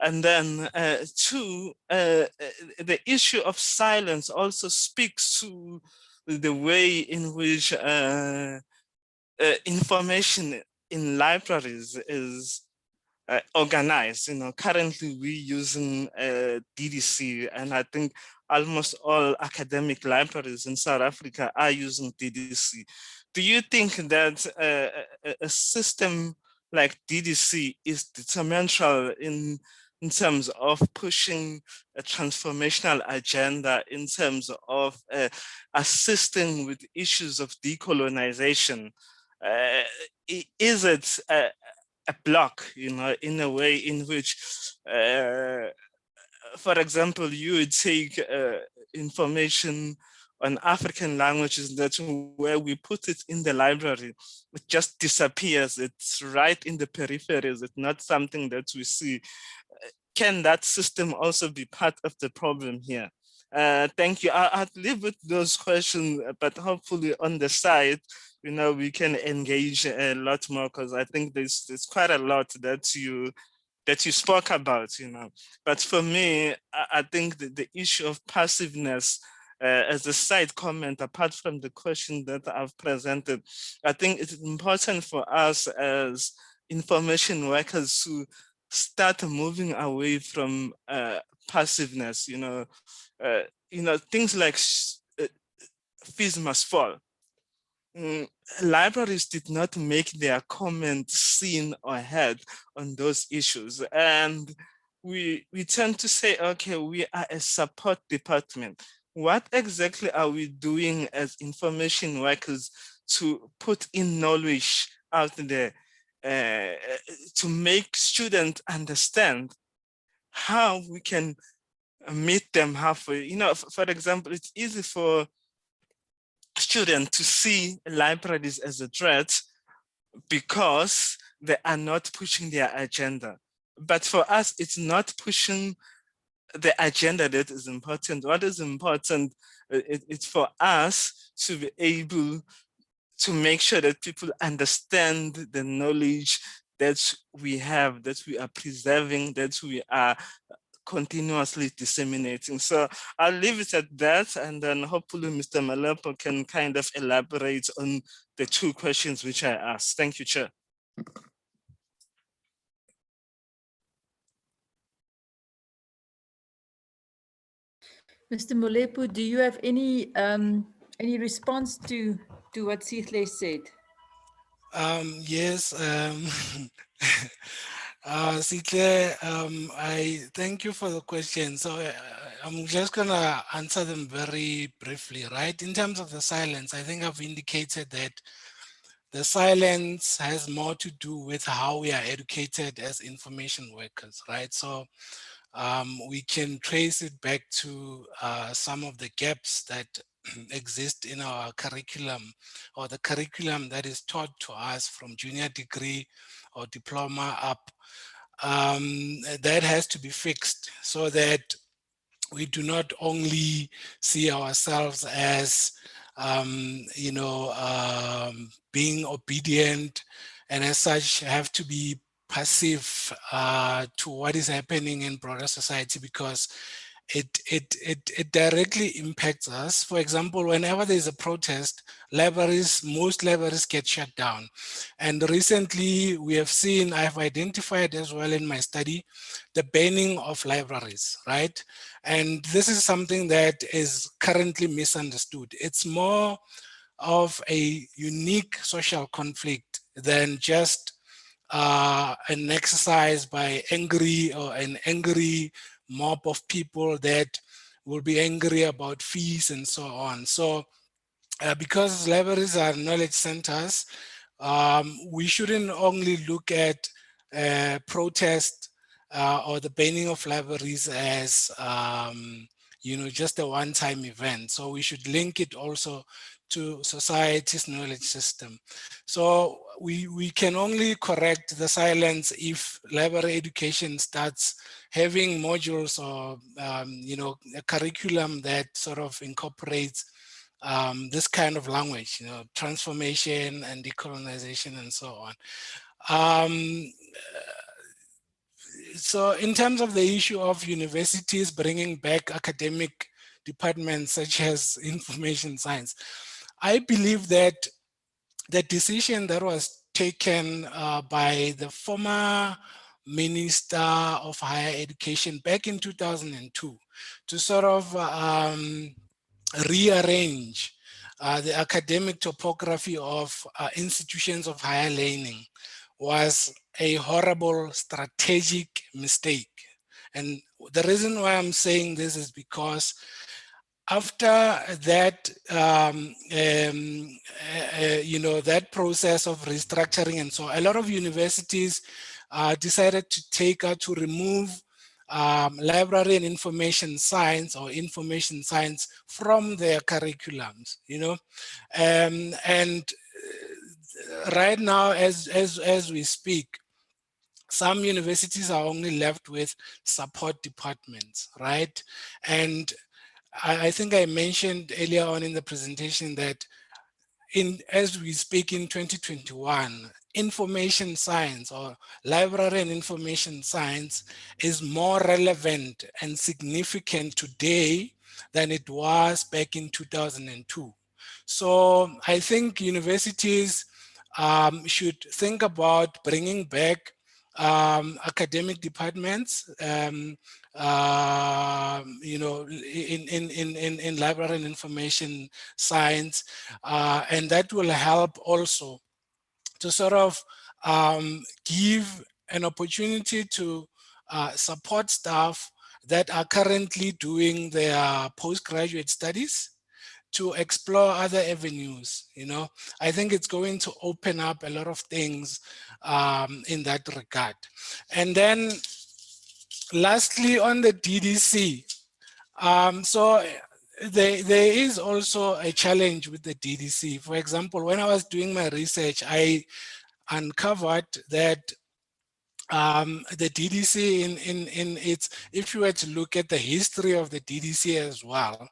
And then two, the issue of silence also speaks to the way in which information in libraries is organized. You know, currently we're using DDC, and I think almost all academic libraries in South Africa are using DDC. Do you think that a system like DDC is detrimental in terms of pushing a transformational agenda, in terms of assisting with issues of decolonization? Is it a block, you know, in a way in which, for example, you would take information on African languages that where we put it in the library, it just disappears. It's right in the peripheries. It's not something that we see. Can that system also be part of the problem here? Thank you. I'll leave with those questions, but hopefully on the side, you know, we can engage a lot more, because I think there's quite a lot that you spoke about, you know. But for me, I think that the issue of passiveness, as a side comment, apart from the question that I've presented, I think it's important for us as information workers to start moving away from passiveness. You know, things like fees must fall. Libraries did not make their comments seen or heard on those issues, and we tend to say, okay, we are a support department. What exactly are we doing as information workers to put in knowledge out there, to make students understand how we can meet them halfway? You know, for example, it's easy for students to see libraries as a threat because they are not pushing their agenda. But for us, it's not pushing the agenda that is important. What is important, it's for us to be able to make sure that people understand the knowledge that we have, that we are preserving, that we are continuously disseminating. So I'll leave it at that, and then hopefully Mr. Malepo can kind of elaborate on the two questions which I asked. Thank you, Chair. Mr. Molepo, do you have any response to what Sihle said? Yes. Sihle, I thank you for the question. So I'm just gonna answer them very briefly, right? In terms of the silence, I think I've indicated that the silence has more to do with how we are educated as information workers, right? So we can trace it back to some of the gaps that exist in our curriculum, or the curriculum that is taught to us from junior degree or diploma up. That has to be fixed so that we do not only see ourselves as being obedient, and as such have to be passive to what is happening in broader society, because it directly impacts us. For example, whenever there's a protest, most libraries get shut down. And recently we have seen, I've identified as well in my study, the banning of libraries, right? And this is something that is currently misunderstood. It's more of a unique social conflict than just an exercise by an angry mob of people that will be angry about fees and so on. So because libraries are knowledge centers, we shouldn't only look at protest or the banning of libraries as just a one-time event. So we should link it also to society's knowledge system. So we can only correct the silence if library education starts having modules or, a curriculum that sort of incorporates this kind of language, transformation and decolonization and so on. So in terms of the issue of universities bringing back academic departments such as information science, I believe that the decision that was taken by the former Minister of Higher Education back in 2002 to sort of rearrange the academic topography of institutions of higher learning was a horrible strategic mistake. And the reason why I'm saying this is because after that, that process of restructuring and so, a lot of universities decided to remove library and information science or information science from their curriculums, and right now, as we speak, some universities are only left with support departments, right? And I think I mentioned earlier on in the presentation that as we speak in 2021, information science or library and information science is more relevant and significant today than it was back in 2002. So I think universities should think about bringing back academic departments, in library and information science, and that will help also to sort of give an opportunity to support staff that are currently doing their postgraduate studies to explore other avenues. I think it's going to open up a lot of things in that regard. And then lastly, on the DDC, so there is also a challenge with the DDC. For example, when I was doing my research, I uncovered that the DDC in its, if you were to look at the history of the DDC as well,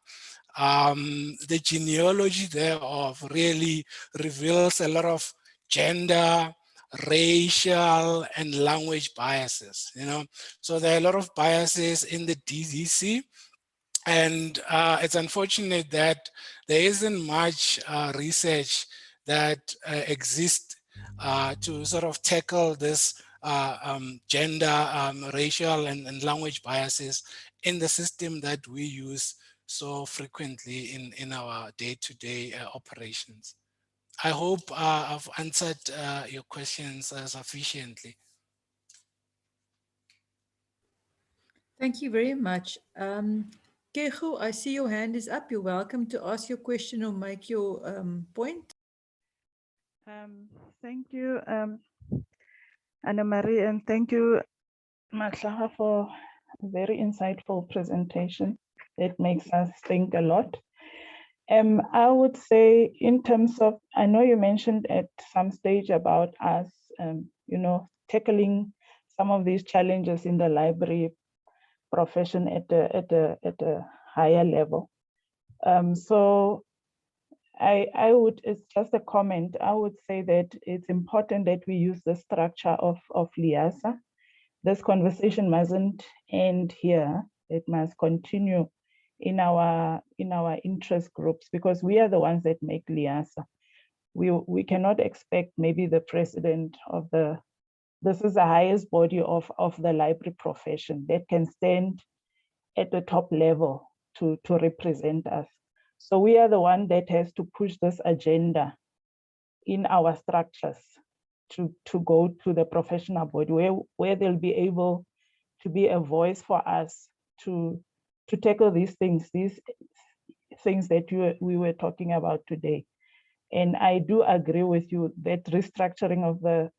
the genealogy thereof really reveals a lot of gender, racial, and language biases, So there are a lot of biases in the DDC, and it's unfortunate that there isn't much research that exists to sort of tackle this gender, racial, and language biases in the system that we use so frequently in our day-to-day operations. I hope I've answered your questions sufficiently. Thank you very much. Kecho, I see your hand is up. You're welcome to ask your question or make your point. Thank you, Anna-Marie, and thank you, Mahlaha, for a very insightful presentation. It makes us think a lot. I would say in terms of, I know you mentioned at some stage about us, tackling some of these challenges in the library profession at a higher level. So I would, it's just a comment, I would say that it's important that we use the structure of LIASA. This conversation mustn't end here. It must continue in our interest groups, because we are the ones that make LIASA. We cannot expect maybe the president of this is the highest body of the library profession that can stand at the top level to represent us. So we are the one that has to push this agenda in our structures to go to the professional body where they'll be able to be a voice for us to tackle these things that we were talking about today. And I do agree with you that restructuring of the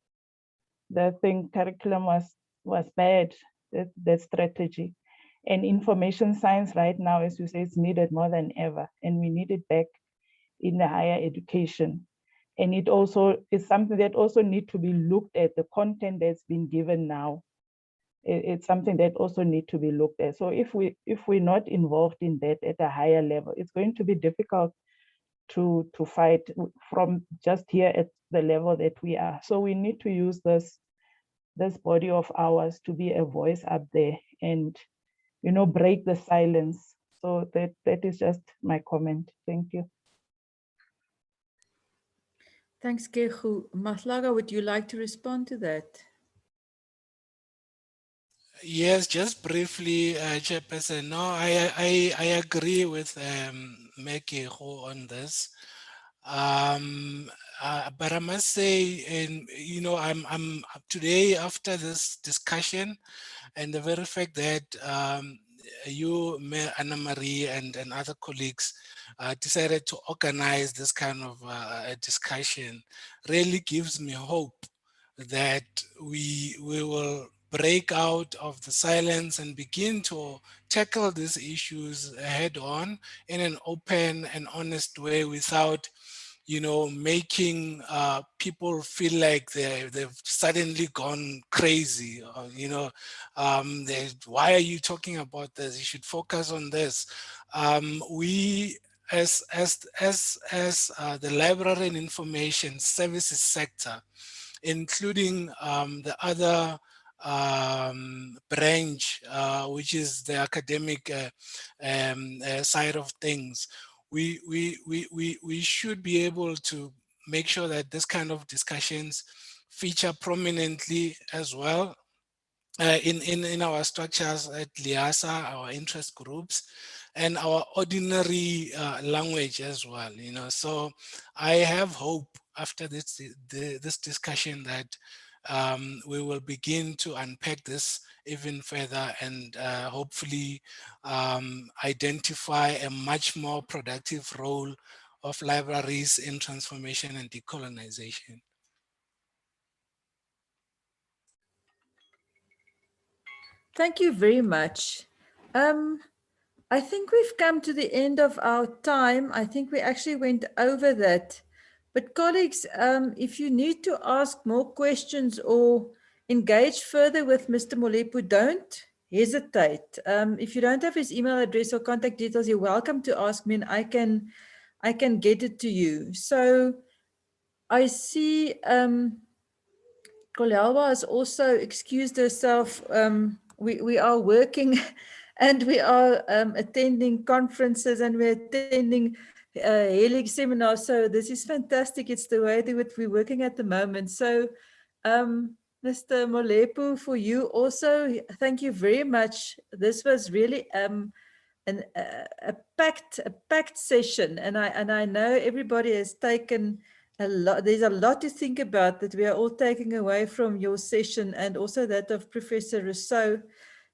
curriculum was bad, that strategy. And information science right now, as you say, is needed more than ever, and we need it back in the higher education. And it also is something that also need to be looked at, the content that's been given now. It's something that also need to be looked at. So if we're not involved in that at a higher level, it's going to be difficult to fight from just here at the level that we are. So we need to use this body of ours to be a voice up there and, you know, break the silence. So that is just my comment. Thank you. Thanks, Kehu. Mahlaga, would you like to respond to that? Yes, just briefly, Chairperson. No, I agree with Mekeho on this. But I must say, and you know, I'm today after this discussion, and the very fact that you, Anna Marie, and other colleagues decided to organize this kind of a discussion really gives me hope that we will break out of the silence and begin to tackle these issues head on in an open and honest way without, you know, making people feel like they've suddenly gone crazy. You know, why are you talking about this? You should focus on this. We, as the library and information services sector, including the other branch, which is the academic side of things, we should be able to make sure that this kind of discussions feature prominently as well in our structures at LIASA, our interest groups, and our ordinary language as well. You know, so I have hope after this discussion that we will begin to unpack this even further and hopefully identify a much more productive role of libraries in transformation and decolonization. Thank you very much. I think we've come to the end of our time. I think we actually went over that. But colleagues, if you need to ask more questions or engage further with Mr. Molepo, don't hesitate. If you don't have his email address or contact details, you're welcome to ask me and I can get it to you. So I see Kolelwa has also excused herself. We are working and we are attending conferences and we're attending HELIG seminars. So this is fantastic. It's the way that we're working at the moment. So Mr. Molepo, for you also, thank you very much. This was really a packed session, and I know everybody has taken a lot. There's a lot to think about that we are all taking away from your session and also that of Professor Rousseau.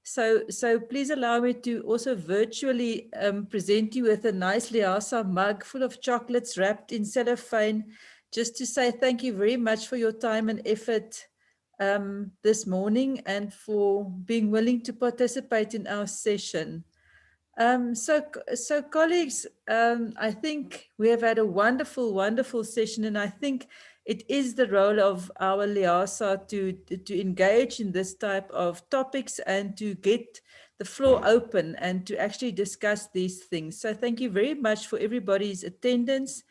So please allow me to also virtually present you with a nice LIASA mug full of chocolates wrapped in cellophane, just to say thank you very much for your time and effort this morning and for being willing to participate in our session. So colleagues, I think we have had a wonderful session, and I think it is the role of our LIASA to engage in this type of topics and to get the floor open and to actually discuss these things. So thank you very much for everybody's attendance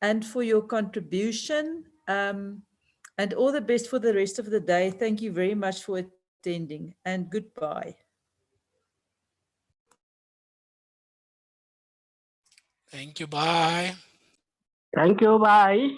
and for your contribution, and all the best for the rest of the day. Thank you very much for attending, and goodbye. Thank you. Bye. Thank you. Bye.